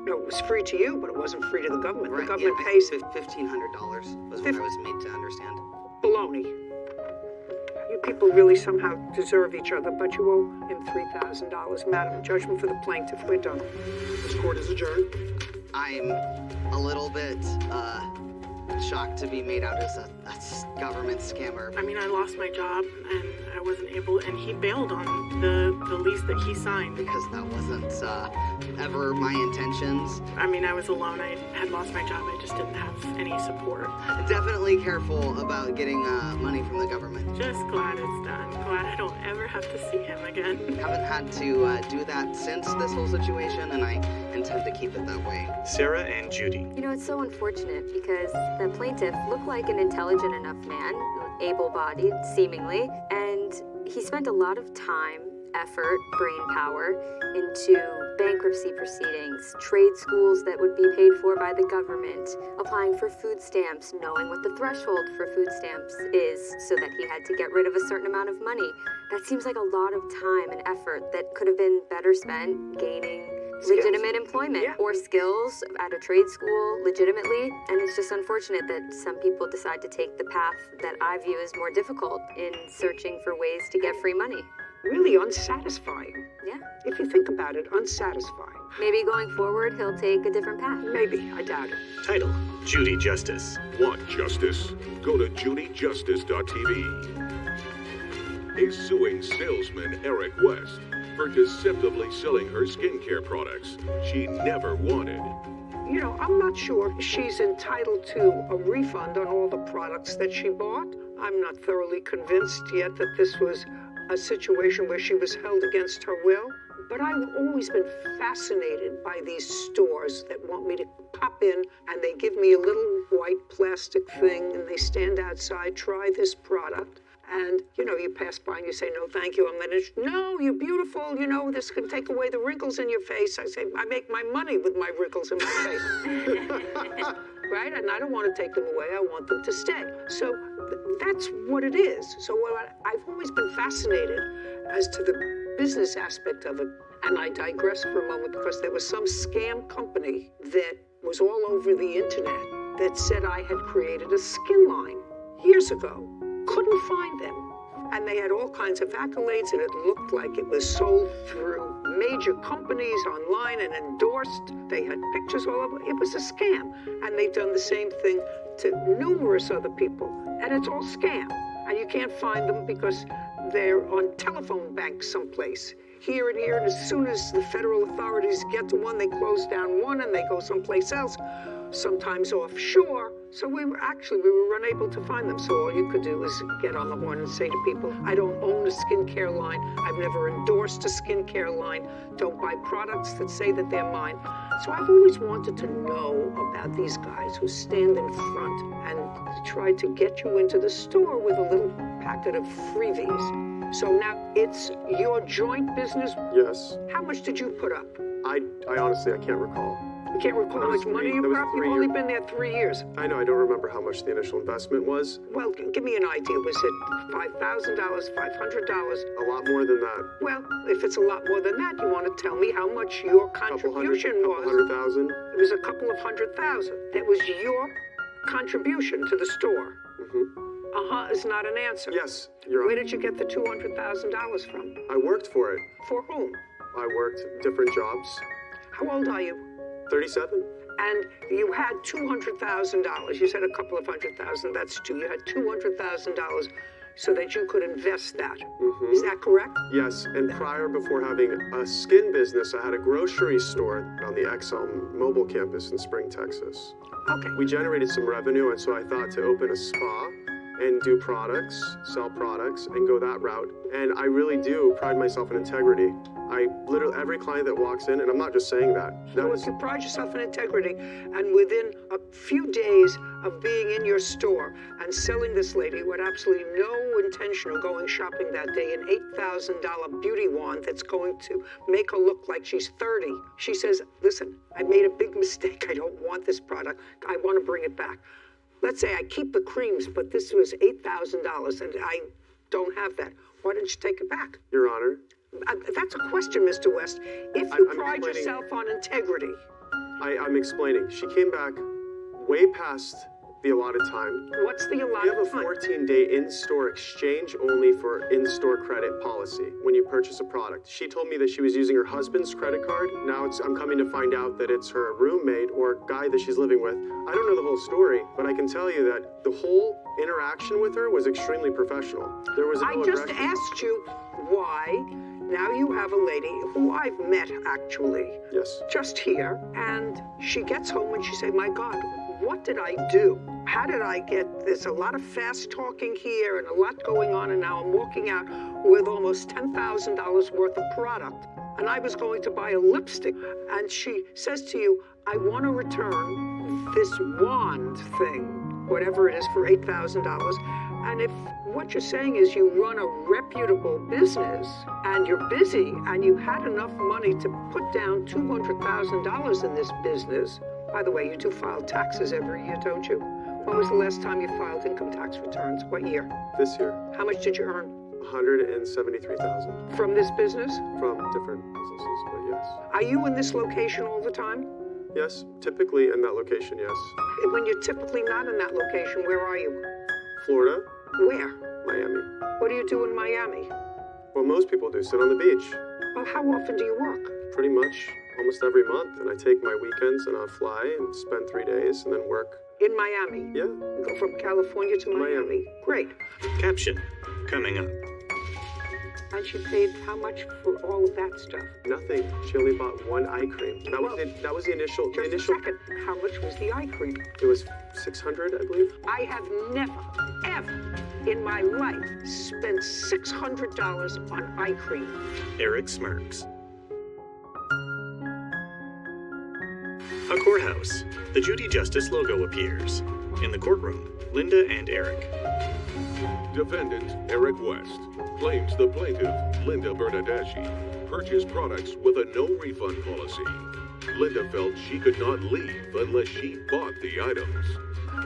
No, it was free to you, but it wasn't free to the government. Right, the government pays $1,500 was what I was made to understand. Baloney. You people really somehow deserve each other, but you owe him $3,000. Madam, judgment for the plaintiff. We're done. This court is adjourned. I'm a little bit shocked to be made out as a government scammer. I mean, I lost my job and I wasn't able, and he bailed on the lease that he signed. Because that wasn't ever my intentions. I mean, I was alone. I had lost my job. I just didn't have any support. Definitely careful about getting money from the government. Just glad it's done. Glad I don't ever have to see him again. Haven't had to do that since this whole situation, and I intend to keep it that way. Sarah and Judy. You know, it's so unfortunate because the plaintiff looked like an intelligent enough man, able-bodied, seemingly, and he spent a lot of time, effort, brain power into bankruptcy proceedings, trade schools that would be paid for by the government, applying for food stamps, knowing what the threshold for food stamps is so that he had to get rid of a certain amount of money. That seems like a lot of time and effort that could have been better spent gaining legitimate employment or skills at a trade school legitimately. And it's just unfortunate that some people decide to take the path that I view as more difficult in searching for ways to get free money. Really unsatisfying. Yeah. If you think about it, unsatisfying. Maybe going forward, he'll take a different path. Maybe, I doubt it. Title: Judy Justice. Want justice? Go to judyjustice.tv. A suing salesman, Eric West, for deceptively selling her skincare products she never wanted. You know, I'm not sure she's entitled to a refund on all the products that she bought. I'm not thoroughly convinced yet that this was a situation where she was held against her will. But I've always been fascinated by these stores that want me to pop in and they give me a little white plastic thing and they stand outside, try this product. And, you know, you pass by and you say, no, thank you. And then it's, no, you're beautiful. You know, this can take away the wrinkles in your face. I say, I make my money with my wrinkles in my face. Right? And I don't want to take them away. I want them to stay. So that's what it is. So I've always been fascinated as to the business aspect of it. And I digress for a moment because there was some scam company that was all over the internet that said I had created a skin line years ago. Couldn't find them. And they had all kinds of accolades, and it looked like it was sold through major companies online and endorsed. They had pictures all over. It was a scam. And they've done the same thing to numerous other people. And it's all scam. And you can't find them because they're on telephone banks someplace. Here and here, and as soon as the federal authorities get to one, they close down one and they go someplace else, sometimes offshore. So we were unable to find them. So all you could do is get on the horn and say to people, I don't own a skincare line. I've never endorsed a skincare line. Don't buy products that say that they're mine. So I've always wanted to know about these guys who stand in front and try to get you into the store with a little packet of freebies. So now it's your joint business? Yes. How much did you put up? I honestly, I can't recall. You can't recall how much money you put up? You've only been there 3 years. I know, I don't remember how much the initial investment was. Well, give me an idea. Was it $5,000, $500? A lot more than that. Well, if it's a lot more than that, you want to tell me how much your contribution was. $100,000. It was a couple of $100,000. That was your contribution to the store. Uh-huh is not an answer. Yes, Your Honor. Where did you get the $200,000 from? I worked for it. For whom? I worked different jobs. How old are you? 37. And you had $200,000. You said a couple of $100,000. That's two. You had $200,000 so that you could invest that. Is that correct? Yes, and before having a skin business, I had a grocery store on the XL mobile campus in Spring, Texas. Okay. We generated some revenue, and so I thought to open a spa and do products, sell products, and go that route. And I really do pride myself in integrity. I literally, every client that walks in, and I'm not just saying that. So if you pride yourself in integrity, and within a few days of being in your store and selling this lady who had absolutely no intention of going shopping that day, an $8,000 beauty wand that's going to make her look like she's 30, she says, listen, I made a big mistake. I don't want this product. I want to bring it back. Let's say I keep the creams, but this was $8,000 and I don't have that. Why didn't you take it back? Your Honor. That's a question, Mr. West. If you pride yourself on integrity. I'm explaining. She came back way past the allotted time. What's the We allotted have a time? 14-day in-store exchange only for in-store credit policy when you purchase a product. She told me that she was using her husband's credit card. Now I'm coming to find out that it's her roommate or guy that she's living with. I don't know the whole story, but I can tell you that the whole interaction with her was extremely professional. There was no I just aggression. asked you why. Now you have a lady who I've met actually. Yes. Just here, and she gets home and she said, my God, what did I do? How did I get this? A lot of fast talking here and a lot going on, and now I'm walking out with almost $10,000 worth of product. And I was going to buy a lipstick, and she says to you, I want to return this wand thing, whatever it is, for $8,000. And if what you're saying is you run a reputable business and you're busy and you had enough money to put down $200,000 in this business, by the way, you do file taxes every year, don't you? When was the last time you filed income tax returns? What year? This year. How much did you earn? $173,000. From this business? From different businesses, but yes. Are you in this location all the time? Yes, typically in that location, yes. When you're typically not in that location, where are you? Florida. Where? Miami. What do you do in Miami? Well, most people do, sit on the beach. Well, how often do you work? Pretty much almost every month, and I take my weekends and I fly and spend 3 days and then work. In Miami? Yeah. Go from California to Miami. Great. Caption, coming up. And she paid how much for all of that stuff? Nothing. She only bought one eye cream. That was the initial. Just a second. How much was the eye cream? It was $600, I believe. I have never, ever in my life spent $600 on eye cream. Eric smirks. A courthouse. The Judy Justice logo appears. In the courtroom, Linda and Eric. Defendant Eric West claims the plaintiff, Linda Bernadeschi, purchased products with a no-refund policy. Linda felt she could not leave unless she bought the items.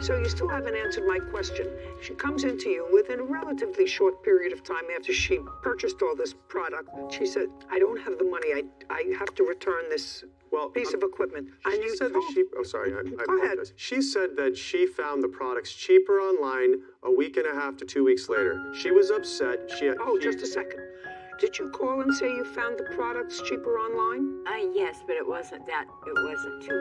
So you still haven't answered my question. She comes into you within a relatively short period of time after she purchased all this product. She said, I don't have the money. I have to return this piece of equipment. And She you said that she. Oh, sorry. I Go ahead. apologize. She said that she found the products cheaper online a week and a half to 2 weeks later. She was upset. Just a second. Did you call and say you found the products cheaper online? Yes, but it wasn't 2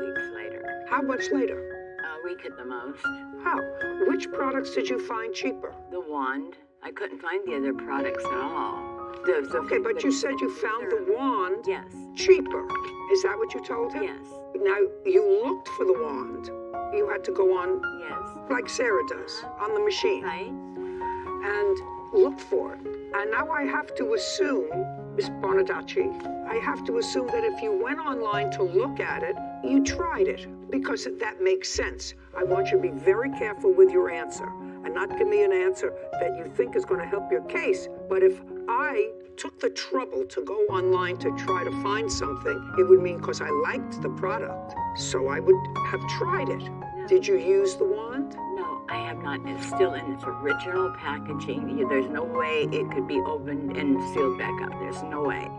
weeks later. How much later? A week at the most. How? Which products did you find cheaper? The wand. I couldn't find the other products at all. Okay, but you said you found the wand cheaper. Is that what you told him? Yes. Now, you looked for the wand. You had to go on, like Sarah does, on the machine. Right. And look for it. And now I have to assume, Miss Bernadacci, I have to assume that if you went online to look at it, you tried it, because that makes sense. I want you to be very careful with your answer and not give me an answer that you think is going to help your case. But if I took the trouble to go online to try to find something, it would mean because I liked the product, so I would have tried it. Did you use the wand? No, I have not. It's still in its original packaging. There's no way it could be opened and sealed back up. There's no way.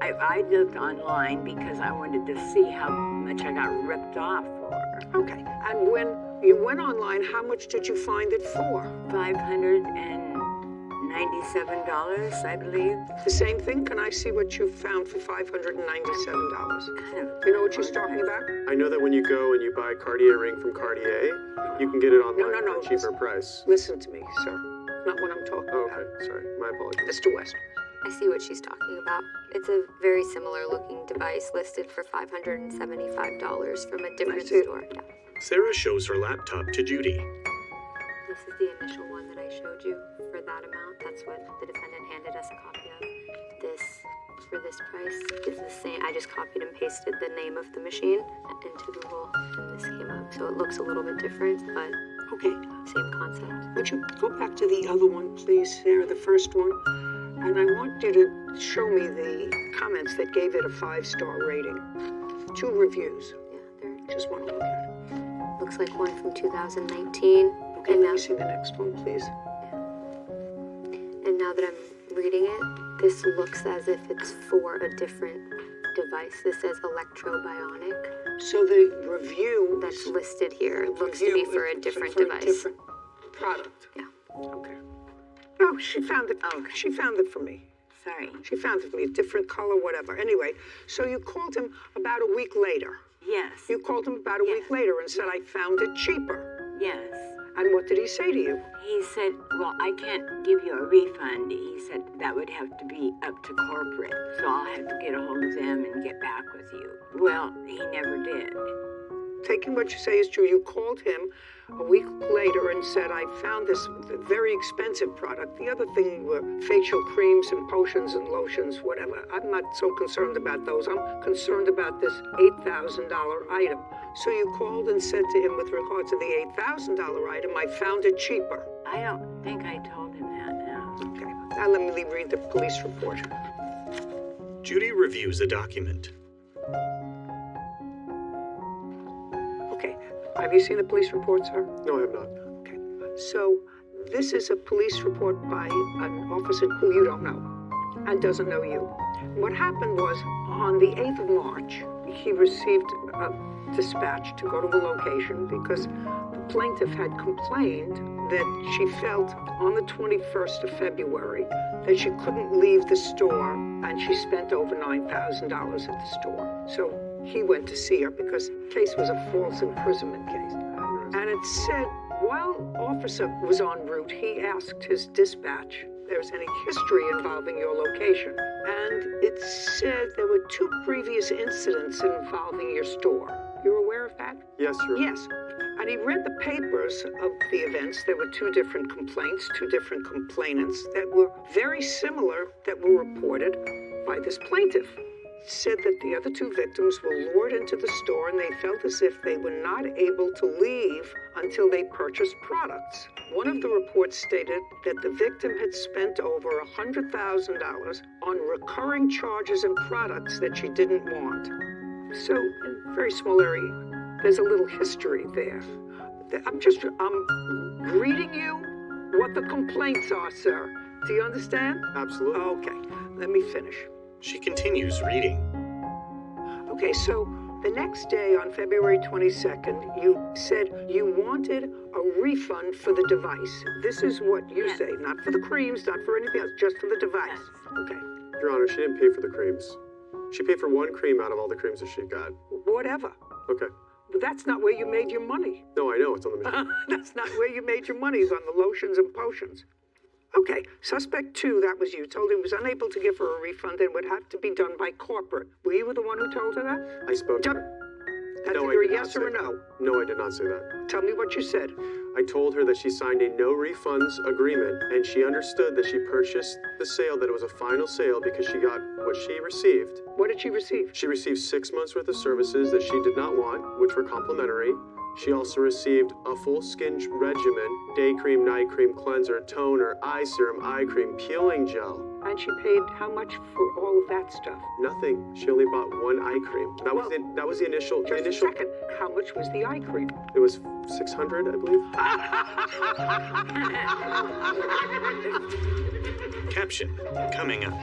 I looked online because I wanted to see how much I got ripped off for. Okay, and when you went online, how much did you find it for? $597, I believe. The same thing? Can I see what you found for $597? You know what she's talking about? I know that when you go and you buy a Cartier ring from Cartier, you can get it online for a cheaper price. Listen to me, sir. Not what I'm talking about. Okay, sorry. My apologies. Mr. West. I see what she's talking about. It's a very similar looking device listed for $575 from a different store. Yeah. Sarah shows her laptop to Judy. This is the initial one that I showed you for that amount. That's what the defendant handed us a copy of. This, for this price, is the same. I just copied and pasted the name of the machine into Google, and this came up. So it looks a little bit different, but okay, same concept. Would you go back to the other one, please, Sarah, the first one? And I want you to show me the comments that gave it a 5-star rating. 2 reviews. Yeah, just want to look at it. Looks like one from 2019. Okay, let me see the next one, please. And now that I'm reading it, this looks as if it's for a different device. This says electrobionic. So the review that's listed here looks to be for a different device. Different product. Yeah. Okay. Oh, she found it. Oh, she found it for me. Sorry. She found it for me, a different color, whatever. Anyway, so you called him about a week later. Yes. You called him about a week later and said, I found it cheaper. Yes. And what did he say to you? He said, well, I can't give you a refund. He said that would have to be up to corporate, so I'll have to get a hold of them and get back with you. Well, he never did. Taking what you say is true, you called him a week later and said, I found this very expensive product. The other thing were facial creams and potions and lotions, whatever. I'm not so concerned about those. I'm concerned about this $8,000 item. So you called and said to him with regard to the $8,000 item, I found it cheaper. I don't think I told him that now. Okay, now let me read the police report. Judy reviews a document. Okay, have you seen the police report, sir? No, I have not. Okay, so this is a police report by an officer who you don't know and doesn't know you. What happened was on the 8th of March, he received a dispatch to go to a location because the plaintiff had complained that she felt on the 21st of February that she couldn't leave the store and she spent over $9,000 at the store. So he went to see her because the case was a false imprisonment case. And it said, while officer was en route, he asked his dispatch if there was any history involving your location. And it said there were 2 previous incidents involving your store. You're aware of that? Yes, Your Honor. Yes. And he read the papers of the events. There were 2 different complaints, 2 different complainants that were very similar that were reported by this plaintiff. Said that the other 2 victims were lured into the store and they felt as if they were not able to leave until they purchased products. One of the reports stated that the victim had spent over $100,000 on recurring charges and products that she didn't want. So, in a very small area, there's a little history there. I'm reading you what the complaints are, sir. Do you understand? Absolutely. Okay, let me finish. She continues reading. Okay, so the next day on February 22nd, you said you wanted a refund for the device. This is what you say, not for the creams, not for anything else, just for the device. Okay. Your Honor, she didn't pay for the creams. She paid for 1 cream out of all the creams that she got. Whatever. Okay. But that's not where you made your money. No, I know, it's on the machine. That's not where you made your money, is on the lotions and potions. Okay, suspect 2, that was you, told him he was unable to give her a refund and would have to be done by corporate. Were you the one who told her that? I spoke to her. That's No, either I a did not yes say or a that. no. No, I did not say that. Tell me what you said. I told her that she signed a no refunds agreement and she understood that she purchased the sale, that it was a final sale because she got what she received. What did she receive? She received 6 months worth of services that she did not want, which were complimentary. She also received a full skin regimen, day cream, night cream, cleanser, toner, eye serum, eye cream, peeling gel. And she paid how much for all of that stuff? Nothing. She only bought 1 eye cream. That was the initial. Just a second. How much was the eye cream? It was $600, I believe. Caption coming up.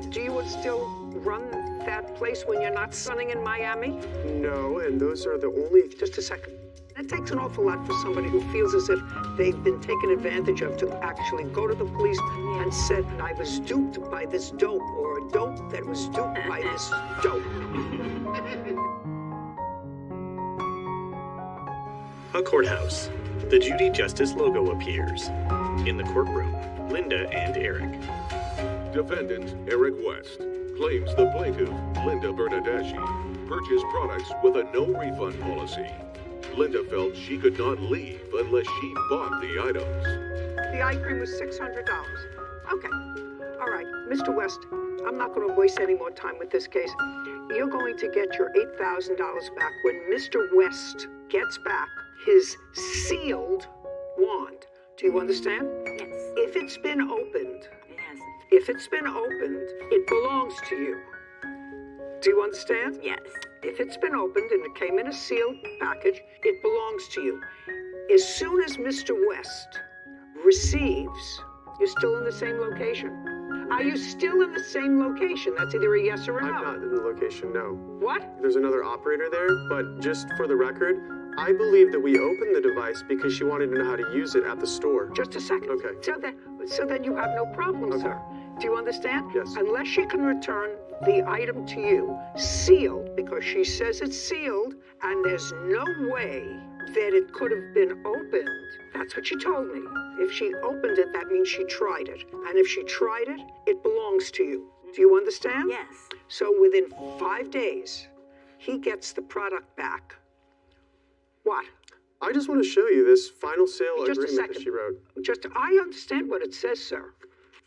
Do you still run that place when you're not sunning in Miami? No, and those are the only. Just a second. It takes an awful lot for somebody who feels as if they've been taken advantage of to actually go to the police and said, I was duped by this dope, or a dope that was duped by this dope. A courthouse. The Judy Justice logo appears. In the courtroom, Linda and Eric. Defendant Eric West claims the plaintiff, Linda Bernadeschi, purchased products with a no-refund policy. Linda felt she could not leave unless she bought the items. The eye cream was $600. Okay. All right. Mr. West, I'm not going to waste any more time with this case. You're going to get your $8,000 back when Mr. West gets back his sealed wand. Do you understand? Yes. If it's been opened, It hasn't. if it's been opened, it belongs to you. Do you understand? Yes. If it's been opened and it came in a sealed package, it belongs to you. As soon as Mr. West receives, you're still in the same location. Are you still in the same location? That's either a yes or a no. I'm not in the location, no. What? There's another operator there, but just for the record, I believe that we opened the device because she wanted to know how to use it at the store. Just a second. Okay. So then you have no problem, Okay. sir. Do you understand? Yes. Unless she can return the item to you sealed, because she says it's sealed, and there's no way that it could have been opened. That's what she told me. If she opened it, that means she tried it. And if she tried it, it belongs to you. Do you understand? Yes. So within 5 days, he gets the product back. What? I just want to show you this final sale Just a agreement that second. she wrote. I understand what it says, sir.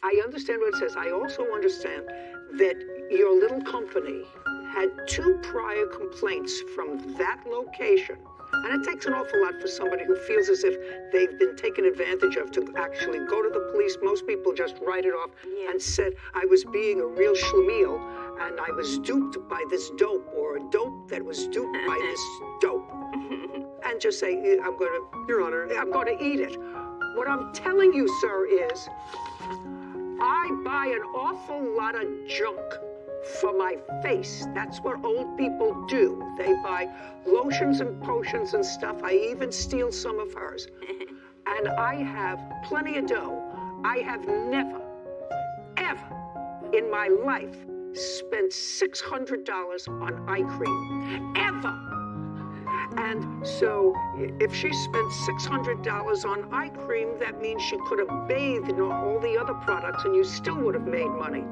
I understand what it says. I also understand that your little company had 2 prior complaints from that location. And it takes an awful lot for somebody who feels as if they've been taken advantage of to actually go to the police. Most people just write it off and said, I was being a real schlemiel and I was duped by this dope, or a dope that was duped by this dope. And just say, Your Honor, I'm going to eat it. What I'm telling you, sir, is I buy an awful lot of junk for my face. That's what old people do. They buy lotions and potions and stuff. I even steal some of hers. And I have plenty of dough. I have never, ever in my life spent $600 on eye cream. Ever. And so if she spent $600 on eye cream, that means she could have bathed in all the other products and you still would have made money.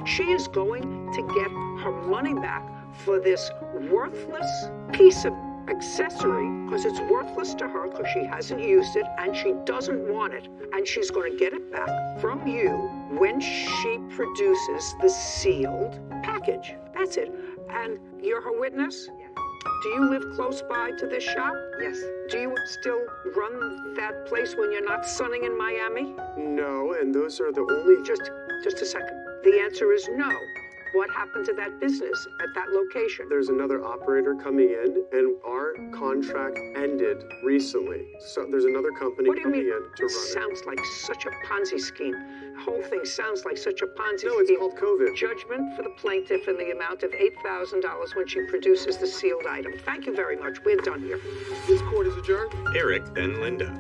She is going to get her money back for this worthless piece of accessory, because it's worthless to her because she hasn't used it and she doesn't want it. And she's going to get it back from you when she produces the sealed package. That's it. And you're her witness? Do you live close by to this shop? Yes. Do you still run that place when you're not sunning in Miami? No, and those are the only... Just a second. The answer is no. What happened to that business at that location? There's another operator coming in, and our contract ended recently. So there's another company coming in to run it. Sounds like such a Ponzi scheme. The whole thing sounds like such a Ponzi scheme. No, it's called COVID. Judgment for the plaintiff in the amount of $8,000 when she produces the sealed item. Thank you very much. We're done here. This court is adjourned. Eric, then Linda.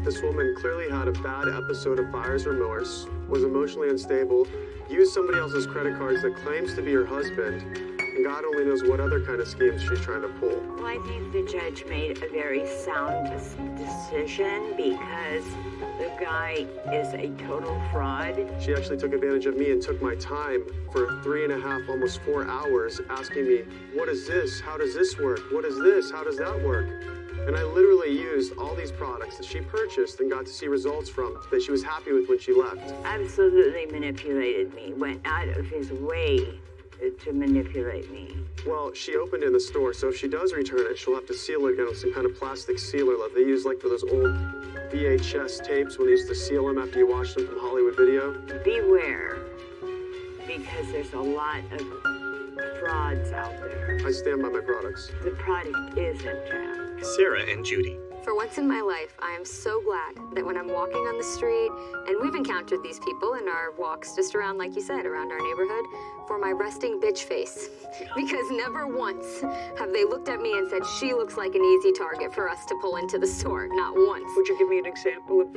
This woman clearly had a bad episode of buyer's remorse, was emotionally unstable, used somebody else's credit cards that claims to be her husband, and God only knows what other kind of schemes she's trying to pull. Well, I think the judge made a very sound decision because the guy is a total fraud. She actually took advantage of me and took my time for 3.5, almost 4 hours, asking me, what is this? How does this work? What is this? How does that work? And I literally used all these products that she purchased and got to see results from that she was happy with when she left. Absolutely manipulated me, went out of his way to manipulate me. Well, she opened in the store, so if she does return it, she'll have to seal it again with some kind of plastic sealer that they use like for those old VHS tapes when they used to seal them after you watched them from Hollywood Video. Beware, because there's a lot of frauds out there. I stand by my products. The product is intact. Sarah and Judy. For once in my life, I am so glad that when I'm walking on the street, and we've encountered these people in our walks just around, like you said, around our neighborhood, for my resting bitch face. Because never once have they looked at me and said, she looks like an easy target for us to pull into the store. Not once. Would you give me an example of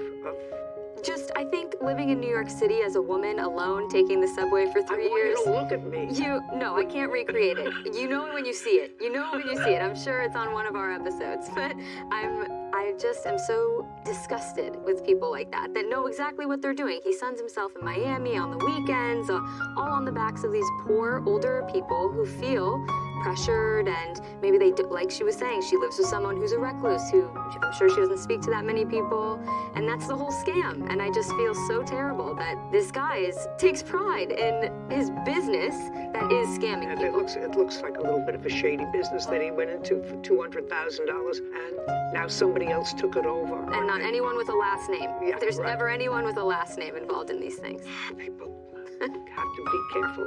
Just, I think, living in New York City as a woman alone, taking the subway for 3 years. I want you to look at me. No, I can't recreate it. You know it when you see it. You know it when you see it. I'm sure it's on one of our episodes. But I just am so disgusted with people like that know exactly what they're doing. He suns himself in Miami on the weekends, all on the backs of these poor, older people who feel pressured, and maybe they do, like she was saying, she lives with someone who's a recluse, who I'm sure she doesn't speak to that many people, and that's the whole scam. And I just feel so terrible that this guy takes pride in his business that is scamming people. It looks like a little bit of a shady business that he went into for $200,000, and now somebody else took it over. And not anyone with a last name. Yeah, There's right. never anyone with a last name involved in these things. People have to be careful,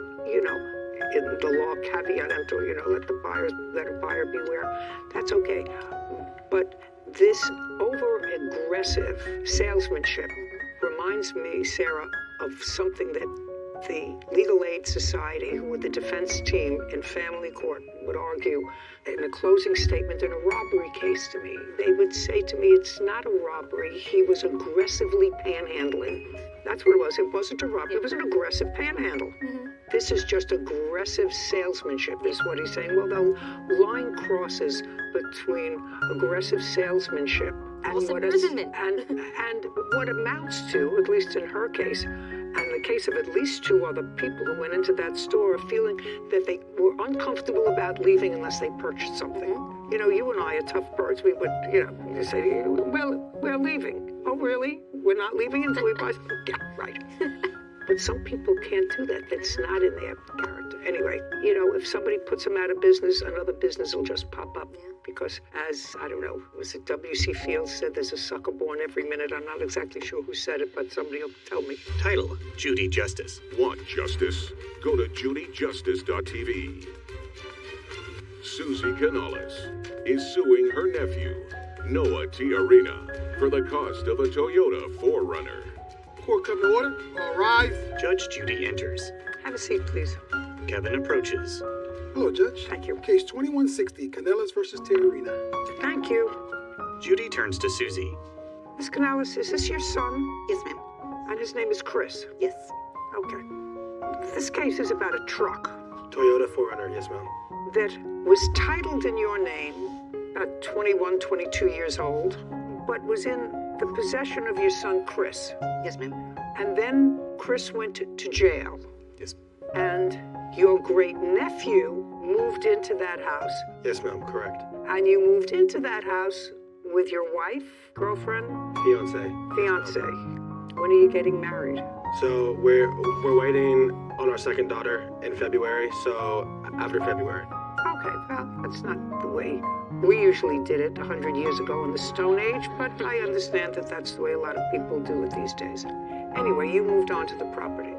in the law, caveat emptor, let a buyer beware. That's okay. But this over-aggressive salesmanship reminds me, Sarah, of something that the Legal Aid Society, who were the defense team in family court, would argue in a closing statement in a robbery case to me. They would say to me, it's not a robbery. He was aggressively panhandling. That's what it was. It wasn't a robbery. It was an aggressive panhandle. This is just aggressive salesmanship, is what he's saying. Well, the line crosses between aggressive salesmanship and what amounts to, at least in her case, and the case of at least two other people who went into that store feeling that they were uncomfortable about leaving unless they purchased something. You know, you and I are tough birds. We would, you say, well, we're leaving. Oh, really? We're not leaving until we buy something? Yeah, right. But some people can't do that. That's not in their character. Anyway, if somebody puts them out of business, another business will just pop up. Because as, I don't know, was it W.C. Fields said there's a sucker born every minute? I'm not exactly sure who said it, but somebody will tell me. Title, Judy Justice. Want justice? Go to judyjustice.tv. Susie Canales is suing her nephew, Noah Tiarina, for the cost of a Toyota 4Runner. Court come to order. All rise. Judge Judy enters. Have a seat, please. Kevin approaches. Hello, Judge. Thank you. Case 2160, Canales versus Tiarina. Thank you. Judy turns to Susie. Miss Canales, is this your son? Yes, ma'am. And his name is Chris? Yes. Okay. This case is about a truck. Toyota 4Runner, yes, ma'am. That was titled in your name, about 21, 22 years old, but was in the possession of your son, Chris. Yes, ma'am. And then Chris went to jail. Yes. And your great-nephew moved into that house. Yes, ma'am, correct. And you moved into that house with your wife, girlfriend? Fiance. When are you getting married? So we're waiting on our second daughter in February, so after February. Okay, well, that's not the way we usually did it 100 years ago in the Stone Age, but I understand that that's the way a lot of people do it these days. Anyway, you moved onto the property.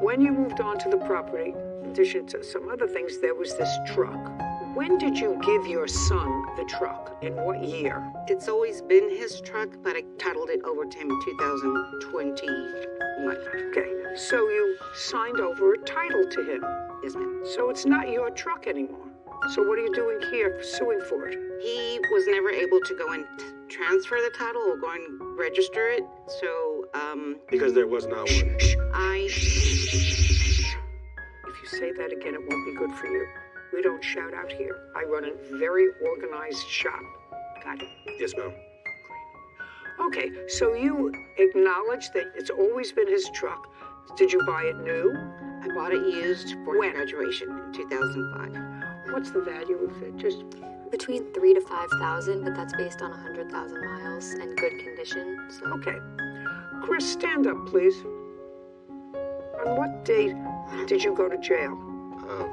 When you moved onto the property, in addition to some other things, there was this truck. When did you give your son the truck? In what year? It's always been his truck, but I titled it over to him in 2021. Okay, so you signed over a title to him. Yes, ma'am. So it's not your truck anymore. So what are you doing here, suing for it? He was never able to go and transfer the title or go and register it, so, Because there was not one. If you say that again, it won't be good for you. We don't shout out here. I run a very organized shop. Got it? Yes, ma'am. Okay, so you acknowledge that it's always been his truck. Did you buy it new? I bought it used for graduation in 2005. What's the value of it? Just between 3,000 to 5,000, but that's based on 100,000 miles and good condition. So. Okay. Chris, stand up, please. On what date did you go to jail?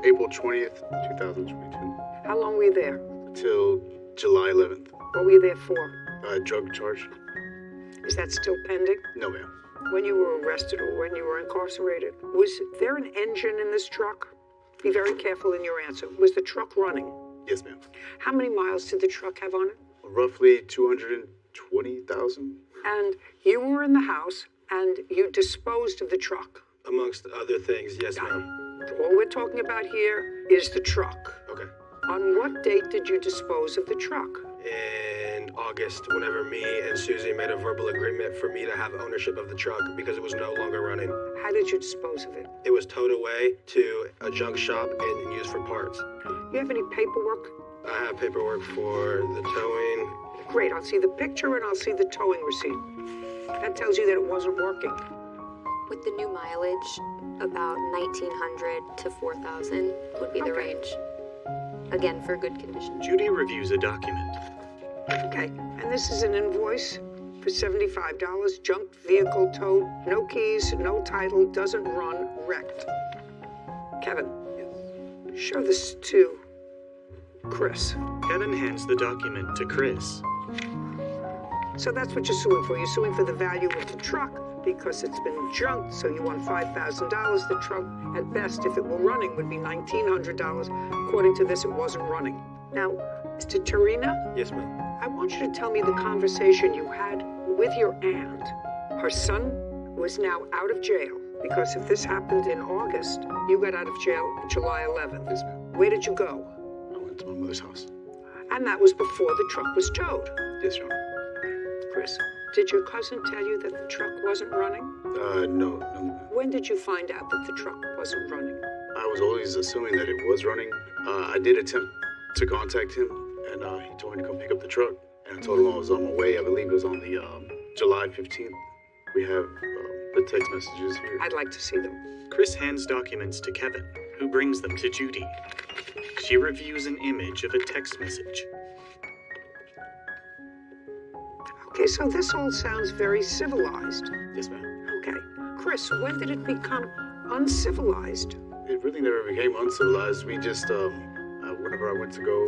April 20th, 2022. How long were you there? Till July 11th. What were you there for? Drug charge. Is that still pending? No, ma'am. When you were arrested or when you were incarcerated, was there an engine in this truck? Be very careful in your answer. Was the truck running? Yes, ma'am. How many miles did the truck have on it? Roughly 220,000. And you were in the house and you disposed of the truck? Amongst other things, yes, ma'am. All we're talking about here is the truck. Okay. On what date did you dispose of the truck? In August, whenever me and Susie made a verbal agreement for me to have ownership of the truck because it was no longer running. How did you dispose of it? It was towed away to a junk shop and used for parts. You have any paperwork? I have paperwork for the towing. Great, I'll see the picture and I'll see the towing receipt. That tells you that it wasn't working. With the new mileage, about 1,900 to 4,000 would be the range. Again, for good condition. Judy reviews a document. Okay, and this is an invoice for $75. Junk vehicle towed, no keys, no title, doesn't run, wrecked. Kevin, show this to Chris. Kevin hands the document to Chris. So that's what you're suing for. You're suing for the value of the truck because it's been junked, so you want $5,000. The truck, at best, if it were running, would be $1,900. According to this, it wasn't running. Now, Mr. Tiarina? Yes, ma'am. I want you to tell me the conversation you had with your aunt. Her son was now out of jail. Because if this happened in August, you got out of jail July 11th. Yes, ma'am. Where did you go? I went to my mother's house. And that was before the truck was towed. Yes, Your Honor. Chris, did your cousin tell you that the truck wasn't running? No. When did you find out that the truck wasn't running? I was always assuming that it was running. I did attempt to contact him, and he told me to come pick up the truck. And I told him I was on my way. I believe it was on the July 15th. We have the text messages here. I'd like to see them. Chris hands documents to Kevin, who brings them to Judy. She reviews an image of a text message. Okay, so this all sounds very civilized. Yes, ma'am. Okay. Chris, when did it become uncivilized? It really never became uncivilized. We just, whenever I went to go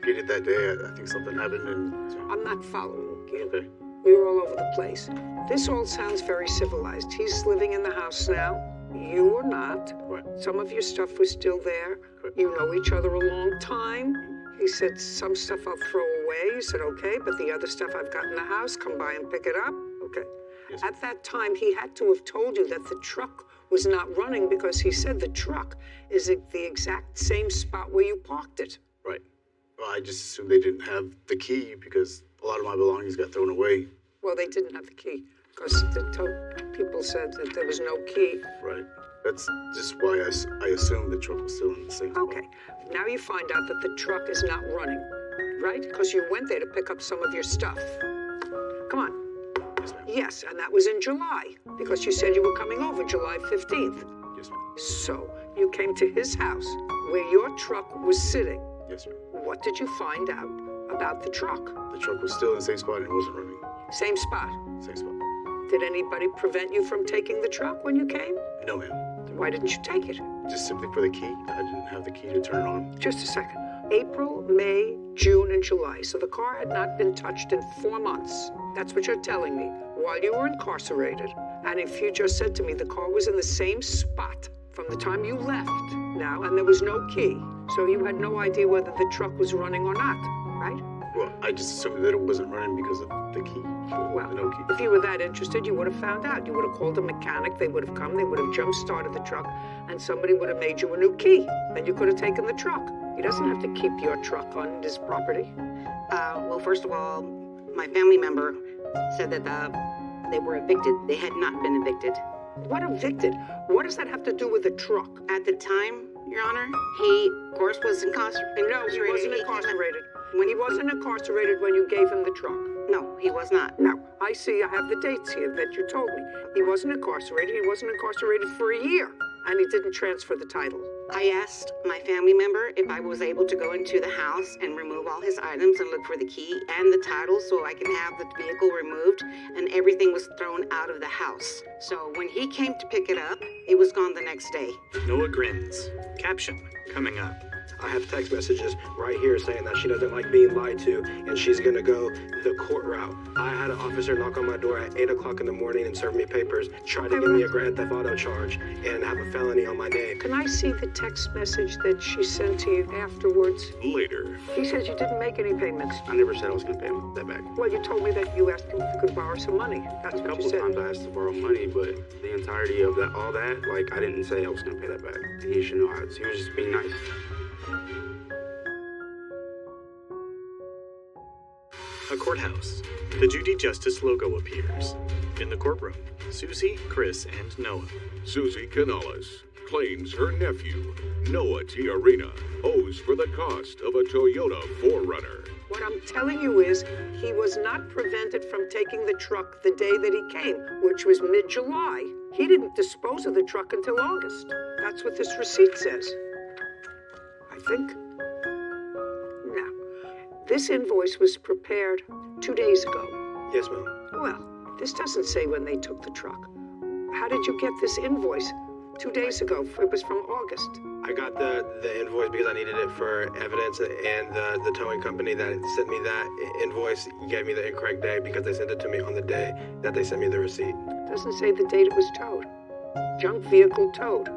get it that day, I think something happened and... I'm not following you. Okay. You're all over the place. This all sounds very civilized. He's living in the house now. You are not. Right. Some of your stuff was still there. Correct. You know each other a long time. He said, some stuff I'll throw away. You said, okay, but the other stuff I've got in the house, come by and pick it up. Okay. Yes. At that time, he had to have told you that the truck was not running because he said the truck is at the exact same spot where you parked it. Right. Well, I just assumed they didn't have the key because a lot of my belongings got thrown away. Well, they didn't have the key because the people said that there was no key. Right. That's just why I assumed the truck was still in the same spot. Okay. Now you find out that the truck is not running, right? Because you went there to pick up some of your stuff. Come on. Yes, ma'am. Yes, and that was in July because you said you were coming over July 15th. Yes, ma'am. So you came to his house where your truck was sitting. Yes, sir. What did you find out about the truck? The truck was still in the same spot and it wasn't running. Same spot. Same spot. Did anybody prevent you from taking the truck when you came? No, ma'am. Why didn't you take it? Just simply for the key. I didn't have the key to turn it on. Just a second. April, May, June, and July. So the car had not been touched in 4 months. That's what you're telling me, while you were incarcerated. And if you just said to me the car was in the same spot from the time you left now, and there was no key, so you had no idea whether the truck was running or not, right? Well, I just assumed that it wasn't running because of the key. Well, the no key. if you were that interested, you would have found out. You would have called a mechanic, they would have come, they would have jump-started the truck, and somebody would have made you a new key. Then you could have taken the truck. He doesn't have to keep your truck on his property. Well, first of all, my family member said that they were evicted. They had not been evicted. What evicted? What does that have to do with the truck? At the time, Your Honor, he, of course, was incarcerated. No, he wasn't incarcerated. He wasn't incarcerated when you gave him the truck. No, he was not. No, I see. I have the dates here that you told me. He wasn't incarcerated. He wasn't incarcerated for a year, and he didn't transfer the title. I asked my family member if I was able to go into the house and remove all his items and look for the key and the title so I can have the vehicle removed, and everything was thrown out of the house. So when he came to pick it up, it was gone the next day. Noah grins. Caption coming up. I have text messages right here saying that she doesn't like being lied to and she's gonna go the court route. I had an officer knock on my door at 8 o'clock in the morning and serve me papers, try to give me a grand theft auto charge and have a felony on my name. Can I see the text message that she sent to you afterwards? Later. He says you didn't make any payments. I never said I was gonna pay him that back. Well, you told me that you asked him if you could borrow some money. That's A what couple you said. times I asked to borrow money, but the entirety of that, all that, like I didn't say I was gonna pay that back. He should know how. He was just being nice. A courthouse. The Judy Justice logo appears. In the courtroom, Susie, Chris, and Noah. Susie Canales claims her nephew, Noah Tiarina, owes for the cost of a Toyota 4Runner. What I'm telling you is he was not prevented from taking the truck the day that he came, which was mid-July. He didn't dispose of the truck until August. That's what this receipt says. I think. Now, this invoice was prepared 2 days ago. Yes, ma'am. Well, this doesn't say when they took the truck. How did you get this invoice 2 days ago? It was from August. I got the invoice because I needed it for evidence, and the towing company that sent me that invoice gave me the incorrect day because they sent it to me on the day that they sent me the receipt. Doesn't say the date it was towed. Junk vehicle towed.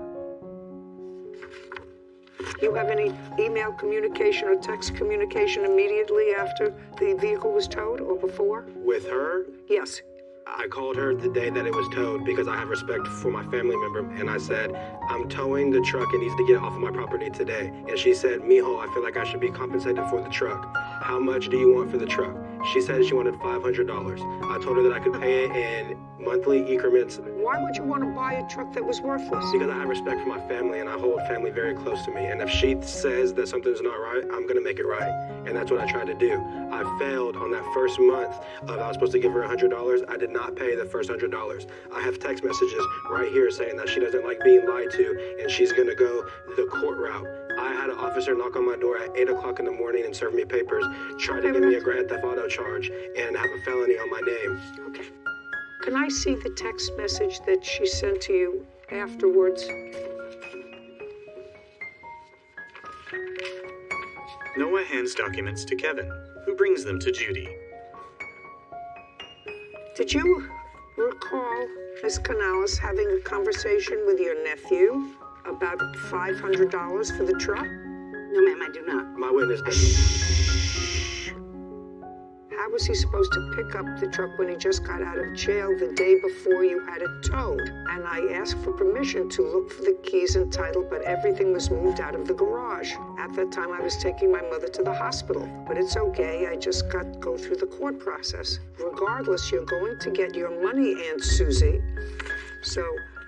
You have any email communication or text communication immediately after the vehicle was towed or before? With her? Yes. I called her the day that it was towed because I have respect for my family member, and I said, I'm towing the truck. It needs to get off of my property today. And she said, Mijo, I feel like I should be compensated for the truck. How much do you want for the truck? She said she wanted $500. I told her that I could pay it in monthly increments. Why would you want to buy a truck that was worthless? Because I have respect for my family, and I hold family very close to me. And if she says that something's not right, I'm going to make it right. And that's what I tried to do. I failed on that first month of I was supposed to give her $100. I did not pay the first $100. I have text messages right here saying that she doesn't like being lied to, and she's going to go the court route. I had an officer knock on my door at 8 o'clock in the morning and serve me papers, try to give me a grand theft auto charge, and have a felony on my name. Okay. Can I see the text message that she sent to you afterwards? Noah hands documents to Kevin, who brings them to Judy. Did you recall Miss Canales having a conversation with your nephew about $500 for the truck? No, ma'am, I do not. My witness doesn't. How was he supposed to pick up the truck when he just got out of jail the day before you had it towed? And I asked for permission to look for the keys and title, but everything was moved out of the garage. At that time, I was taking my mother to the hospital. But it's okay, I just got to go through the court process. Regardless, you're going to get your money, Aunt Susie. So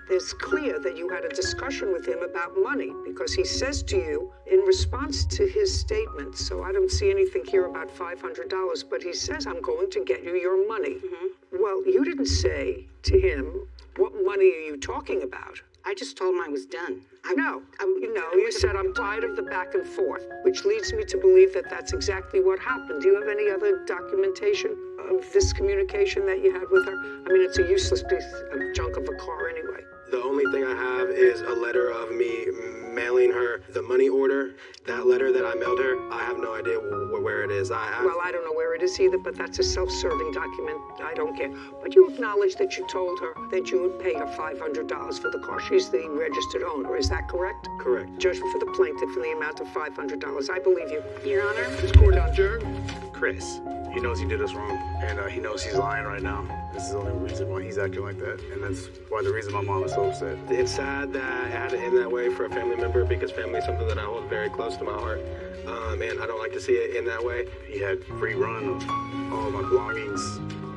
it's clear that you had a discussion with him about money because he says to you in response to his statement, so I don't see anything here about $500, but he says, I'm going to get you your money. Mm-hmm. Well, you didn't say to him, what money are you talking about? I just told him I was done. You said, I'm tired of the back and forth, which leads me to believe that that's exactly what happened. Do you have any other documentation of this communication that you had with her? I mean, it's a useless piece of junk of a car anyway. The only thing I have is a letter of me mailing her the money order. That letter that I mailed her, I have no idea where it is. Well, I don't know where it is either, but that's a self-serving document. I don't care. But you acknowledge that you told her that you would pay her $500 for the car. She's the registered owner. Is that correct? Correct. Judgment for the plaintiff in the amount of $500. I believe you. Your Honor. This court adjourned. Chris, he knows he did us wrong, and he knows he's lying right now. This is the only reason why he's acting like that, and that's why the reason my mom is so upset. It's sad that it had to end that way for a family member because family is something that I hold very close to my heart, and I don't like to see it end that way. He had free run of all my belongings,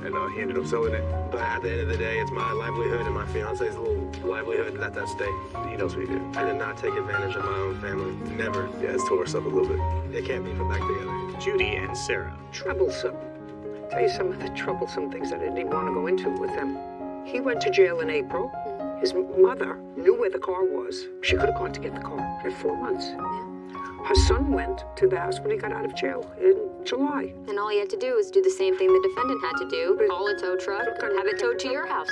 and he ended up selling it. But at the end of the day, it's my livelihood and my fiance's little livelihood that's at stake. He knows what he did. I did not take advantage of my own family. Never. Yeah, it's tore us up a little bit. They can't be put back together. Judy and Sarah. Troublesome. I'll tell you some of the troublesome things that I didn't even want to go into with him. He went to jail in April. His mother knew where the car was. She could have gone to get the car. He had 4 months. Her son went to the house when he got out of jail in July. And all he had to do was do the same thing the defendant had to do. Call a tow truck, have it towed to your house.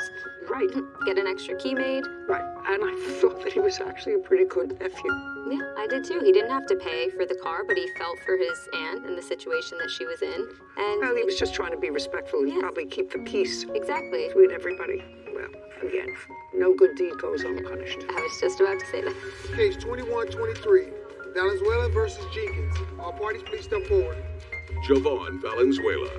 Right. Get an extra key made. Right. And I thought that he was actually a pretty good nephew. Yeah, I did too. He didn't have to pay for the car, but he felt for his aunt and the situation that she was in. And well, he was just trying to be respectful and probably keep the peace. Exactly. Between everybody. Well, again, no good deed goes unpunished. I was just about to say that. Case 2123, Valenzuela versus Jenkins. All parties please step forward. Javon Valenzuela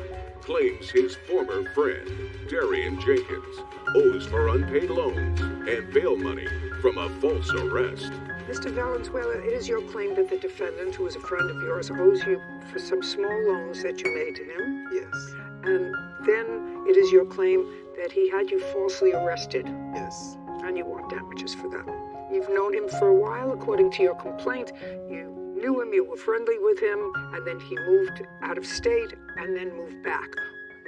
claims his former friend, Darian Jenkins, owes for unpaid loans and bail money from a false arrest. Mr. Valenzuela, it is your claim that the defendant, who is a friend of yours, owes you for some small loans that you made to him? Yes. And then it is your claim that he had you falsely arrested? Yes. And you want damages for that. You've known him for a while, according to your complaint. You knew him, you were friendly with him, and then he moved out of state and then moved back.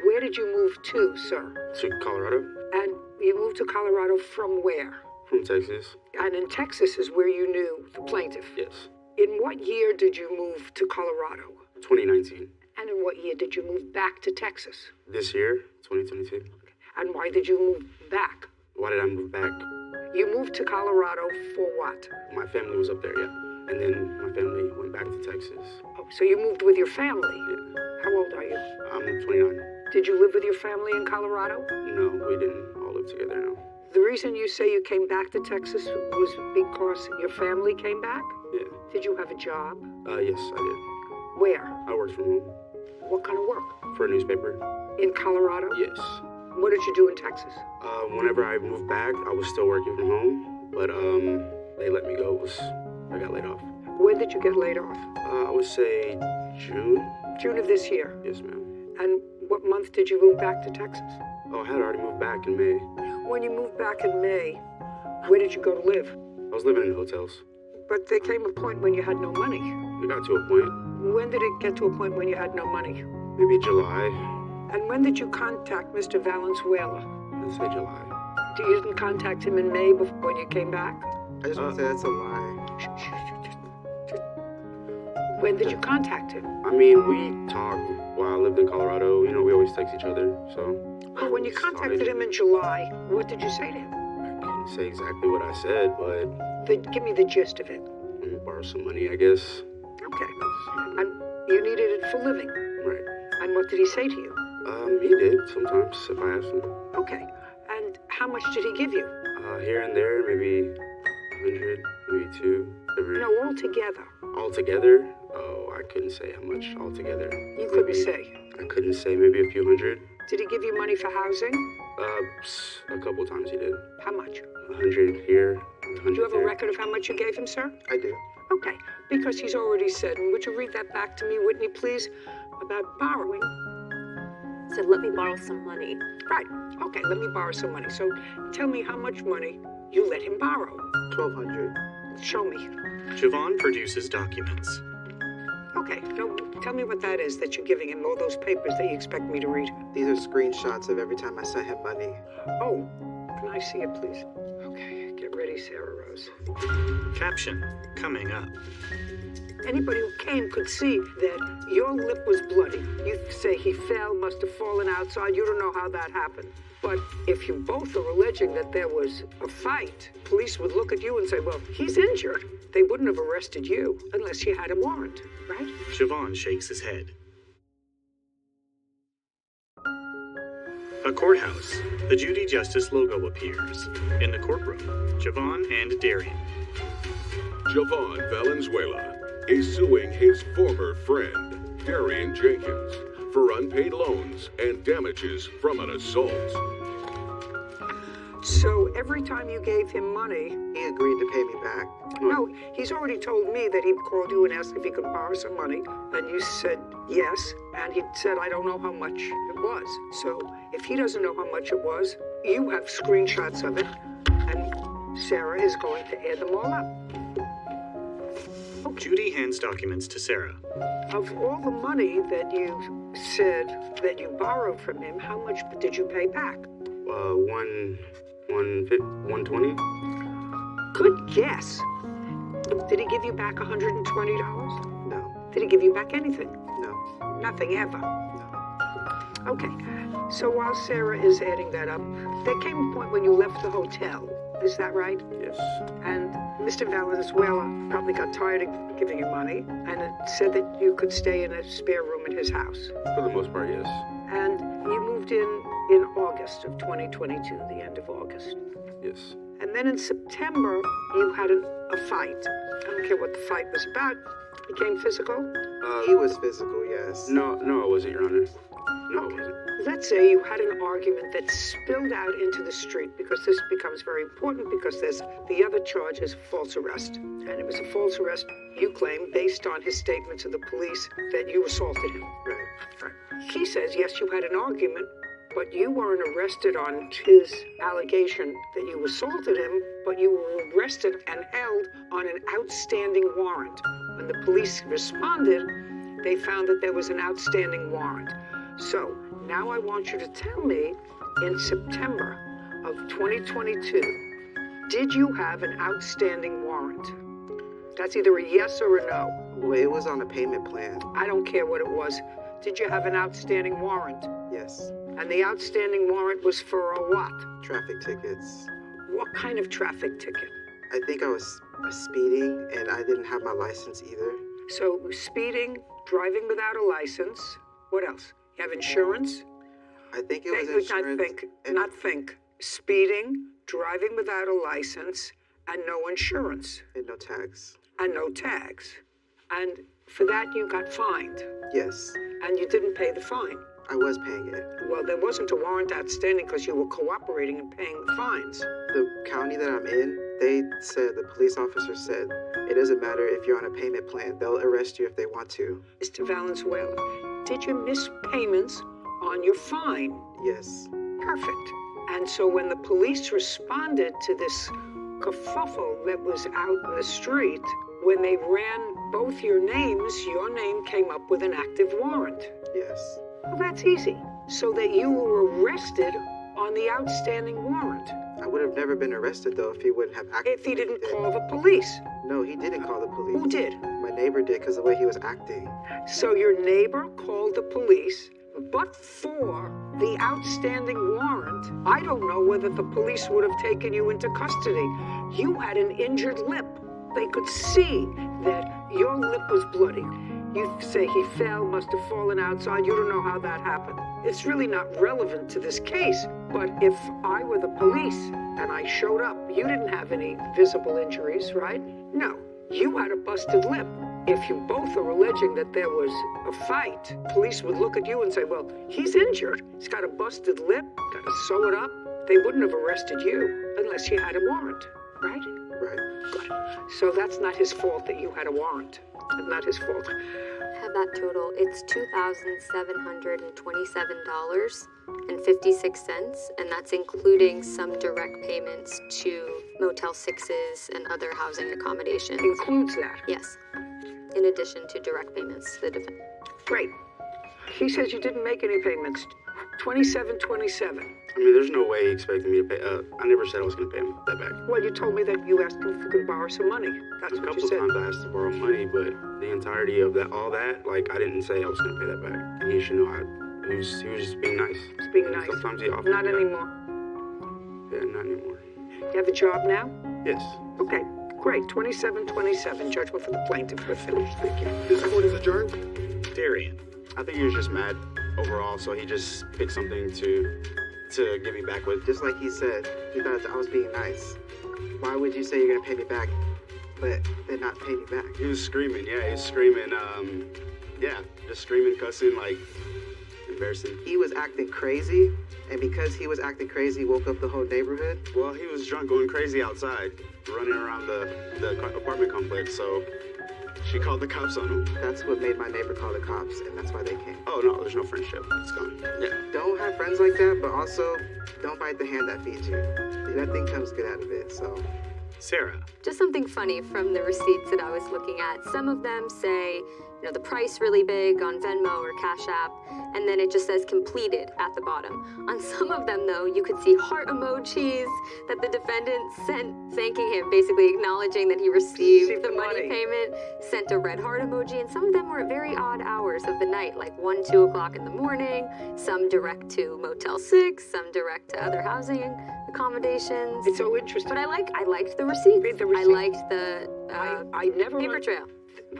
Where did you move to, sir? To Colorado. And you moved to Colorado from where? From Texas. And in Texas is where you knew the plaintiff? Yes. In what year did you move to Colorado? 2019. And in what year did you move back to Texas? This year, 2022. And why did you move back? Why did I move back? You moved to Colorado for what? My family was up there, yeah. And then my family went back to Texas. Oh, so you moved with your family? Yeah. How old are you? I'm 29. Did you live with your family in Colorado? No, we didn't all live together, no. The reason you say you came back to Texas was because your family came back? Yeah. Did you have a job? Yes, I did. Where? I worked from home. What kind of work? For a newspaper. In Colorado? Yes. What did you do in Texas? Whenever I moved back, I was still working from home, but they let me go. I got laid off. When did you get laid off? I would say June. June of this year? Yes, ma'am. And what month did you move back to Texas? Oh, I had already moved back in May. When you moved back in May, where did you go to live? I was living in hotels. But there came a point when you had no money. It got to a point. When did it get to a point when you had no money? Maybe July. And when did you contact Mr. Valenzuela? Let's say July. You didn't contact him in May when you came back? I just want to say that's a lie. When did you contact him? I mean, we talked while I lived in Colorado. You know, we always text each other, so. Well, when you contacted him in July, what did you say to him? I can't say exactly what I said, but. Give me the gist of it. Borrow some money, I guess. Okay. And you needed it for living? Right. And what did he say to you? He did sometimes if I asked him. Okay. And how much did he give you? Here and there, maybe 100, maybe 2. No, all together. All together? Oh, I couldn't say how much altogether. You couldn't say? I couldn't say, maybe a few hundred. Did he give you money for housing? A couple times he did. How much? 100 here, 100 Do you have there. a record of how much you gave him, sir? I do. Okay, because he's already said, and would you read that back to me, Whitney, please, about borrowing? Said, let me borrow some money. Right, okay, let me borrow some money. So tell me how much money you let him borrow. $1,200. Show me. Javon produces documents. Okay, no, tell me what that is that you're giving him, all those papers that you expect me to read. These are screenshots of every time I sent him money. Oh, can I see it, please? Okay, get ready, Sarah Rose. Caption, coming up. Anybody who came could see that your lip was bloody. You say he fell, must have fallen outside. You don't know how that happened. But if you both are alleging that there was a fight, police would look at you and say, well, he's injured. They wouldn't have arrested you unless you had a warrant, right? Javon shakes his head. A courthouse. The Judy Justice logo appears. In the courtroom, Javon and Darian. Javon Valenzuela is suing his former friend, Darian Jenkins, for unpaid loans and damages from an assault. So every time you gave him money... He agreed to pay me back. No, he's already told me that he called you and asked if he could borrow some money, and you said yes, and he said, I don't know how much it was. So if he doesn't know how much it was, you have screenshots of it, and Sarah is going to add them all up. Okay. Judy hands documents to Sarah. Of all the money that you said that you borrowed from him, how much did you pay back? 120. Good guess. Did he give you back $120? No. Did he give you back anything? No. Nothing ever? No. Okay. So while Sarah is adding that up, there came a point when you left the hotel. Is that right? Yes. And Mr. Valenzuela probably got tired of giving you money, and it said that you could stay in a spare room in his house. For the most part, yes. And you moved in August of 2022, the end of August. Yes. And then in September, you had a fight. I don't care what the fight was about. It became physical? He was physical, yes. No, I wasn't, Your Honor. No, I wasn't. Let's say you had an argument that spilled out into the street, because this becomes very important, because there's the other charge is false arrest. And it was a false arrest, you claim, based on his statement to the police that you assaulted him. Right. He says, yes, you had an argument, but you weren't arrested on his allegation that you assaulted him, but you were arrested and held on an outstanding warrant. When the police responded, they found that there was an outstanding warrant. So now I want you to tell me, in September of 2022, did you have an outstanding warrant? That's either a yes or a no. Well, it was on a payment plan. I don't care what it was. Did you have an outstanding warrant? Yes. And the outstanding warrant was for a what? Traffic tickets. What kind of traffic ticket? I think I was speeding, and I didn't have my license either. So speeding, driving without a license. What else? You have insurance? I think it was insurance. Not think. Speeding, driving without a license, and no insurance. And no tags. And no tags. And for that you got fined. Yes. And you didn't pay the fine. I was paying it. Well, there wasn't a warrant outstanding because you were cooperating and paying the fines. The county that I'm in, the police officer said, it doesn't matter if you're on a payment plan. They'll arrest you if they want to. Mr. Valenzuela, did you miss payments on your fine? Yes. Perfect. And so when the police responded to this kerfuffle that was out in the street, when they ran both your names, your name came up with an active warrant. Yes. Well, that's easy. So that you were arrested on the outstanding warrant. I would have never been arrested, though, if he wouldn't have acted. If he didn't call the police. No, he didn't call the police. Who did? My neighbor did, because of the way he was acting. So your neighbor called the police, but for the outstanding warrant, I don't know whether the police would have taken you into custody. You had an injured lip. They could see that your lip was bloody. You say he fell, must have fallen outside. You don't know how that happened. It's really not relevant to this case. But if I were the police and I showed up, you didn't have any visible injuries, right? No, you had a busted lip. If you both are alleging that there was a fight, police would look at you and say, well, he's injured. He's got a busted lip, got to sew it up. They wouldn't have arrested you unless you had a warrant, right? Right. Good. So that's not his fault that you had a warrant. Not his fault. Have that total. It's $2,727.56, and that's including some direct payments to Motel 6s and other housing accommodations. Includes that? Yes. In addition to direct payments to the defendant. Great. He says you didn't make any payments. $27.27. I mean, there's no way he expected me to pay. I never said I was going to pay him that back. Well, you told me that you asked him if you could borrow some money. That's what you said. A couple times I asked to borrow money, but the entirety of all that, I didn't say I was going to pay that back. And he should know he was just being nice. Just being nice. Sometimes he offered. Not anymore. Yeah, not anymore. You have a job now? Yes. Okay, great. $27.27. Judgment for the plaintiff. We're finished. Thank you. This court is adjourned. Darian. I think he was just mad overall, so he just picked something to get me back with. Just like he said, he thought I was being nice. Why would you say you're going to pay me back, but then not pay me back? He was screaming, he was screaming, just screaming, cussing, embarrassing. He was acting crazy, and because he was acting crazy, woke up the whole neighborhood? Well, he was drunk, going crazy outside, running around the apartment complex, so she called the cops on him. That's what made my neighbor call the cops, and that's why they came. Oh, no, there's no friendship. It's gone. Yeah. Don't have friends like that, but also don't bite the hand that feeds you. Nothing comes good out of it, so. Sarah. Just something funny from the receipts that I was looking at. Some of them say, the price really big on Venmo or Cash App, and then it just says completed at the bottom. On some of them, though, you could see heart emojis that the defendant sent thanking him, basically acknowledging that he received the money payment, sent a red heart emoji, and some of them were at very odd hours of the night, like 1, 2 o'clock in the morning, some direct to Motel 6, some direct to other housing accommodations. It's so interesting. But I liked the receipts. Read the receipt. I liked the I never paper trail.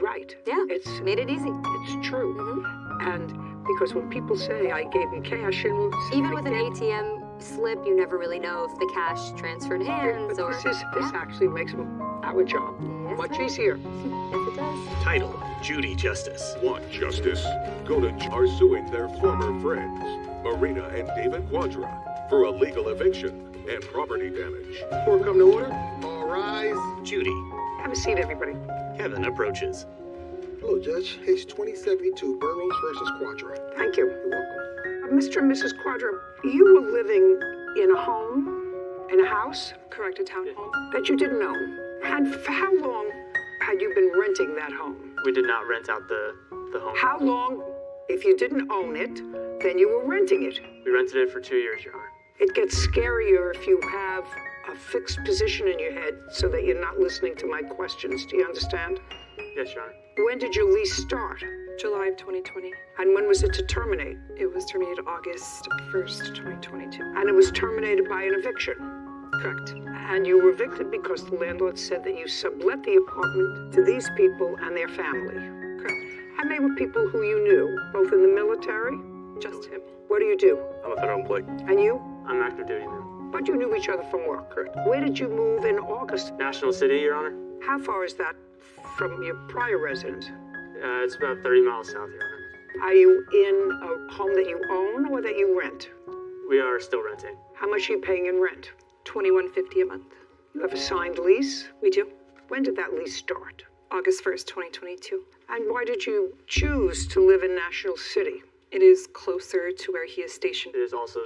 Right. Yeah. It's made it easy. It's true. Mm-hmm. And because when people say I gave him cash, and even with an ATM slip, you never really know if the cash transferred hands or. This actually makes our job much easier. Yes, it does. Title: Judy Justice. Want justice? Go to are suing their former friends, Marina and David Quadra, for illegal eviction and property damage. Court come to order. All rise. Judy. Have a seat, everybody. Kevin approaches. Hello, Judge. Case 2072, Burroughs versus Quadra. Thank you. You're welcome. Mr. and Mrs. Quadra, you were living in a home, in a house? Correct, a townhome. That you didn't own. And for how long had you been renting that home? We did not rent out the home. How long, if you didn't own it, then you were renting it? We rented it for 2 years, Your Honor. It gets scarier if you have a fixed position in your head so that you're not listening to my questions. Do you understand? Yes, Your Honor. When did your lease start? July of 2020. And when was it to terminate? It was terminated August 1st, 2022. And it was terminated by an eviction? Correct. And you were evicted because the landlord said that you sublet the apartment to these people and their family? Correct. And they were people who you knew, both in the military? Just him. What do you do? I'm a federal employee. And you? I'm active duty now. But you knew each other from work? Correct. Where did you move in August? National City, Your Honor. How far is that from your prior residence? It's about 30 miles south, Your Honor. Are you in a home that you own or that you rent? We are still renting. How much are you paying in rent? $21.50 a month. You have a signed lease? We do. When did that lease start? August 1st, 2022. And why did you choose to live in National City? It is closer to where he is stationed. It is also...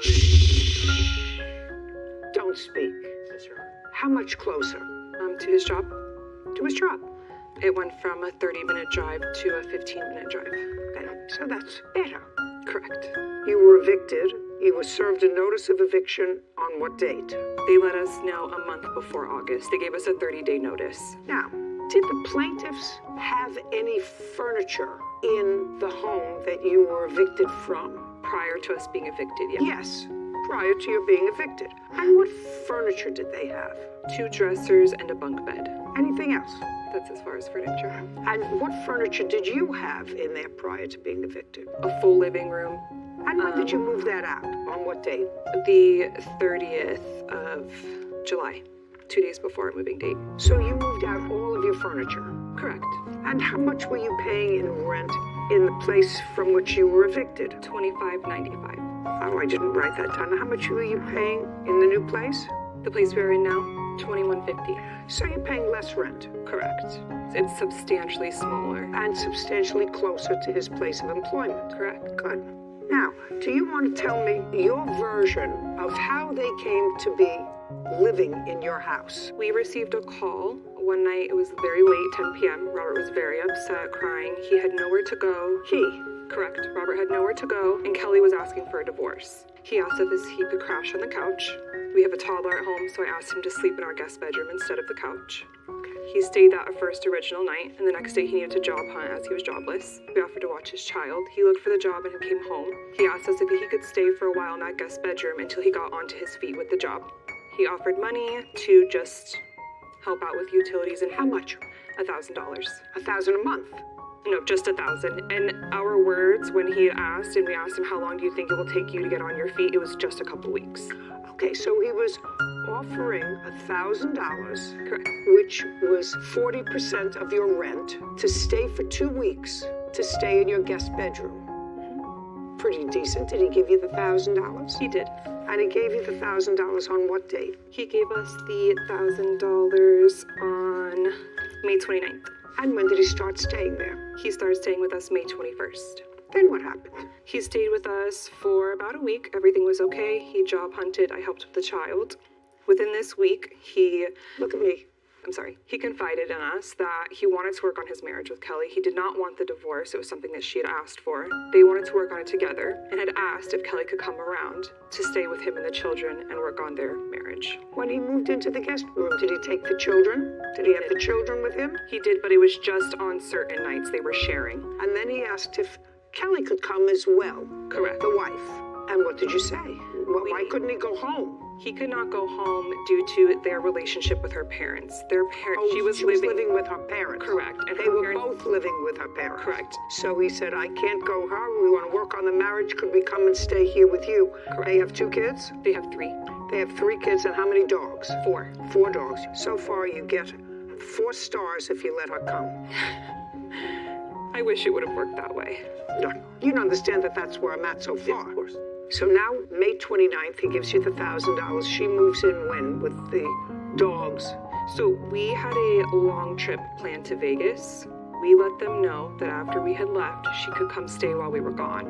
Don't speak. Yes, Your Honor. How much closer? To his job. To his job? It went from a 30-minute drive to a 15-minute drive. Okay, so that's better. Correct. You were evicted. You were served a notice of eviction on what date? They let us know a month before August. They gave us a 30-day notice. Now, did the plaintiffs have any furniture in the home that you were evicted from? Prior to us being evicted, yeah. Yes, prior to your being evicted. And what furniture did they have? 2 dressers and a bunk bed. Anything else? That's as far as furniture. And what furniture did you have in there prior to being evicted? A full living room. And when did you move that out? On what date? The 30th of July, 2 days before our moving date. So you moved out all of your furniture? Correct. And how much were you paying in rent in the place from which you were evicted? $25.95. Oh, I didn't write that down. How much were you paying in the new place? The place we're in now, $21.50. So you're paying less rent? Correct. It's substantially smaller. And substantially closer to his place of employment? Correct. Good. Now, do you want to tell me your version of how they came to be living in your house? We received a call one night. It was very late, 10 p.m. Robert was very upset, crying. He had nowhere to go. Correct. Robert had nowhere to go, and Kelly was asking for a divorce. He asked if he could crash on the couch. We have a toddler at home, so I asked him to sleep in our guest bedroom instead of the couch. He stayed that first original night, and the next day he needed to job hunt as he was jobless. We offered to watch his child. He looked for the job and came home. He asked us if he could stay for a while in that guest bedroom until he got onto his feet with the job. He offered money to just help out with utilities. And how much? $1,000. $1,000 a month? No, just 1,000. And our words when he asked, and we asked him, how long do you think it will take you to get on your feet? It was just a couple weeks. Okay, so he was offering $1,000, correct, which was 40% of your rent, to stay for 2 weeks, to stay in your guest bedroom. Pretty decent. Did he give you the $1,000? He did. And he gave you the $1,000 on what date? He gave us the $1,000 on May 29th. And when did he start staying there? He started staying with us May 21st. Then what happened? He stayed with us for about a week. Everything was okay. He job hunted. I helped with the child. Within this week, he... Look at me. I'm sorry. He confided in us that he wanted to work on his marriage with Kelly. He did not want the divorce. It was something that she had asked for. They wanted to work on it together and had asked if Kelly could come around to stay with him and the children and work on their marriage. When he moved into the guest room, did he take the children? Did he have the children with him? He did, but it was just on certain nights they were sharing. And then he asked if Kelly could come as well. Correct. The wife. And what did you say? Why couldn't he go home? He could not go home due to their relationship with her parents. Their parents. Oh, she was living with her parents. Correct. And they were both living with her parents. Correct. So he said, I can't go home. We want to work on the marriage. Could we come and stay here with you? Correct. They have 2 kids? They have 3. They have 3 kids, and how many dogs? 4. 4 dogs. So far, you get 4 stars if you let her come. I wish it would have worked that way. No, you don't understand that that's where I'm at so far. Yeah, of course. So now, May 29th, he gives you the $1,000. She moves in when with the dogs? So we had a long trip planned to Vegas. We let them know that after we had left, she could come stay while we were gone.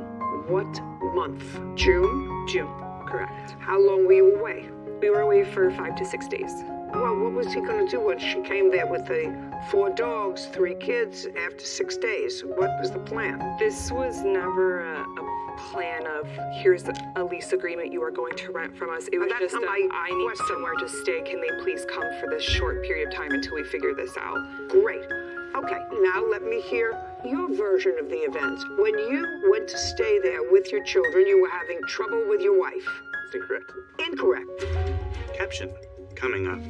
What month? June? June, correct. How long were you away? We were away for 5 to 6 days. Well, what was he going to do when she came there with the 4 dogs, 3 kids after 6 days? What was the plan? This was never a plan of, here's a lease agreement, you are going to rent from us. It was just I need somewhere to stay. Can they please come for this short period of time until we figure this out? Great. Okay, now let me hear your version of the events. When you went to stay there with your children, you were having trouble with your wife. That's incorrect. Incorrect. Caption coming up.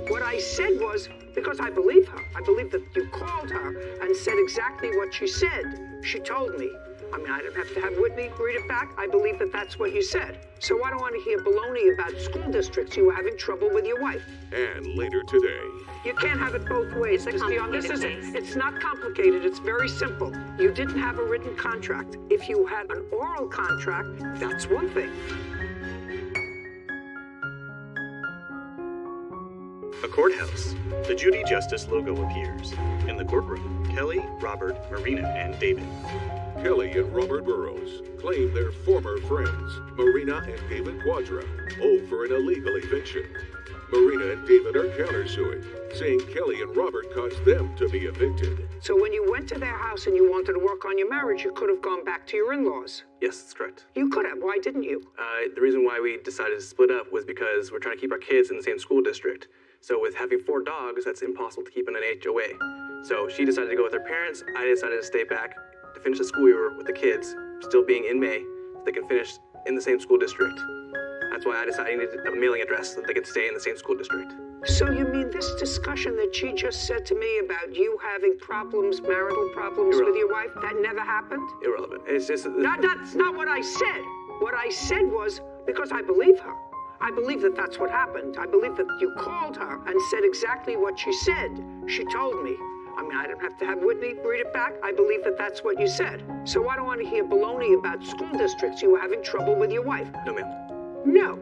What I said was, because I believe her. I believe that you called her and said exactly what she said. She told me, I mean, I didn't have to have Whitney read it back. I believe that that's what you said. So I don't want to hear baloney about school districts. You were having trouble with your wife. And later today, You can't have it both ways, Ms. Dion. This isn't. It's not complicated. It's very simple. You didn't have a written contract. If you had an oral contract, that's one thing. A courthouse. The Judy Justice logo appears. In the courtroom, Kelly, Robert, Marina, and David. Kelly and Robert Burrows claim their former friends, Marina and David Quadra, for an illegal eviction. Marina and David are countersuing, saying Kelly and Robert caused them to be evicted. So when you went to their house and you wanted to work on your marriage, you could have gone back to your in-laws. Yes, that's correct. You could have. Why didn't you? The reason why we decided to split up was because we're trying to keep our kids in the same school district. So with having 4 dogs, that's impossible to keep in an HOA. So she decided to go with her parents. I decided to stay back to finish the school year with the kids, still being in May, so they can finish in the same school district. That's why I decided I needed a mailing address so that they could stay in the same school district. So you mean this discussion that she just said to me about you having problems, marital problems with your wife, that never happened? Irrelevant. It's just... No, that's not what I said. What I said was, because I believe her. I believe that that's what happened. I believe that you called her and said exactly what she said. She told me. I mean, I didn't have to have Whitney read it back. I believe that that's what you said. So I don't want to hear baloney about school districts. You were having trouble with your wife. No, ma'am. No.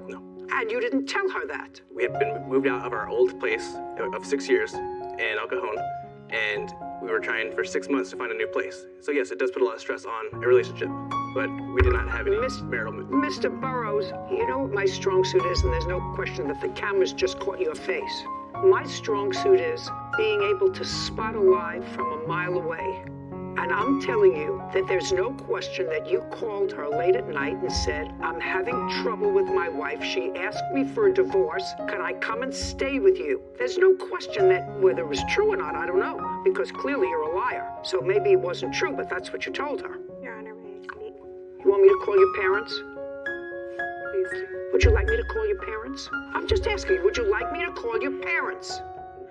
And you didn't tell her that. We had been moved out of our old place of 6 years in El Cajon, and we were trying for 6 months to find a new place. So yes, it does put a lot of stress on a relationship, but we did not have any marital... Mr. Burrows, you know what my strong suit is, and there's no question that the cameras just caught your face. My strong suit is being able to spot a lie from a mile away. And I'm telling you that there's no question that you called her late at night and said, I'm having trouble with my wife. She asked me for a divorce. Can I come and stay with you? There's no question that whether it was true or not, I don't know, because clearly you're a liar. So maybe it wasn't true, but that's what you told her. Your Honor, may I speak? You want me to call your parents? Please do. Would you like me to call your parents? I'm just asking you, would you like me to call your parents?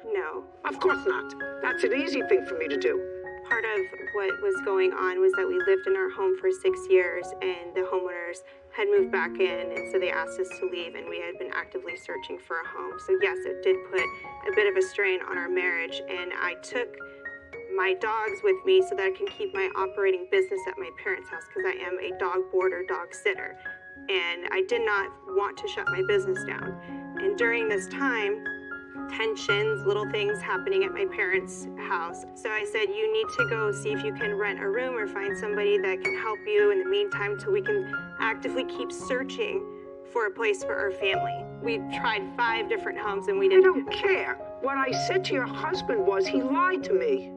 No. Of course not. That's an easy thing for me to do. Part of what was going on was that we lived in our home for 6 years and the homeowners had moved back in, and so they asked us to leave, and we had been actively searching for a home. So yes, it did put a bit of a strain on our marriage, and I took my dogs with me so that I can keep my operating business at my parents' house because I am a dog boarder, dog sitter, and I did not want to shut my business down. And during this time, tensions, little things happening at my parents' house. So I said, you need to go see if you can rent a room or find somebody that can help you in the meantime till we can actively keep searching for a place for our family. We tried 5 different homes and we didn't. I don't care. What I said to your husband was he lied to me.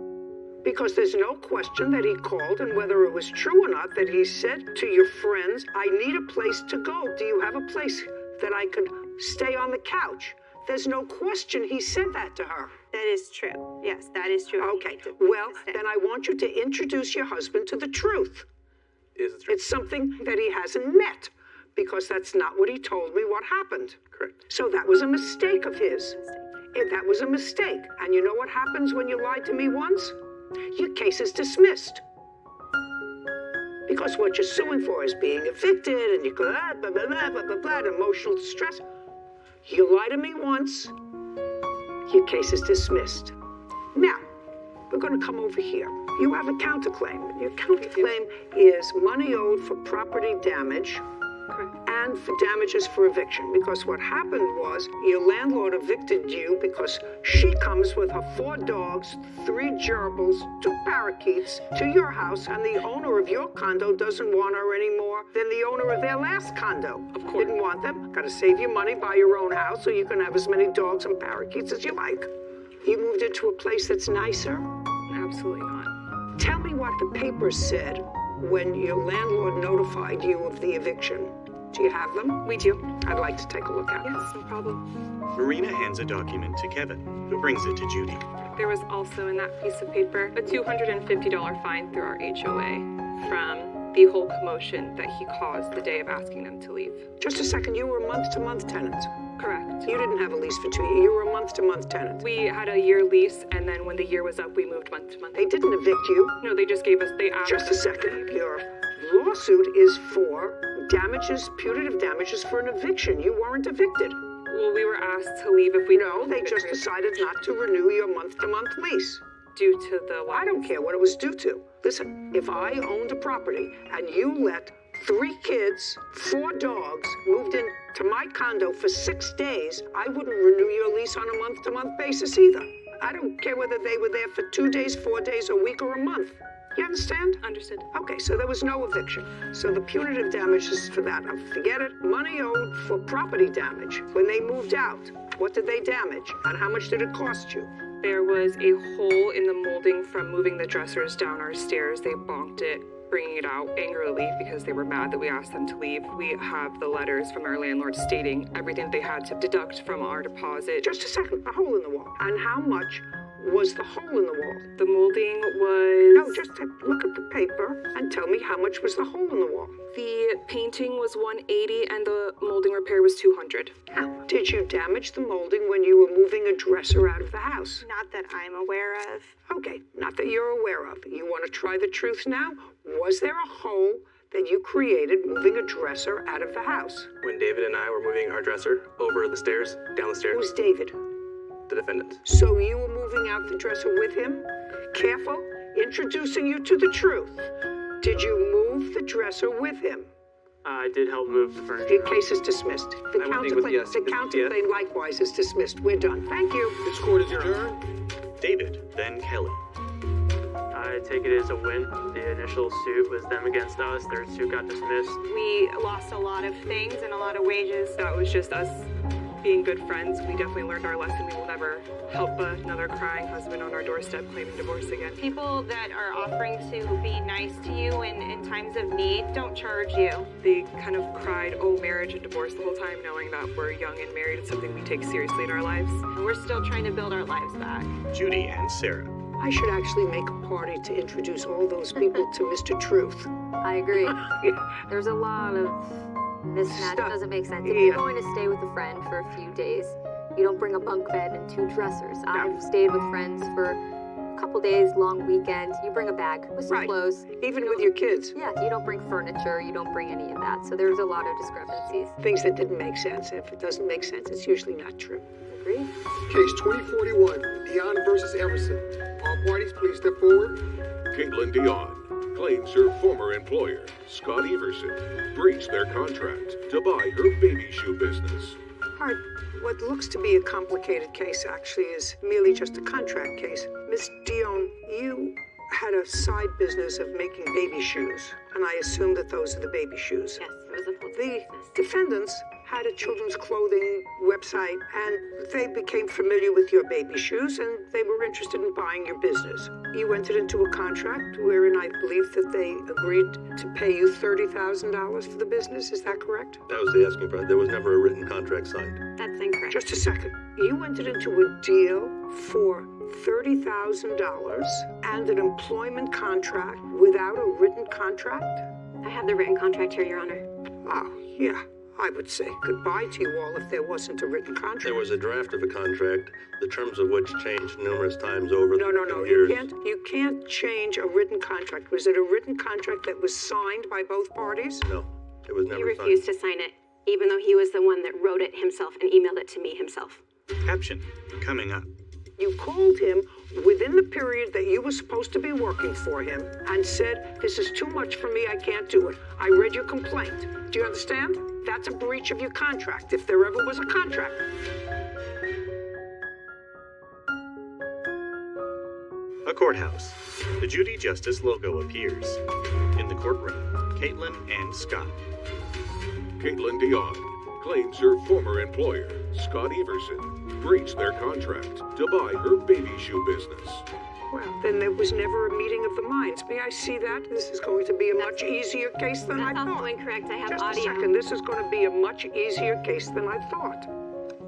Because there's no question that he called, and whether it was true or not, that he said to your friends, I need a place to go. Do you have a place that I could stay on the couch? There's no question he said that to her. That is true. Yes, that is true. Okay, well, then I want you to introduce your husband to the truth. Is it true? It's something that he hasn't met, because that's not what he told me what happened. Correct. So that was a mistake of his. That was a mistake. And you know what happens when you lied to me once? Your case is dismissed. Because what you're suing for is being evicted, and you go, blah, blah, blah, blah, blah, blah, emotional distress. You lie to me once, your case is dismissed. Now, we're going to come over here. You have a counterclaim. Your counterclaim is money owed for property damage and for damages for eviction. Because what happened was your landlord evicted you because she comes with her 4 dogs, 3 gerbils, 2 parakeets to your house, and the owner of your condo doesn't want her any more than the owner of their last condo. Of course. Didn't want them. Got to save your money, buy your own house so you can have as many dogs and parakeets as you like. You moved into a place that's nicer? Absolutely not. Tell me what the papers said when your landlord notified you of the eviction. Do you have them? We do. I'd like to take a look at them. Yes, no problem. Marina hands a document to Kevin, who brings it to Judy. There was also in that piece of paper a $250 fine through our HOA from the whole commotion that he caused the day of asking them to leave. Just a second, you were a month-to-month tenant. Correct. You didn't have a lease for 2 years. You were a month-to-month tenant. We had a year lease, and then when the year was up, we moved month to month. They didn't evict you. No, they just gave us, they asked Just a us second. You're lawsuit is for damages, punitive damages for an eviction. You weren't evicted. Well, we were asked to leave if we... No, they just decided not to renew your month-to-month lease. Due to the... I don't care what it was due to. Listen, if I owned a property and you let 3 kids, 4 dogs moved into my condo for 6 days, I wouldn't renew your lease on a month-to-month basis either. I don't care whether they were there for 2 days, 4 days, a week, or a month. You understand? Understood. Okay, so there was no eviction. So the punitive damages for that, forget it. Money owed for property damage. When they moved out, what did they damage? And how much did it cost you? There was a hole in the molding from moving the dressers down our stairs. They bonked it, bringing it out angrily because they were mad that we asked them to leave. We have the letters from our landlord stating everything they had to deduct from our deposit. Just a second, a hole in the wall. And how much was the hole in the wall? The molding was... No, just look at the paper and tell me how much was the hole in the wall. The painting was $180 and the molding repair was $200. Now, did you damage the molding when you were moving a dresser out of the house? Not that I'm aware of. Okay, not that you're aware of. You want to try the truth now? Was there a hole that you created moving a dresser out of the house? When David and I were moving our dresser over the stairs, down the stairs. Who's David? The defendant. So you were moving out the dresser with him? Careful, introducing you to the truth. Did you move the dresser with him? I did help move the furniture. The case is dismissed. The counterclaim likewise is dismissed. We're done. Thank you. This court is adjourned. David, then Kelly. I take it as a win. The initial suit was them against us. Their suit got dismissed. We lost a lot of things and a lot of wages. That was just us being good friends. We definitely learned our lesson. We will never help another crying husband on our doorstep claiming divorce again. People that are offering to be nice to you in times of need don't charge you. They kind of cried, oh, marriage and divorce the whole time, knowing that we're young and married. It's something we take seriously in our lives. And we're still trying to build our lives back. Judy and Sarah. I should actually make a party to introduce all those people to Mr. Truth. I agree. There's a lot of mismatch. It doesn't make sense. If you're going to stay with a friend for a few days, you don't bring a bunk bed and 2 dressers. I've stayed with friends for a couple days, long weekends. You bring a bag with some clothes. Even with your kids. Yeah, you don't bring furniture. You don't bring any of that. So there's a lot of discrepancies. Things that didn't make sense. If it doesn't make sense, it's usually not true. Agree? Case 2041, Dion versus Emerson. All parties, please step forward. Caitlin Dion claims her former employer, Scott Everson, breached their contract to buy her baby shoe business. All right, what looks to be a complicated case actually is merely just a contract case. Miss Dion, you had a side business of making baby shoes, and I assume that those are the baby shoes. Yes, it was a full The defendants had a children's clothing website, and they became familiar with your baby shoes, and they were interested in buying your business. You entered into a contract wherein I believe that they agreed to pay you $30,000 for the business. Is that correct? That was the asking price. There was never a written contract signed. That's incorrect. Just a second. You entered into a deal for $30,000 and an employment contract without a written contract? I have the written contract here, Your Honor. Oh, yeah. I would say goodbye to you all if there wasn't a written contract. There was a draft of a contract, the terms of which changed numerous times over No, the years. You can't change a written contract. Was it a written contract that was signed by both parties? No, it was never He refused to sign it, even though he was the one that wrote it himself and emailed it to me himself. Caption coming up. You called him within the period that you were supposed to be working for him and said, this is too much for me, I can't do it. I read your complaint. Do you understand? That's a breach of your contract, if there ever was a contract. A courthouse. The Judy Justice logo appears. In the courtroom, Caitlin and Scott. Caitlin Dion claims her former employer, Scott Everson, breached their contract to buy her baby shoe business. Well, then there was never a meeting of the minds. May I see that? This is going to be a much easier case than I thought. That's also incorrect. I have Just audio. a second. This is going to be a much easier case than I thought.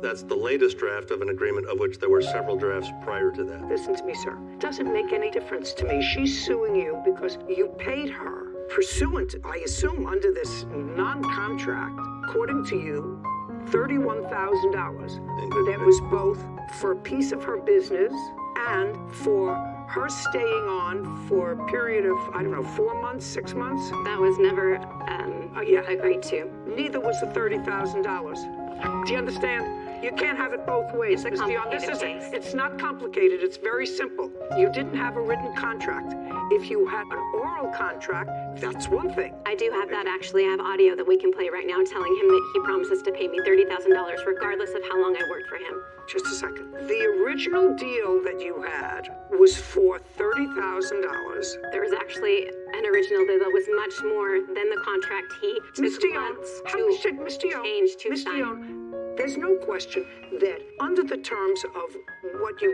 That's the latest draft of an agreement of which there were several drafts prior to that. Listen to me, sir. It doesn't make any difference to me. She's suing you because you paid her pursuant, I assume, under this non-contract, according to you, $31,000. That was both for a piece of her business and for her staying on for a period of, 4 months, 6 months? That was never agreed to. Neither was the $30,000. Do you understand? You can't have it both ways, Ms. Dion. It's not complicated. It's very simple. You didn't have a written contract. If you had an oral contract, that's one thing. I do have that, actually. I have audio that we can play right now telling him that he promises to pay me $30,000 regardless of how long I worked for him. Just a second. The original deal that you had was for $30,000. There was actually an original deal that was much more than the contract he Ms. took Dion, months Ms. Dion, change to Ms. sign. Dion, there's no question that under the terms of what you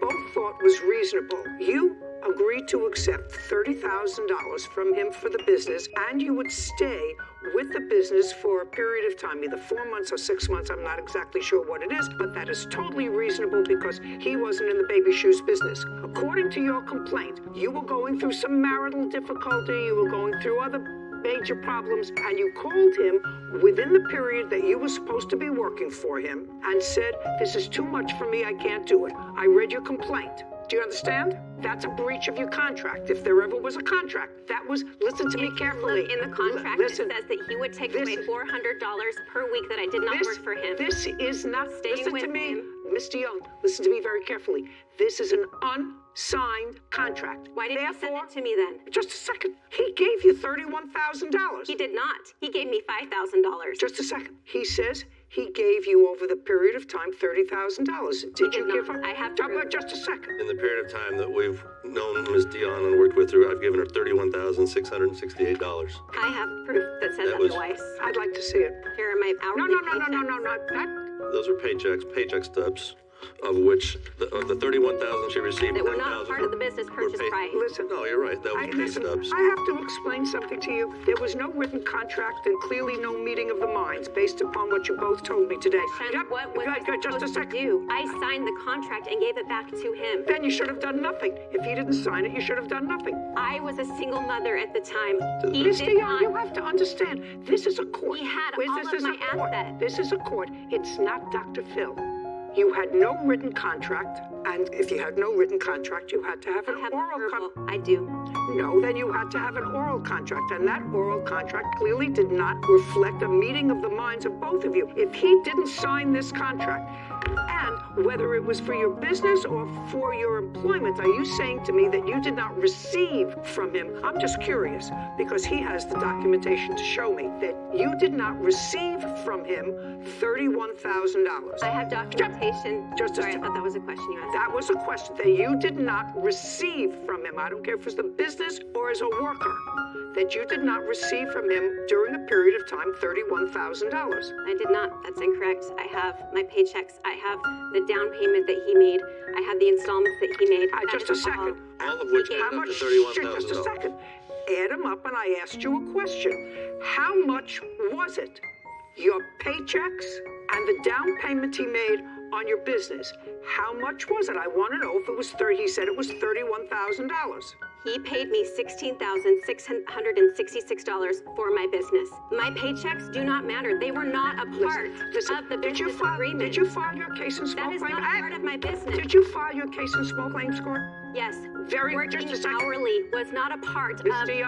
both thought was reasonable, you agreed to accept $30,000 from him for the business, and you would stay with the business for a period of time, either 4 months or 6 months. I'm not exactly sure what it is, but that is totally reasonable because he wasn't in the baby shoes business. According to your complaint, you were going through some marital difficulty, you were going through other major problems, and you called him within the period that you were supposed to be working for him and said, "This is too much for me, I can't do it." I read your complaint. Do you understand? That's a breach of your contract. If there ever was a contract, that was, listen to me carefully. In the contract, it says that he would take away $400 per week that I did not work for him. This is not, Staying listen with to me, him. Mr. Young, listen to me very carefully. This is an unsigned contract. Why did you send it to me then? Just a second. He gave you $31,000. He did not. He gave me $5,000. Just a second. He says he gave you over the period of time $30,000. Did you give him? I have just a second. In the period of time that we've known Ms. Dion and worked with her, I've given her $31,668. I have proof that says otherwise. I'd like to see it. Here are my hourly No. Those are paycheck stubs, of which of the $31,000 she received, that were not part of the business purchase price. Listen. No, you're right. That was pay stubs. I have to explain something to you. There was no written contract and clearly no meeting of the minds based upon what you both told me today. What was I supposed to do? I signed the contract and gave it back to him. Then you should have done nothing. If he didn't sign it, you should have done nothing. I was a single mother at the time. He Miss did Dion, not. you have to understand. This is a court. He had all This of is my a court. assets. This is a court. It's not Dr. Phil. You had no written contract, and if you had no written contract, you had to have an oral contract. I do. No, then you had to have an oral contract, and that oral contract clearly did not reflect a meeting of the minds of both of you. If he didn't sign this contract, and whether it was for your business or for your employment, are you saying to me that you did not receive from him? I'm just curious, because he has the documentation to show me that you did not receive from him $31,000. I have documentation. Sorry, I thought that was a question you asked. That was a question that you did not receive from him. I don't care if it was the business or as a worker, that you did not receive from him during a period of time $31,000. I did not. That's incorrect. I have my paychecks. I have the down payment that he made. I have the installments that he made. Just a second. All of which How came up much? to $31,000. Just a second. Add them up, and I asked you a question. How much was it? Your paychecks and the down payment he made on your business. How much was it? I want to know if it was he said it was $31,000. He paid me $16,666 for my business. My paychecks do not matter. They were not a part of the business agreement. Did you file your case in small claims? That is claims? not part of my business. Did you file your case in small claims court? Yes. Just a second. Hourly was not a part of the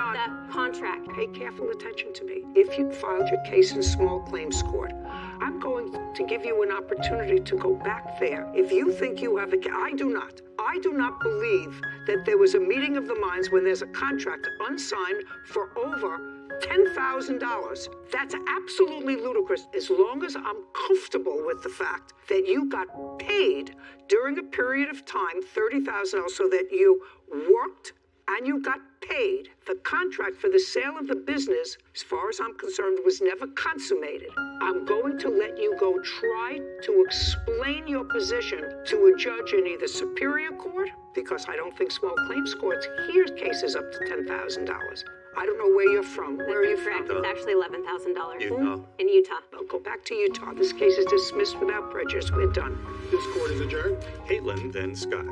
contract. Pay careful attention to me. If you filed your case in small claims court, I'm going to give you an opportunity to go back there. If you think you have I do not. I do not believe that there was a meeting of the minds when there's a contract unsigned for over $10,000. That's absolutely ludicrous. As long as I'm comfortable with the fact that you got paid during a period of time, $30,000, so that you worked and you got paid. The contract for the sale of the business, as far as I'm concerned, was never consummated. I'm going to let you go try to explain your position to a judge in either Superior Court, because I don't think small claims courts hear cases up to $10,000. I don't know where you're from. Where are you from? It's actually $11,000. Utah. In Utah. I'll go back to Utah. This case is dismissed without prejudice. We're done. This court is adjourned. Caitlin, then Scott.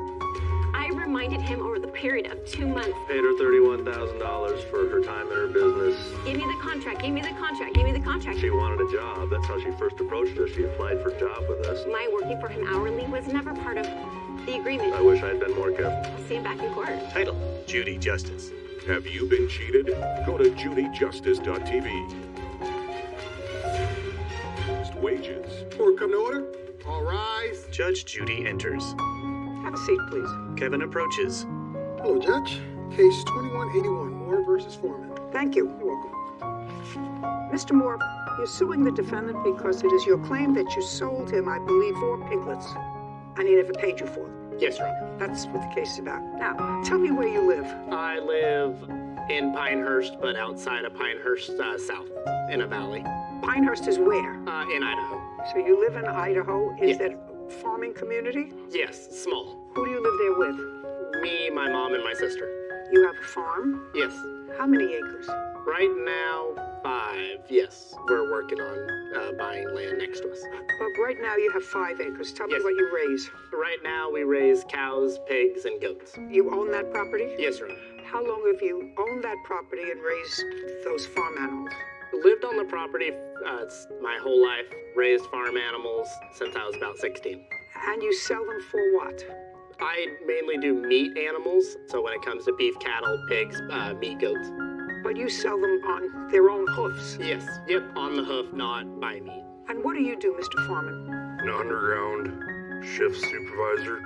I reminded him over the period of 2 months. Paid her $31,000 for her time in her business. Give me the contract, give me the contract, give me the contract. She wanted a job. That's how she first approached us. She applied for a job with us. My working for him hourly was never part of The agreement. I wish I had been more careful. I'll see him back in court. Title: Judy Justice. Have you been cheated? Go to judyjustice.tv. Wages. Court come to order. All rise. Judge Judy enters. Have a seat, please. Kevin approaches. Hello, Judge. Case 2181, Moore versus Foreman. Thank you. You're welcome. Mr. Moore, you're suing the defendant because it is your claim that you sold him, I believe, 4 piglets, and he never paid you for them. Yes, Your Honor. That's what the case is about. Now, tell me where you live. I live in Pinehurst, but outside of Pinehurst, south, in a valley. Pinehurst is where? In Idaho. So you live in Idaho. Is that a farming community? Yes, small. Who do you live there with? Me, my mom, and my sister. You have a farm? Yes. How many acres? Right now, 5. Yes. We're working on buying land next to us. But right now you have 5 acres. Tell me what you raise. Right now we raise cows, pigs, and goats. You own that property? Yes, Your Honor. How long have you owned that property and raised those farm animals? Lived on the property my whole life. Raised farm animals since I was about 16. And you sell them for what? I mainly do meat animals. So when it comes to beef, cattle, pigs, meat, goats. But you sell them on their own hoofs? Yes. Yep, on the hoof, not by meat. And what do you do, Mr. Foreman? An underground shift supervisor.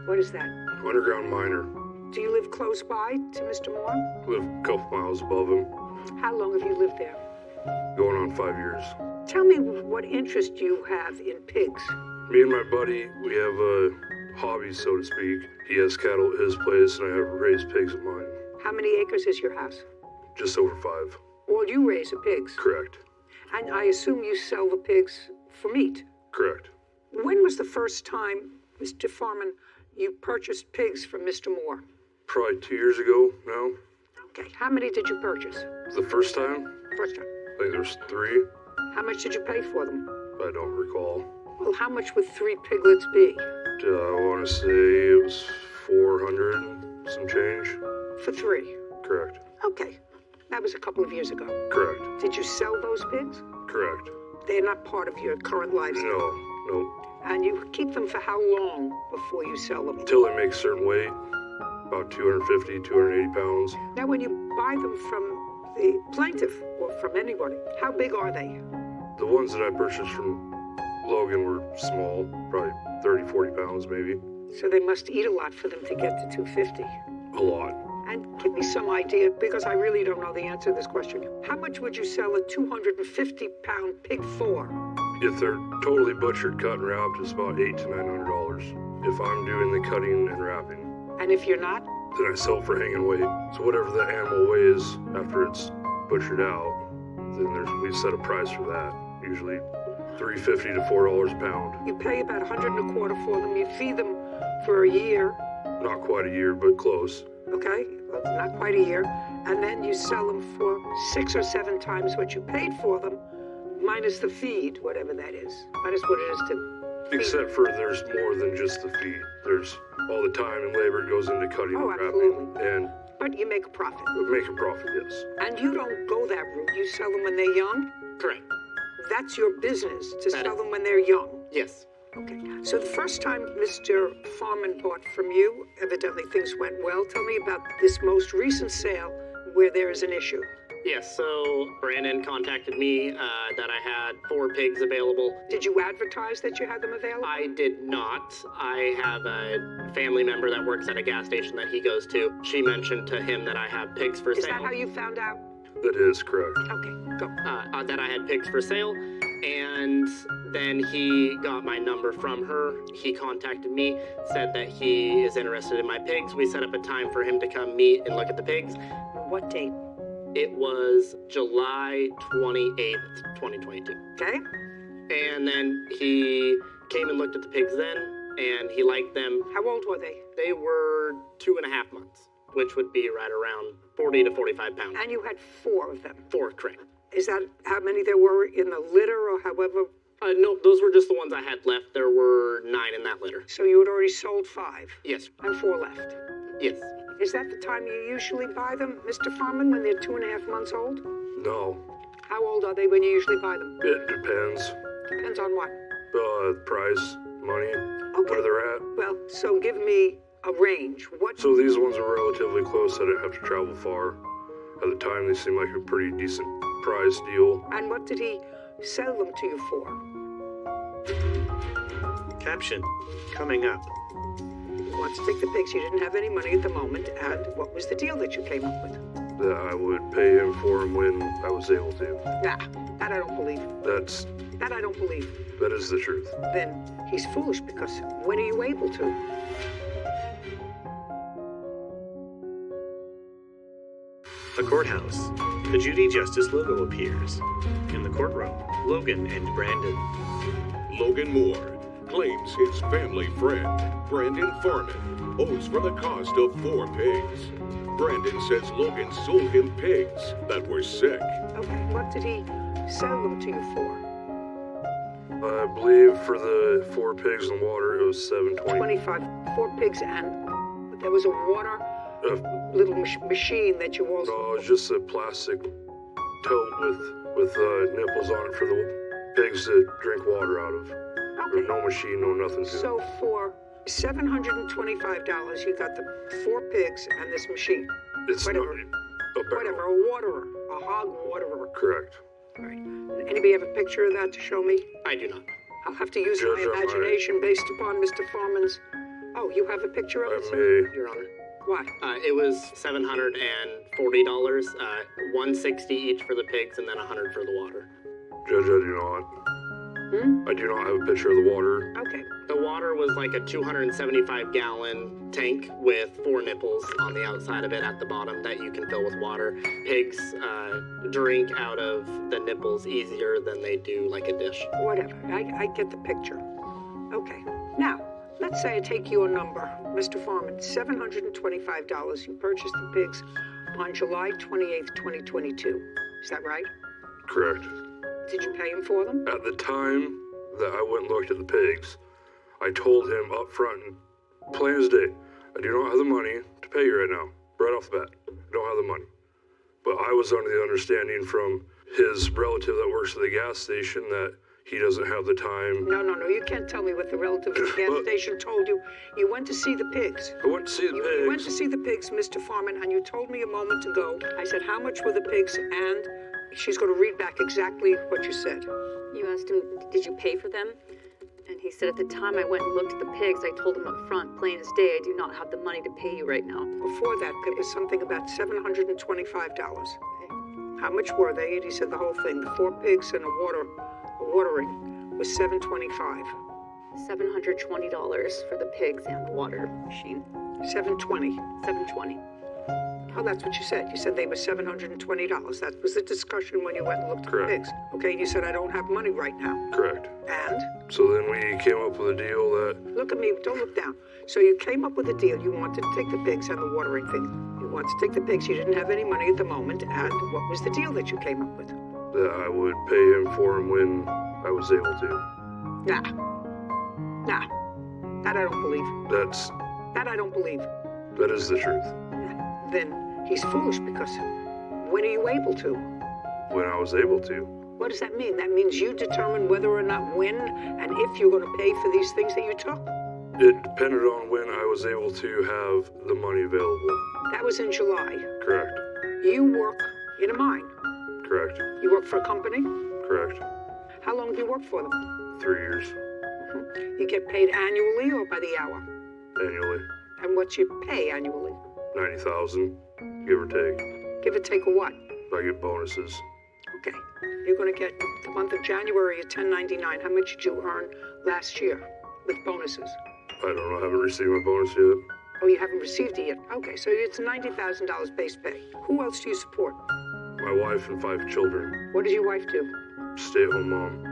What is that? Underground miner. Do you live close by to Mr. Moore? Live a couple miles above him. How long have you lived there? Going on 5 years. Tell me what interest you have in pigs. Me and my buddy, we have a hobby, so to speak. He has cattle at his place, and I have raised pigs at mine. How many acres is your house? Just over 5. All you raise are pigs? Correct. And I assume you sell the pigs for meat? Correct. When was the first time, Mr. Foreman, you purchased pigs from Mr. Moore? Probably 2 years ago now. Okay, how many did you purchase? The first time? First time. I think there's 3. How much did you pay for them? I don't recall. Well, how much would 3 piglets be? I want to say it was 400 and some change. For 3? Correct. Okay, that was a couple of years ago. Correct. Did you sell those pigs? Correct. They're not part of your current lifestyle? No. And you keep them for how long before you sell them? Until they make a certain weight, about 250, 280 pounds. Now, when you buy them from the plaintiff or from anybody, how big are they? The ones that I purchased from Logan were small, probably 30, 40 pounds maybe. So they must eat a lot for them to get to 250. A lot. And give me some idea, because I really don't know the answer to this question. How much would you sell a 250-pound pig for? If they're totally butchered, cut, and wrapped, it's about $800 to $900. If I'm doing the cutting and wrapping. And if you're not? Then I sell for hanging weight. So whatever the animal weighs after it's butchered out, then we set a price for that. Usually $3.50 to $4 a pound. You pay about $125 for them. You feed them for a year. Not quite a year, but close. Okay, well, not quite a year. And then you sell them for 6 or 7 times what you paid for them, minus the feed, whatever that is. Minus what it is to feed. Except for there's more than just the feed. There's all the time and labor goes into cutting and wrapping. Absolutely. And but you make a profit. Make a profit, yes. And you don't go that route. You sell them when they're young? Correct. That's your business, to sell them when they're young? Yes. Okay. So the first time Mr. Foreman bought from you, evidently things went well. Tell me about this most recent sale where there is an issue. Yes, so Brandon contacted me that I had 4 pigs available. Did you advertise that you had them available? I did not. I have a family member that works at a gas station that he goes to. She mentioned to him that I have pigs for sale. Is that how you found out? That is correct. Okay, go. That I had pigs for sale, and then he got my number from her. He contacted me, said that he is interested in my pigs. We set up a time for him to come meet and look at the pigs. What date? It was July 28th, 2022. Okay. And then he came and looked at the pigs then, and he liked them. How old were they? They were 2.5 months, which would be right around 40 to 45 pounds. And you had 4 of them? 4, correct. Is that how many there were in the litter, or however? No, those were just the ones I had left. There were 9 in that litter. So you had already sold 5? Yes. And 4 left? Yes. Is that the time you usually buy them, Mr. Foreman, when they're 2.5 months old? No. How old are they when you usually buy them? It depends. Depends on what? Price. money, where they're at. Well, so give me a range. What? So these ones are relatively close. I didn't have to travel far. At the time, they seemed like a pretty decent price deal. And what did he sell them to you for? Caption, coming up. You want to take the pigs, you didn't have any money at the moment, and what was the deal that you came up with? That I would pay him for him when I was able to. Nah, that I don't believe. That I don't believe. That is the truth. Then he's foolish, because when are you able to? The courthouse. The Judy Justice logo appears. In the courtroom, Logan and Brandon. Logan Moore claims his family friend, Brandon Farman, owes for the cost of 4 pigs. Brandon says Logan sold him pigs that were sick. Okay, what did he sell them to you for? I believe for the 4 pigs and water, it was $7.20. 25, 4 pigs, and there was a water little machine that you also... No, it's just a plastic tote with nipples on it for the pigs to drink water out of. There's no machine, no nothing to it. So for $725, you got the 4 pigs and this machine. It's whatever, not a waterer, a hog waterer. Correct. Right. Anybody have a picture of that to show me? I do not. I'll have to use my imagination based upon Mr. Farman's... Oh, you have a picture of it, sir? Your Honor. Why? It was $740, $160 each for the pigs and then $100 for the water. Judge, I do not. I do not have a picture of the water. Okay. The water was like a 275-gallon tank with 4 nipples on the outside of it at the bottom that you can fill with water. Pigs drink out of the nipples easier than they do like a dish. Whatever. I get the picture. Okay. Now, let's say I take your number, Mr. Farman, $725. You purchased the pigs on July 28th, 2022. Is that right? Correct. Did you pay him for them? At the time that I went and looked at the pigs, I told him up front, plain as day, I do not have the money to pay you right now. Right off the bat, I don't have the money. But I was under the understanding from his relative that works at the gas station that he doesn't have the time. No. You can't tell me what the relative at the gas station told you. You went to see the pigs. I went to see the pigs. You went to see the pigs, Mr. Farman, and you told me a moment ago. I said, how much were the pigs? And she's going to read back exactly what you said. You asked him, did you pay for them? And he said, at the time I went and looked at the pigs, I told him up front, plain as day, I do not have the money to pay you right now. Before that, it was something about $725. How much were they? And he said the whole thing. The 4 pigs and a watering was $725. $720 for the pigs and the water machine. $720. $720. Oh, that's what you said. You said they were $720. That was the discussion when you went and looked at the pigs. Okay, and you said, I don't have money right now. Correct. And? So then we came up with a deal that... Look at me, don't look down. So you came up with a deal. You wanted to take the pigs and the watering thing. You wanted to take the pigs. You didn't have any money at the moment. And what was the deal that you came up with? That I would pay him for him when I was able to. Nah. That I don't believe. That I don't believe. That is the truth. Then he's foolish, because when are you able to? When I was able to. What does that mean? That means you determine whether or not when and if you're going to pay for these things that you took? It depended on when I was able to have the money available. That was in July. Correct. You work in a mine. Correct. You work for a company? Correct. How long have you worked for them? 3 years. You get paid annually or by the hour? Annually. And what's your pay annually? $90,000, give or take. Give or take a what? I get bonuses. Okay. You're going to get the month of January at $10.99. How much did you earn last year with bonuses? I don't know. I haven't received my bonus yet. Oh, you haven't received it yet? Okay, so it's $90,000 base pay. Who else do you support? My wife and 5 children. What does your wife do? Stay-at-home mom.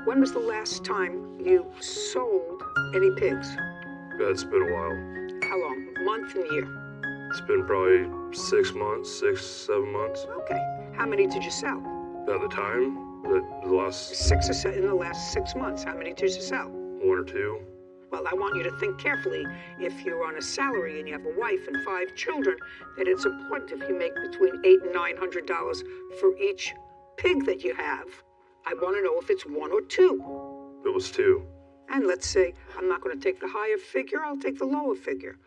When was the last time you sold any pigs? It's been a while. How long? Month and year? It's been probably 6 months, 7 months. Okay. How many did you sell? At the time, the last... 6 or 7 in the last 6 months. How many did you sell? 1 or 2. Well, I want you to think carefully. If you're on a salary and you have a wife and 5 children, that it's important if you make between $800 and $900 for each pig that you have. I want to know if it's 1 or 2. It was 2. And let's say I'm not going to take the higher figure, I'll take the lower figure.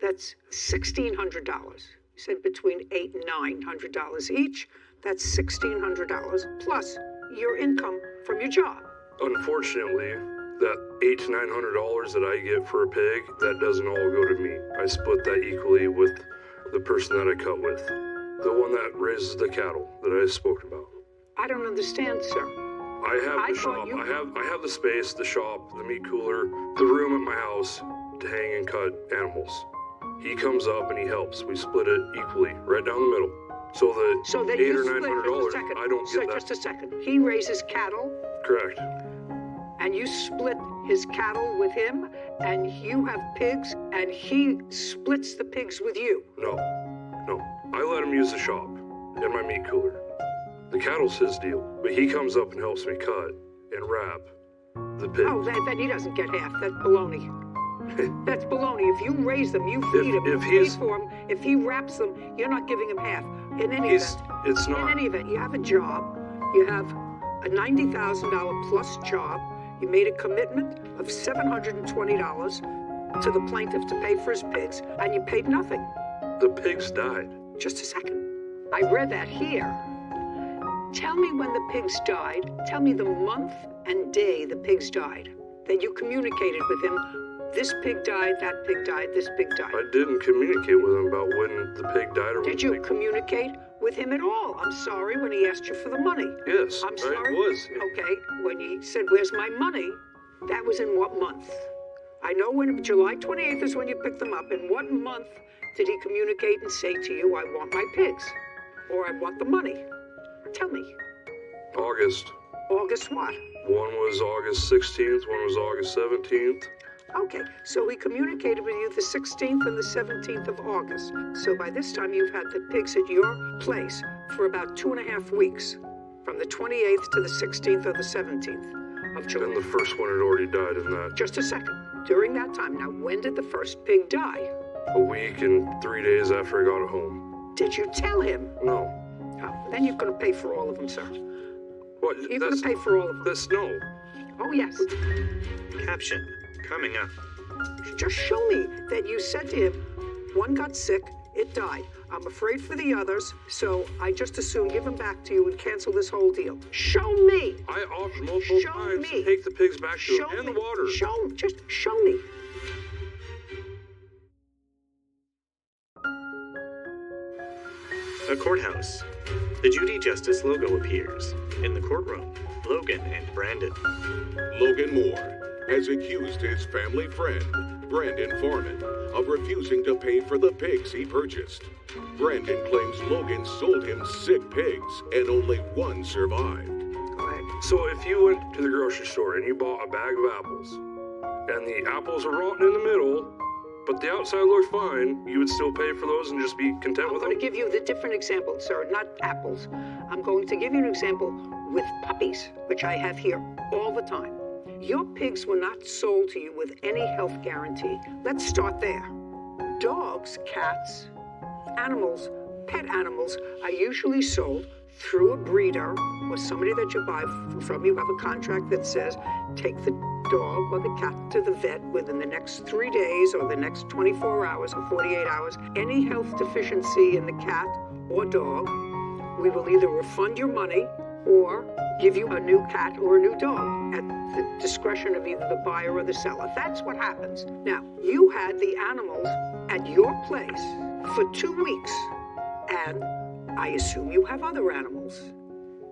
That's $1,600. You said between $800 and $900 each. That's $1,600 plus your income from your job. Unfortunately, that $800 to $900 that I get for a pig, that doesn't all go to me. I split that equally with the person that I cut with, the one that raises the cattle that I spoke about. I don't understand, sir. I have the shop. I have the space, the shop, the meat cooler, the room at my house to hang and cut animals. He comes up and he helps. We split it equally, right down the middle. So the $800 or $900, I don't get that. Just a second. He raises cattle. Correct. And you split his cattle with him, and you have pigs, and he splits the pigs with you. No. I let him use the shop and my meat cooler. The cattle's his deal, but he comes up and helps me cut and wrap the pigs. Oh, then he doesn't get half. That's baloney. That's baloney. If you raise them, you feed him, you pay for him. If he wraps them, you're not giving him half. In any event, you have a job. You have a $90,000 plus job. You made a commitment of $720 to the plaintiff to pay for his pigs, and you paid nothing. The pigs died. Just a second. I read that here. Tell me when the pigs died. Tell me the month and day the pigs died. That you communicated with him. This pig died, that pig died, this pig died. I didn't communicate with him about when the pig died or when Did you communicate with him at all? I'm sorry, when he asked you for the money. Yes, I'm sorry. I was. Okay, when he said, where's my money? That was in what month? I know when July 28th is when you picked them up. In what month did he communicate and say to you, I want my pigs? Or I want the money? Tell me. August. August what? One was August 16th, one was August 17th. Okay, so he communicated with you the 16th and the 17th of August. So by this time, you've had the pigs at your place for about 2.5 weeks, from the 28th to the 16th or the 17th of July. And the first one had already died in that. Just a second. During that time, now, when did the first pig die? A week and 3 days after I got it home. Did you tell him? No. Oh, then you're going to pay for all of them, sir. What? You're going to pay for all of them. No. Oh, yes. Caption. Coming up. Just show me that you said to him, one got sick, it died. I'm afraid for the others, so I just as soon give them back to you and cancel this whole deal. Show me. I offered multiple times to take the pigs back to him and the water. Just show me. A courthouse. The Judy Justice logo appears. In the courtroom, Logan and Brandon. Logan Moore has accused his family friend, Brandon Foreman, of refusing to pay for the pigs he purchased. Brandon claims Logan sold him sick pigs and only one survived. So if you went to the grocery store and you bought a bag of apples, and the apples are rotten in the middle, but the outside looked fine, you would still pay for those and just be content with them? I'm going to give you the different example, sir, not apples. I'm going to give you an example with puppies, which I have here all the time. Your pigs were not sold to you with any health guarantee. Let's start there. Dogs, cats, animals, pet animals are usually sold through a breeder or somebody that you buy from. You have a contract that says take the dog or the cat to the vet within the next 3 days or the next 24 hours or 48 hours. Any health deficiency in the cat or dog, we will either refund your money or give you a new cat or a new dog at the discretion of either the buyer or the seller. That's what happens. Now, you had the animals at your place for 2 weeks, and I assume you have other animals.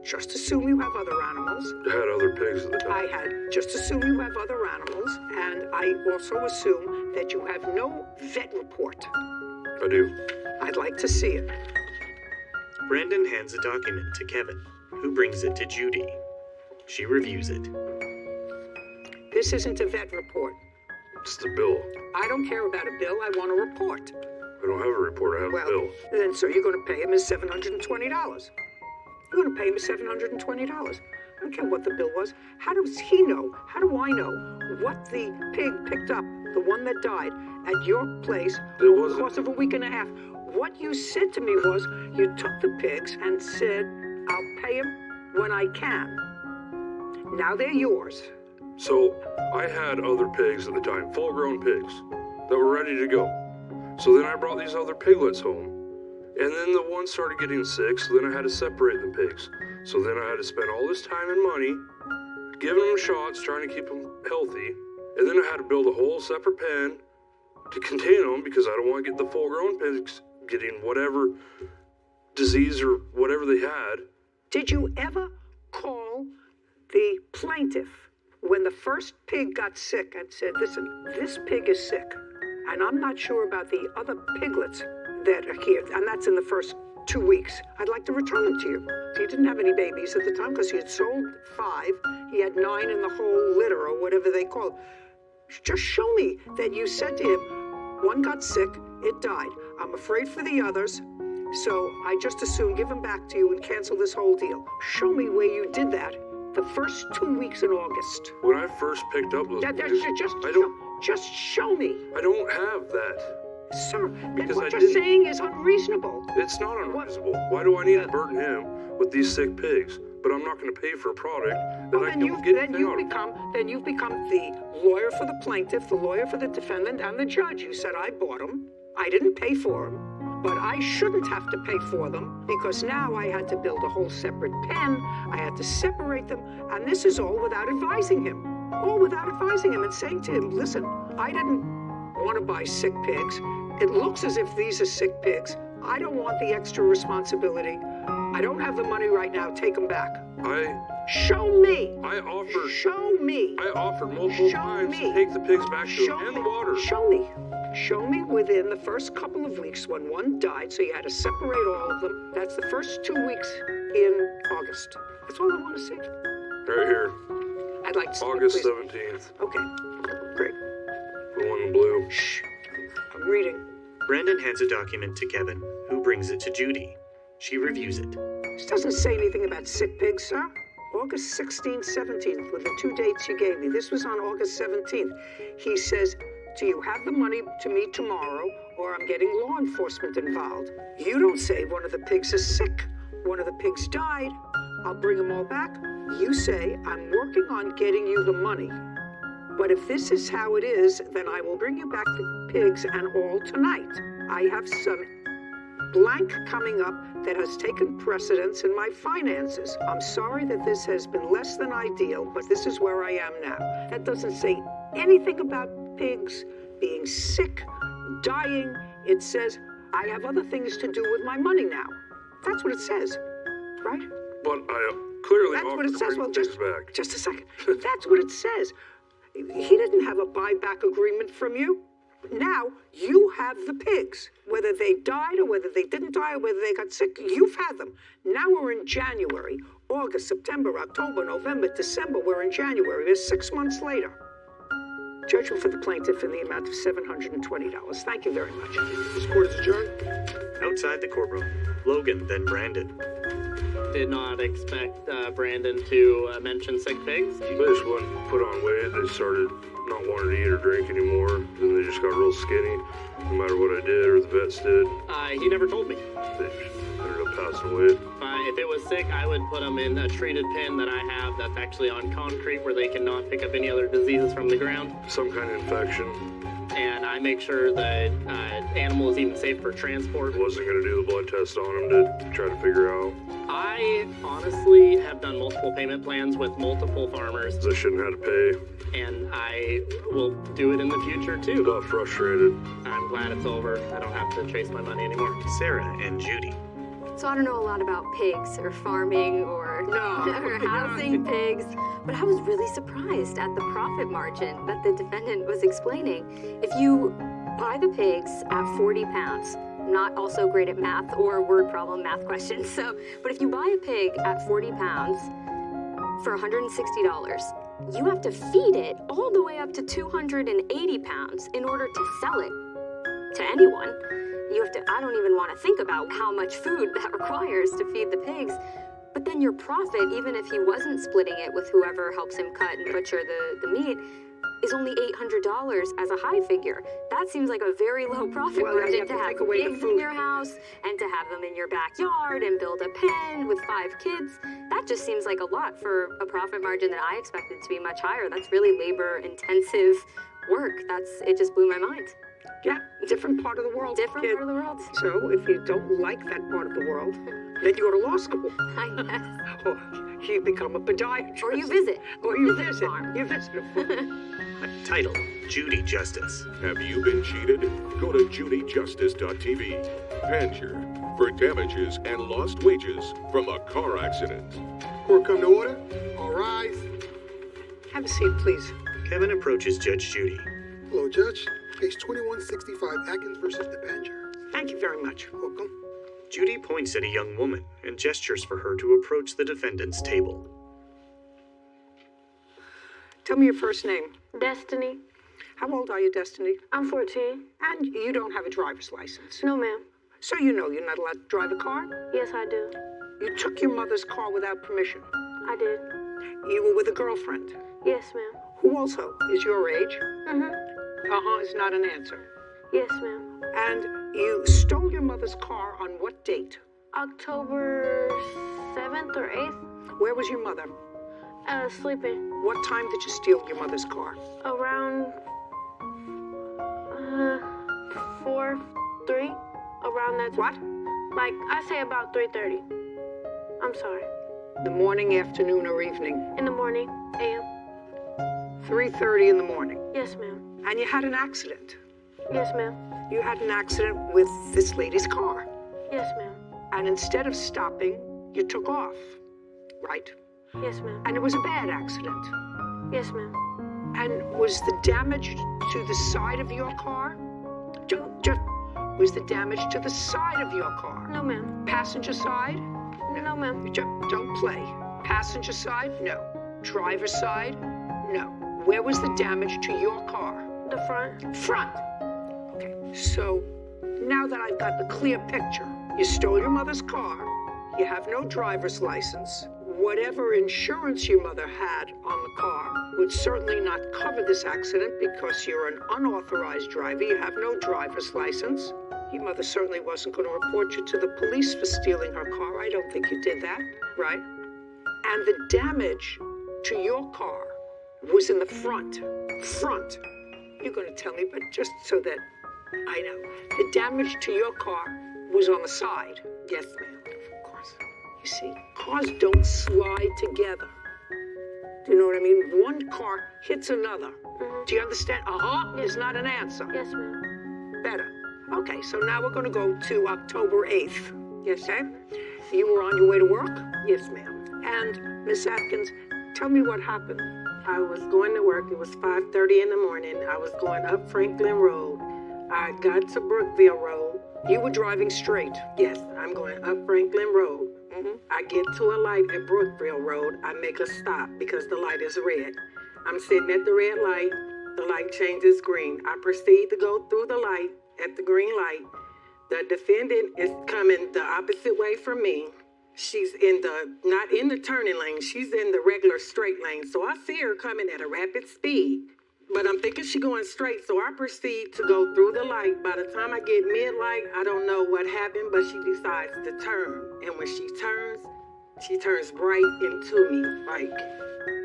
Just assume you have other animals. I had other pigs at the time. Just assume you have other animals, and I also assume that you have no vet report. I do. I'd like to see it. Brandon hands a document to Kevin, who brings it to Judy. She reviews it. This isn't a vet report. It's the bill. I don't care about a bill. I want a report. I don't have a report. I have a bill. Then, sir, you're going to pay him his $720. You're going to pay him his $720. I don't care what the bill was. How does he know? How do I know what the pig picked up, the one that died, at your place over the course of a week and a half? What you said to me was you took the pigs and said, I'll pay him when I can. Now they're yours. So I had other pigs at the time, full-grown pigs, that were ready to go. So then I brought these other piglets home, and then the one started getting sick, so then I had to separate the pigs. So then I had to spend all this time and money giving them shots, trying to keep them healthy, and then I had to build a whole separate pen to contain them because I don't want to get the full-grown pigs getting whatever disease or whatever they had. Did you ever call the plaintiff when the first pig got sick and said, listen, this pig is sick, and I'm not sure about the other piglets that are here, and that's in the first 2 weeks. I'd like to return them to you. He didn't have any babies at the time because he had sold 5. He had 9 in the whole litter or whatever they call it. Just show me that you said to him, one got sick, it died. I'm afraid for the others, so I just assume give them back to you and cancel this whole deal. Show me where you did that the first 2 weeks in August. When I first picked up those pigs, just show me. I don't have that. Sir, then what you're saying is unreasonable. It's not unreasonable. Why do I need to burden him with these sick pigs? But I'm not going to pay for a product that I don't get anything out of. Then you've become the lawyer for the plaintiff, the lawyer for the defendant, and the judge. You said, I bought them. I didn't pay for them. But I shouldn't have to pay for them because now I had to build a whole separate pen. I had to separate them. And this is all without advising him. All without advising him and saying to him, listen, I didn't want to buy sick pigs. It looks as if these are sick pigs. I don't want the extra responsibility. I don't have the money right now. Take them back. Show me. Show me. I offered multiple times to take the pigs back to them in the water. Show me. Show me within the first couple of weeks when one died, so you had to separate all of them. That's the first 2 weeks in August. That's all I want to see. Right here. I'd like to see August it, please. 17th. Okay. Great. The one in blue. Shh. I'm reading. Brandon hands a document to Kevin, who brings it to Judy. She reviews it. This doesn't say anything about sick pigs, sir. August 16th, 17th were the 2 dates you gave me. This was on August 17th. He says, do you have the money to meet tomorrow, or I'm getting law enforcement involved? You don't say one of the pigs is sick. One of the pigs died. I'll bring them all back. You say, I'm working on getting you the money. But if this is how it is, then I will bring you back the pigs and all tonight. I have some blank coming up that has taken precedence in my finances. I'm sorry that this has been less than ideal, but this is where I am now. That doesn't say anything about pigs being sick, dying. It says, I have other things to do with my money now. That's what it says, right? But I clearly That's what offered it to says. bring Well, the pigs back. just a second. That's what it says. He didn't have a buyback agreement from you. Now you have the pigs. Whether they died or whether they didn't die or whether they got sick, you've had them. Now we're in January, August, September, October, November, December. We're in January. We're 6 months later. Judgment for the plaintiff in the amount of $720. Thank you very much. This court is adjourned. Outside the courtroom, Logan, then Brandon. Did not expect Brandon to mention sick pigs. They just wouldn't put on weight. They started not wanting to eat or drink anymore. Then they just got real skinny, no matter what I did or the vets did. He never told me. They just ended up passing away. If it was sick, I would put them in a treated pen that I have that's actually on concrete where they cannot pick up any other diseases from the ground. Some kind of infection. And I make sure the animal is even safe for transport. Wasn't going to do the blood test on them to try to figure out. I honestly have done multiple payment plans with multiple farmers. They shouldn't have to pay. And I will do it in the future too. Got frustrated. I'm glad it's over. I don't have to chase my money anymore. Sarah and Judy. So I don't know a lot about pigs or farming or housing pigs, but I was really surprised at the profit margin that the defendant was explaining. If you buy the pigs at 40 pounds, I'm not also great at math or word problem math questions, but if you buy a pig at 40 pounds for $160, you have to feed it all the way up to 280 pounds in order to sell it to anyone. I don't even want to think about how much food that requires to feed the pigs. But then your profit, even if he wasn't splitting it with whoever helps him cut and butcher the meat, is only $800 as a high figure. That seems like a very low profit margin to have pigs in your house and to have them in your backyard and build a pen with 5 kids. That just seems like a lot for a profit margin that I expected to be much higher. That's really labor-intensive work. It just blew my mind. Yeah, different part of the world. Different part of the world. So if you don't like that part of the world, then you go to law school. I guess. Or you become a podiatrist. Or you visit. You visit a farm. Title, Judy Justice. Have you been cheated? Go to judyjustice.tv. Pancher for damages and lost wages from a car accident. Court come to order. All rise. Have a seat, please. Kevin approaches Judge Judy. Hello, Judge. Case 2165, Atkins versus DeBanger. Thank you very much. Welcome. Judy points at a young woman and gestures for her to approach the defendant's table. Tell me your first name. Destiny. How old are you, Destiny? I'm 14. And you don't have a driver's license? No, ma'am. So you know you're not allowed to drive a car? Yes, I do. You took your mother's car without permission? I did. You were with a girlfriend? Yes, ma'am. Who also is your age? Mm-hmm. Is not an answer. Yes, ma'am. And you stole your mother's car on what date? October 7th or 8th. Where was your mother? Sleeping. What time did you steal your mother's car? Around 4:03. Around that time. What? Like, I say about 3:30. I'm sorry. The morning, afternoon, or evening? In the morning, a.m. 3:30 in the morning? Yes, ma'am. And you had an accident? Yes, ma'am. You had an accident with this lady's car? Yes, ma'am. And instead of stopping, you took off, right? Yes, ma'am. And it was a bad accident? Yes, ma'am. And was the damage to the side of your car? Was the damage to the side of your car? No, ma'am. Passenger side? No, ma'am. Don't play. Passenger side? No. Driver side? No. Where was the damage to your car? The front. Front. Okay. So now that I've got the clear picture, you stole your mother's car, you have no driver's license, whatever insurance your mother had on the car would certainly not cover this accident because you're an unauthorized driver, you have no driver's license. Your mother certainly wasn't going to report you to the police for stealing her car. I don't think you did that, right? And the damage to your car was in the front. Front. You're going to tell me, but just so that I know. The damage to your car was on the side. Yes, ma'am. Of course. You see, cars don't slide together. Do you know what I mean? One car hits another. Do you understand? Is not an answer. Yes, ma'am. Better. Okay, so now we're going to go to October 8th. Yes, ma'am? You were on your way to work? Yes, ma'am. And, Miss Atkins, tell me what happened. I was going to work. It was 5:30 in the morning. I was going up Franklin Road. I got to Brookville Road. You were driving straight? Yes, I'm going up Franklin Road. I get to a light at Brookville Road. I make a stop because the light is red. I'm sitting at the red light. The light changes green. I proceed to go through the light at the green light. The defendant is coming the opposite way from me. She's not in the turning lane. She's in the regular straight lane. So I see her coming at a rapid speed. But I'm thinking she's going straight, so I proceed to go through the light. By the time I get mid-light, I don't know what happened, but she decides to turn. And when she turns right into me, like,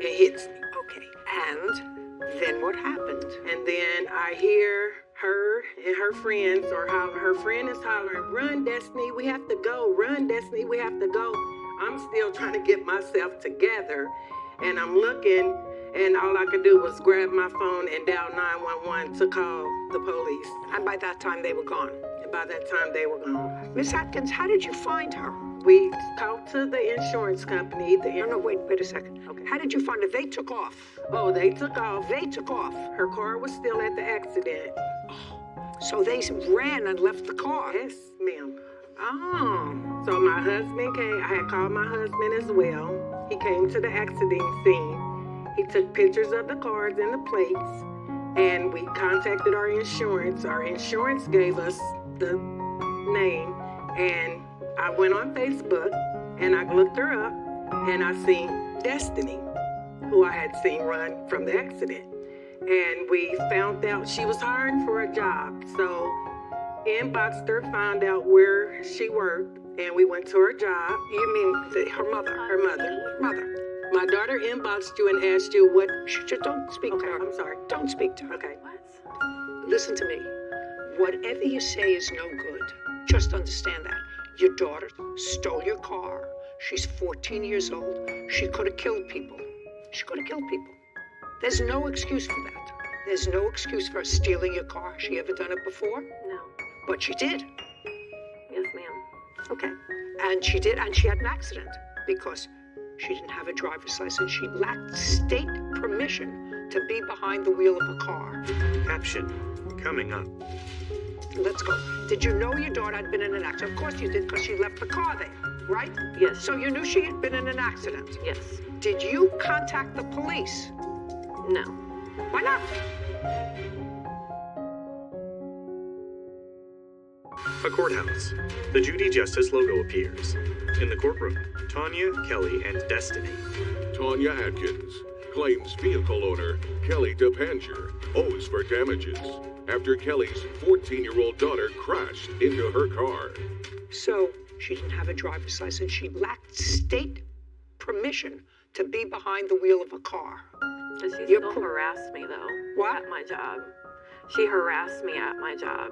it hits me. Okay, and then what happened? And then I hear her and her friends, or how her friend is hollering, "Run, Destiny, we have to go. Run, Destiny, we have to go." I'm still trying to get myself together, and I'm looking, and all I could do was grab my phone and dial 911 to call the police. And by that time, they were gone. And by that time, they were gone. Miss Atkins, how did you find her? We called to the insurance company. No, wait a second. Okay. How did you find her? They took off. Oh, they took off. They took off. Her car was still at the accident. So they ran and left the car? Yes, ma'am. Oh. So my husband came. I had called my husband as well. He came to the accident scene. He took pictures of the cars and the plates, and we contacted our insurance. Our insurance gave us the name, and I went on Facebook, and I looked her up, and I seen Destiny, who I had seen run from the accident. and we found out she was hiring for a job. So inboxed her, found out where she worked, and we went to her job. You mean her mother? Her mother. My daughter inboxed you and asked you what... Don't speak to her. I'm sorry. Don't speak to her. Okay. Listen to me. Whatever you say is no good. Just understand that. Your daughter stole your car. She's 14 years old. She could have killed people. There's no excuse for that. There's no excuse for her stealing your car. She ever done it before? No. But she did. Yes, ma'am. Okay. And she did, and she had an accident because she didn't have a driver's license. She lacked state permission to be behind the wheel of a car. Caption coming up. Let's go. Did you know your daughter had been in an accident? Of course you did, because she left the car there, right? Yes. So you knew she had been in an accident? Yes. Did you contact the police? No. Why not? A courthouse. The Judy Justice logo appears. In the courtroom, Tanya, Kelly, and Destiny. Tanya Atkins claims vehicle owner Kelly DePancher owes for damages after Kelly's 14-year-old daughter crashed into her car. So she didn't have a driver's license. She lacked state permission to be behind the wheel of a car. She still harassed me, though. What? At my job. She harassed me at my job.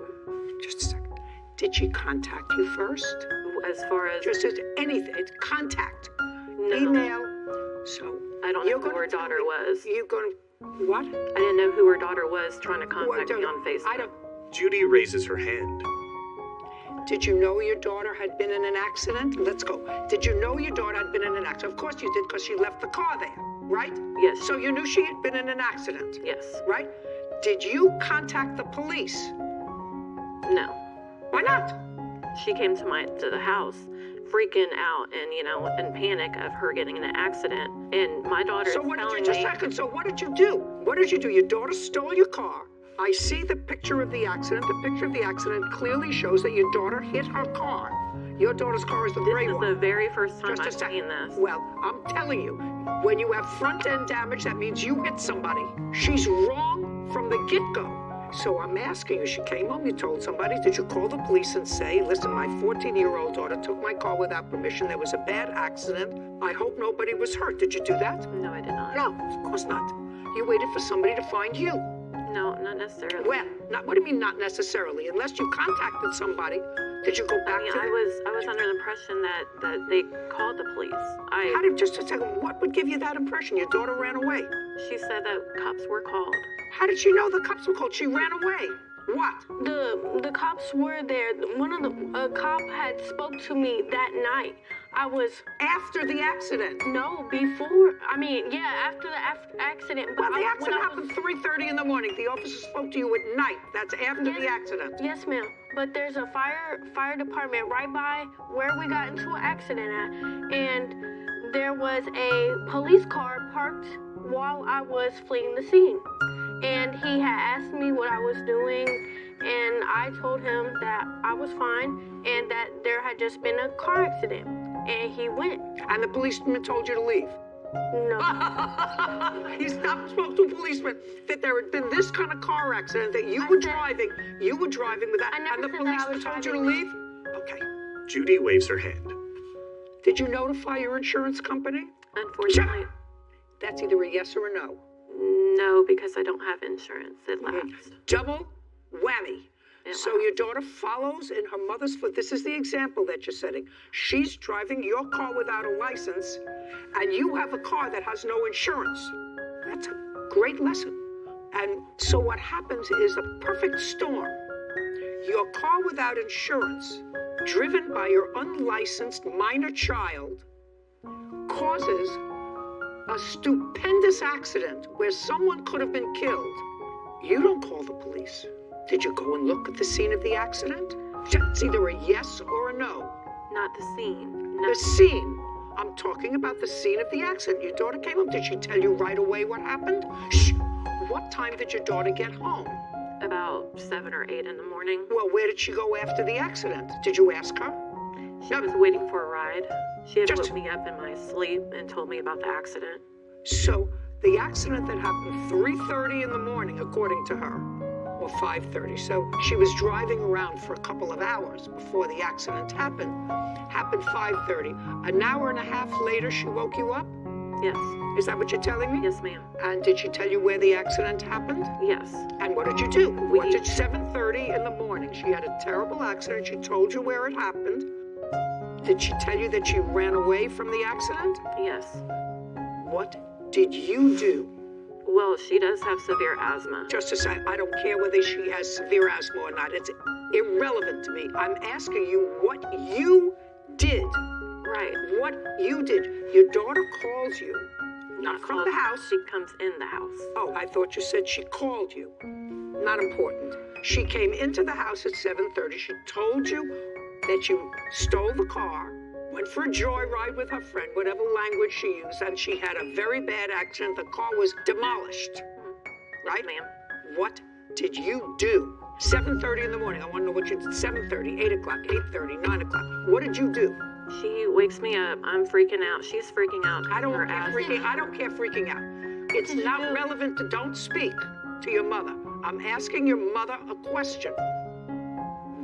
Just a second. Did she contact you first? As far as... Just as anything. Contact. No. Email. So... I don't know who her daughter was. You're going to... What? I didn't know who her daughter was trying to contact me on Facebook. Judy raises her hand. Did you know your daughter had been in an accident? Let's go. Did you know your daughter had been in an accident? Of course you did, because she left the car there, right? Yes. So you knew she had been in an accident? Yes. Right? Did you contact the police? No. Why not? She came to the house freaking out and, in panic of her getting in an accident. And my daughter So what did you... Just a second. So what did you do? What did you do? Your daughter stole your car. I see the picture of the accident. The picture of the accident clearly shows that your daughter hit her car. Your daughter's car is the gray one. This is the very first time I've seen this. Well, I'm telling you, when you have front-end damage, that means you hit somebody. She's wrong from the get-go. So I'm asking you, she came home, you told somebody, did you call the police and say, listen, my 14-year-old daughter took my car without permission, there was a bad accident, I hope nobody was hurt. Did you do that? No, I did not. No, of course not. You waited for somebody to find you. No, not necessarily. Well, what do you mean not necessarily? Unless you contacted somebody, did you go back to I was under the impression that they called the police. Just a second, what would give you that impression? Your daughter ran away. She said that cops were called. How did she know the cops were called? She ran away. What? The cops were there. One of the cop had spoke to me that night. I was after the accident. No, before. After the accident. But the accident happened 3:30 in the morning. The officer spoke to you at night. That's after the accident. Yes, ma'am. But there's a fire department right by where we got into an accident at, and there was a police car parked while I was fleeing the scene. And he had asked me what I was doing, and I told him that I was fine and that there had just been a car accident. And he went. And the policeman told you to leave? No. He spoke to a policeman that there had been this kind of car accident, that you were driving with that, and the policeman told you to leave? Okay. Judy waves her hand. Did you notify your insurance company? Unfortunately. That's either a yes or a no. No, because I don't have insurance. It lapsed. Double whammy. So your daughter follows in her mother's foot. This is the example that you're setting. She's driving your car without a license, and you have a car that has no insurance. That's a great lesson. And so what happens is a perfect storm. Your car without insurance, driven by your unlicensed minor child, causes a stupendous accident where someone could have been killed. You don't call the police. Did you go and look at the scene of the accident? It's either a yes or a no. Not the scene. No. The scene. I'm talking about the scene of the accident. Your daughter came home. Did she tell you right away what happened? Shh. What time did your daughter get home? About 7 or 8 in the morning. Well, where did she go after the accident? Did you ask her? She was waiting for a ride. She had woke me up in my sleep and told me about the accident. So The accident that happened 3:30 in the morning, according to her, or 5:30. So she was driving around for a couple of hours before the accident happened. Happened 5:30. An hour and a half later, she woke you up? Yes. Is that what you're telling me? Yes, ma'am. And did she tell you where the accident happened? Yes. And what did you do? What did 7:30 in the morning? She had a terrible accident. She told you where it happened. Did she tell you that she ran away from the accident? Yes. What did you do? Well, she does have severe asthma. Just a sec, I don't care whether she has severe asthma or not. It's irrelevant to me. I'm asking you what you did. Right. What you did. Your daughter calls you. Not from the house. She comes in the house. Oh, I thought you said she called you. Not important. She came into the house at 7:30. She told you that you stole the car, went for a joyride with her friend, whatever language she used, and she had a very bad accident. The car was demolished. Right? Ma'am. What did you do? 7:30 in the morning. I want to know what you did. 7:30, 8 o'clock, 8:30, 9 o'clock. What did you do? She wakes me up. I'm freaking out. She's freaking out. I don't care freaking out. It's not relevant to don't speak to your mother. I'm asking your mother a question.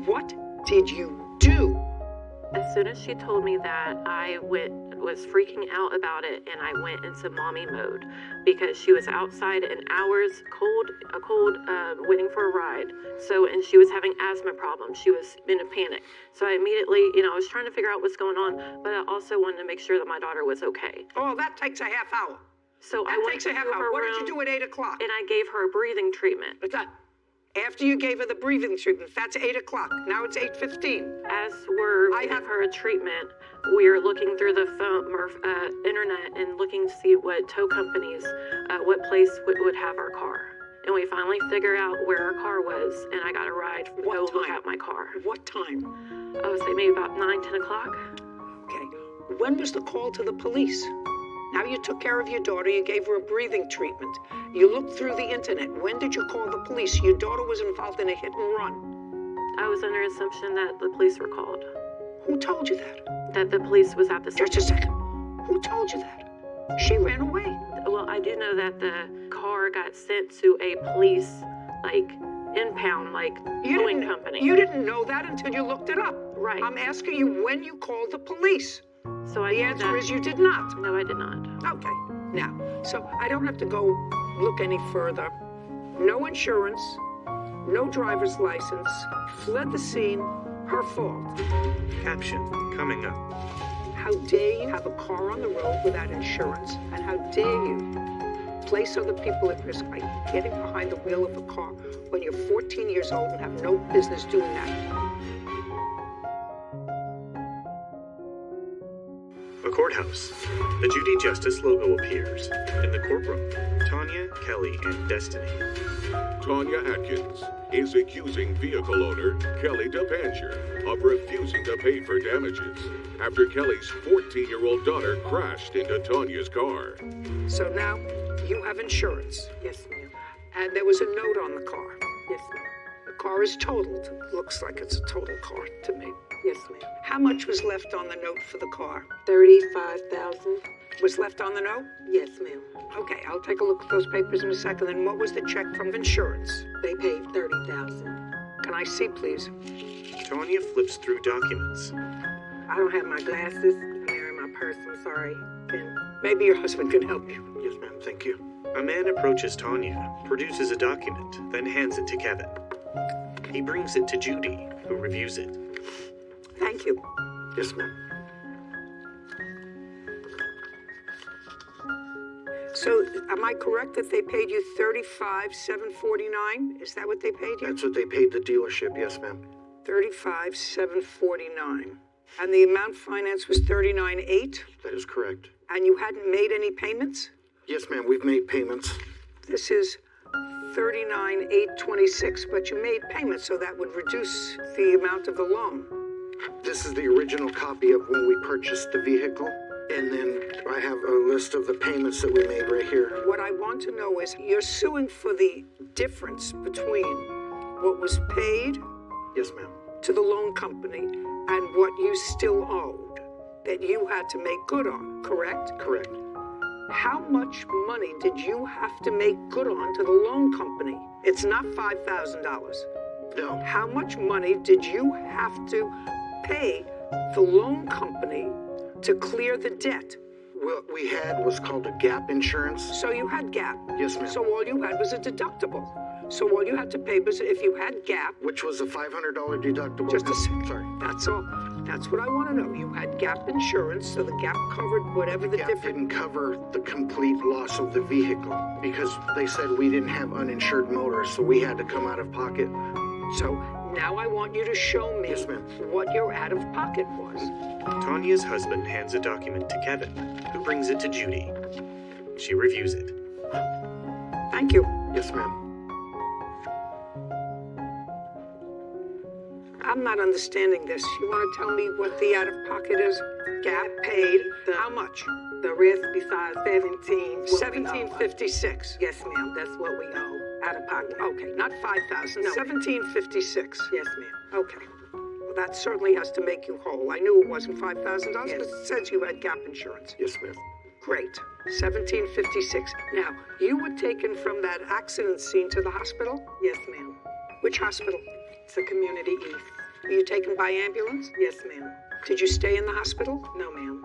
What did you do? As soon as she told me that, I was freaking out about it, and I went into mommy mode because she was outside in hours, cold, waiting for a ride. So, and she was having asthma problems. She was in a panic. So I immediately, I was trying to figure out what's going on, but I also wanted to make sure that my daughter was okay. Oh, that takes a half hour. So that I went takes a half to hour. her What room, did you do at 8 o'clock? and I gave her a breathing treatment. After you gave her the breathing treatment, that's 8 o'clock. Now it's 8:15. As we're giving her a treatment, we're looking through the phone, internet and looking to see what tow companies, what place would have our car. And we finally figure out where our car was, and I got a ride to go look at my car. What time? I would say maybe about 9, 10 o'clock. Okay. When was the call to the police? Now you took care of your daughter, you gave her a breathing treatment. You looked through the internet. When did you call the police? Your daughter was involved in a hit and run. I was under assumption that the police were called. Who told you that? That the police was at the scene. Just a second. Who told you that? She ran away. Well, I do know that the car got sent to a police, impound, towing company. You didn't know that until you looked it up. Right. I'm asking you when you called the police. So the answer is you did not. No, I did not. Okay. Now, so I don't have to go look any further. No insurance, no driver's license, fled the scene, her fault. Caption coming up. How dare you have a car on the road without insurance? And how dare you place other people at risk by getting behind the wheel of a car when you're 14 years old and have no business doing that? A courthouse. The Judy Justice logo appears. In the courtroom, Tanya, Kelly, and Destiny. Tanya Atkins is accusing vehicle owner Kelly DePancher of refusing to pay for damages after Kelly's 14-year-old daughter crashed into Tanya's car. So now you have insurance. Yes, ma'am. And there was a note on the car. Yes, ma'am. The car is totaled. Looks like it's a total car to me. Yes, ma'am. How much was left on the note for the car? $35,000. Was left on the note? Yes, ma'am. Okay, I'll take a look at those papers in a second. And what was the check from insurance? They paid $30,000. Can I see, please? Tanya flips through documents. I don't have my glasses, and they're in my purse. I'm sorry. Maybe your husband can help you. Yes, ma'am. Thank you. A man approaches Tanya, produces a document, then hands it to Kevin. He brings it to Judy, who reviews it. Thank you. Yes, ma'am. So, am I correct that they paid you $35,749? Is that what they paid you? That's what they paid the dealership. Yes, ma'am. $35,749. And the amount financed was $39,800? That is correct. And you hadn't made any payments? Yes, ma'am. We've made payments. This is $39,826, but you made payments, so that would reduce the amount of the loan. This is the original copy of when we purchased the vehicle. And then I have a list of the payments that we made right here. What I want to know is, you're suing for the difference between what was paid Yes, ma'am. to the loan company and what you still owed that you had to make good on, correct? Correct. How much money did you have to make good on to the loan company? It's not $5,000. No. How much money did you have to pay the loan company to clear the debt? What we had was called a gap insurance. So you had gap? Yes, ma'am. So all you had was a deductible. So all you had to pay was if you had gap. Which was a $500 deductible. Just a second. Sorry. That's all. That's what I want to know. You had gap insurance, so the gap covered whatever the Gap difference. didn't cover the complete loss of the vehicle because they said we didn't have uninsured motorists, so we had to come out of pocket. So now I want you to show me what your out of pocket was. Tanya's husband hands a document to Kevin, who brings it to Judy. She reviews it. Thank you. Yes, ma'am. I'm not understanding this. You want to tell me what the out of pocket is? Gap paid. How much? The rest besides 17. $17.56. Yes, ma'am. That's what we owe out of pocket. Okay, not $5,000. No. $17.56. Yes, ma'am. Okay. Well, that certainly has to make you whole. I knew it wasn't $5,000 because it says you had gap insurance. Yes, ma'am. Great. $17.56. Now, you were taken from that accident scene to the hospital? Yes, ma'am. Which hospital? To Community East. Were you taken by ambulance? Yes, ma'am. Did you stay in the hospital? No, ma'am.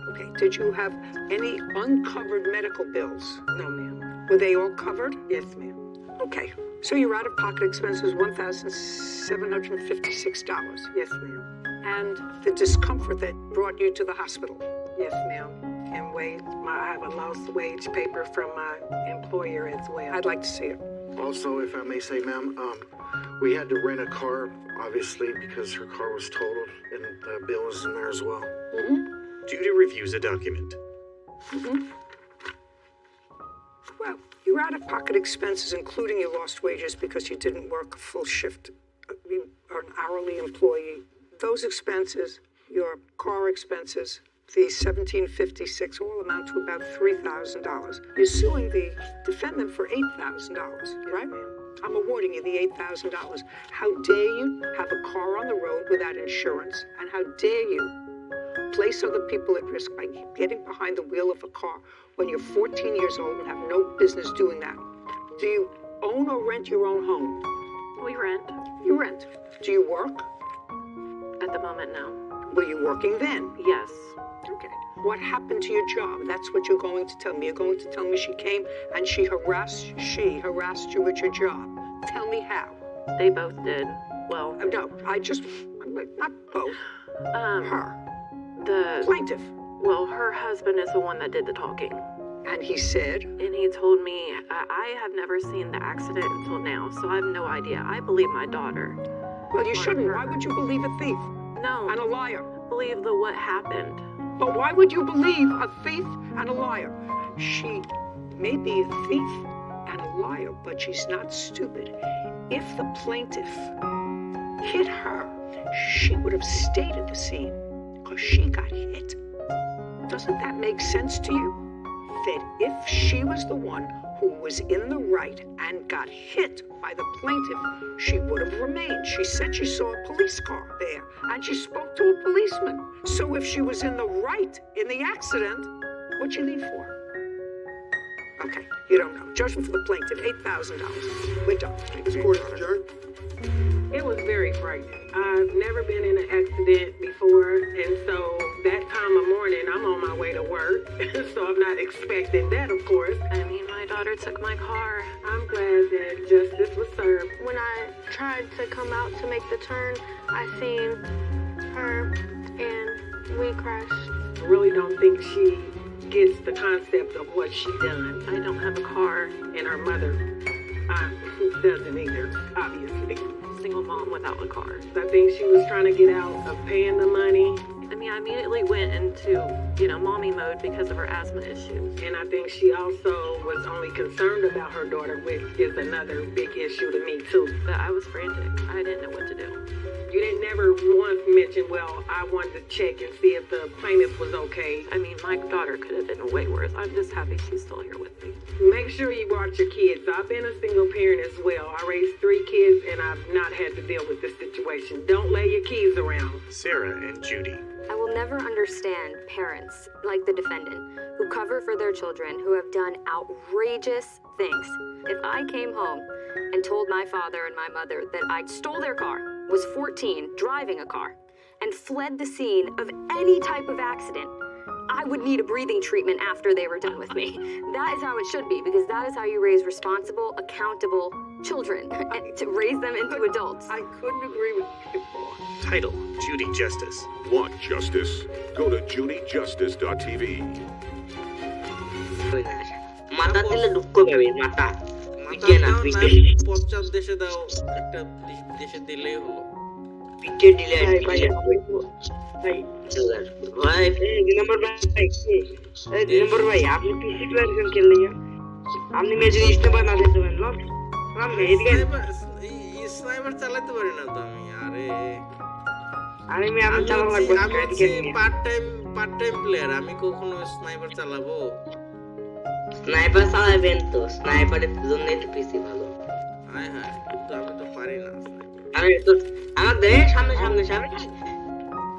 Okay. Did you have any uncovered medical bills? No, ma'am. Were they all covered? Yes, ma'am. Okay. So your out-of-pocket expense was $1,756. Yes, ma'am. And the discomfort that brought you to the hospital? Yes, ma'am. And I have a lost wage paper from my employer as well. I'd like to see it. Also, if I may say, ma'am, we had to rent a car, obviously, because her car was totaled, and the bill was in there as well. Judy reviews a document. Well, your out-of-pocket expenses, including your lost wages because you didn't work a full shift, you are an hourly employee. Those expenses, your car expenses, the $17.56 all amount to about $3,000. You're suing the defendant for $8,000, right? I'm awarding you the $8,000. How dare you have a car on the road without insurance, and how dare you place other people at risk by getting behind the wheel of a car when you're 14 years old and have no business doing that? Do you own or rent your own home? We rent. You rent. Do you work? At the moment, no. Were you working then? Yes. Okay. What happened to your job? That's what you're going to tell me. You're going to tell me she came and she harassed you at your job. Tell me how. They both did. Well, no, not both. Her. The plaintiff. Well, her husband is the one that did the talking. And he said? And he told me, I have never seen the accident until now, so I have no idea. I believe my daughter. Well, you shouldn't. Why would you believe a thief? No. And a liar. Believe the what happened. But why would you believe a thief and a liar? She may be a thief and a liar, but she's not stupid. If the plaintiff hit her, she would have stayed at the scene because she got hit. Doesn't that make sense to you? That if she was the one who was in the right and got hit by the plaintiff, she would have remained. She said she saw a police car there, and she spoke to a policeman. So if she was in the right in the accident, what'd you leave for? Okay, you don't know. Judgment for the plaintiff, $8,000. We're done. This court is adjourned. It was very frightening. I've never been in an accident before, and so that time of morning, I'm on my way to work, so I'm not expecting that, of course. I mean, my daughter took my car. I'm glad that justice was served. When I tried to come out to make the turn, I seen her, and we crashed. I really don't think she gets the concept of what she done. I don't have a car. And her mother doesn't either, obviously. Single mom without a car. I think she was trying to get out of paying the money. I mean, I immediately went into, mommy mode because of her asthma issues. And I think she also was only concerned about her daughter, which is another big issue to me, too. But I was frantic. I didn't know what to do. You didn't never once mention, well, I wanted to check and see if the plaintiff was okay. I mean, my daughter could have been way worse. I'm just happy she's still here with me. Make sure you watch your kids. I've been a single parent as well. I raised 3 kids, and I've not had to deal with this situation. Don't lay your keys around. Sarah and Judy. I will will never understand parents like the defendant who cover for their children who have done outrageous things. If I came home and told my father and my mother that I stole their car, was 14, driving a car, and fled the scene of any type of accident, I would need a breathing treatment after they were done with me. That is how it should be, because that is how you raise responsible, accountable children, and to raise them into adults. I couldn't agree with you more. Title, Judy Justice. Want justice? Go to judyjustice.tv. মাথা দিলে দুঃখ পাবে মাথা পিঠে না পিঠে পশ্চাৎ দেশে দাও একটা দেশে দিলেই হলো পিঠে দিলে ভাই নম্বর ভাই আপনি পিসি প্লেয়ার খেললে আপনি মেজর ইস্তেমাল না দিতে পারেন লক স্নাইপার চালাতে পারি না তো আমি আমি চালাবো পার্ট টাইম প্লেয়ার আমি কখনো স্নাইপার চালাবো স্নাইপার চালাবেন তো স্নাইপারের জন্যই তো পিসি ভালো হ্যাঁ হ্যাঁ কিন্তু আমি তো পারি না আমি তো আমার দেহে সামনে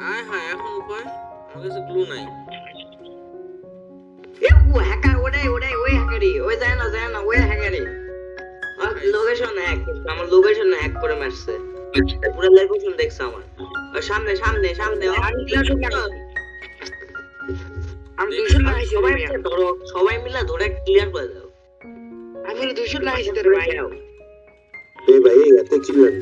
হ্যাঁ হ্যাঁ এখন উপায় আমার কাছে গ্লু নাই ও হ্যাকার ওই হ্যাকারই ওই যায় না ওই হ্যাকারই লোকেশন হ্যাক আমার লোকেশন হ্যাক করে মারছে পুরো লোকেশন দেখছ আমার সামনে আমি 200 লাগাইছি সবাই মিলে ধরে ক্লিয়ার করে দাও আমি 200 লাগাইছি তোর ভাই ভাই এত চিল্লান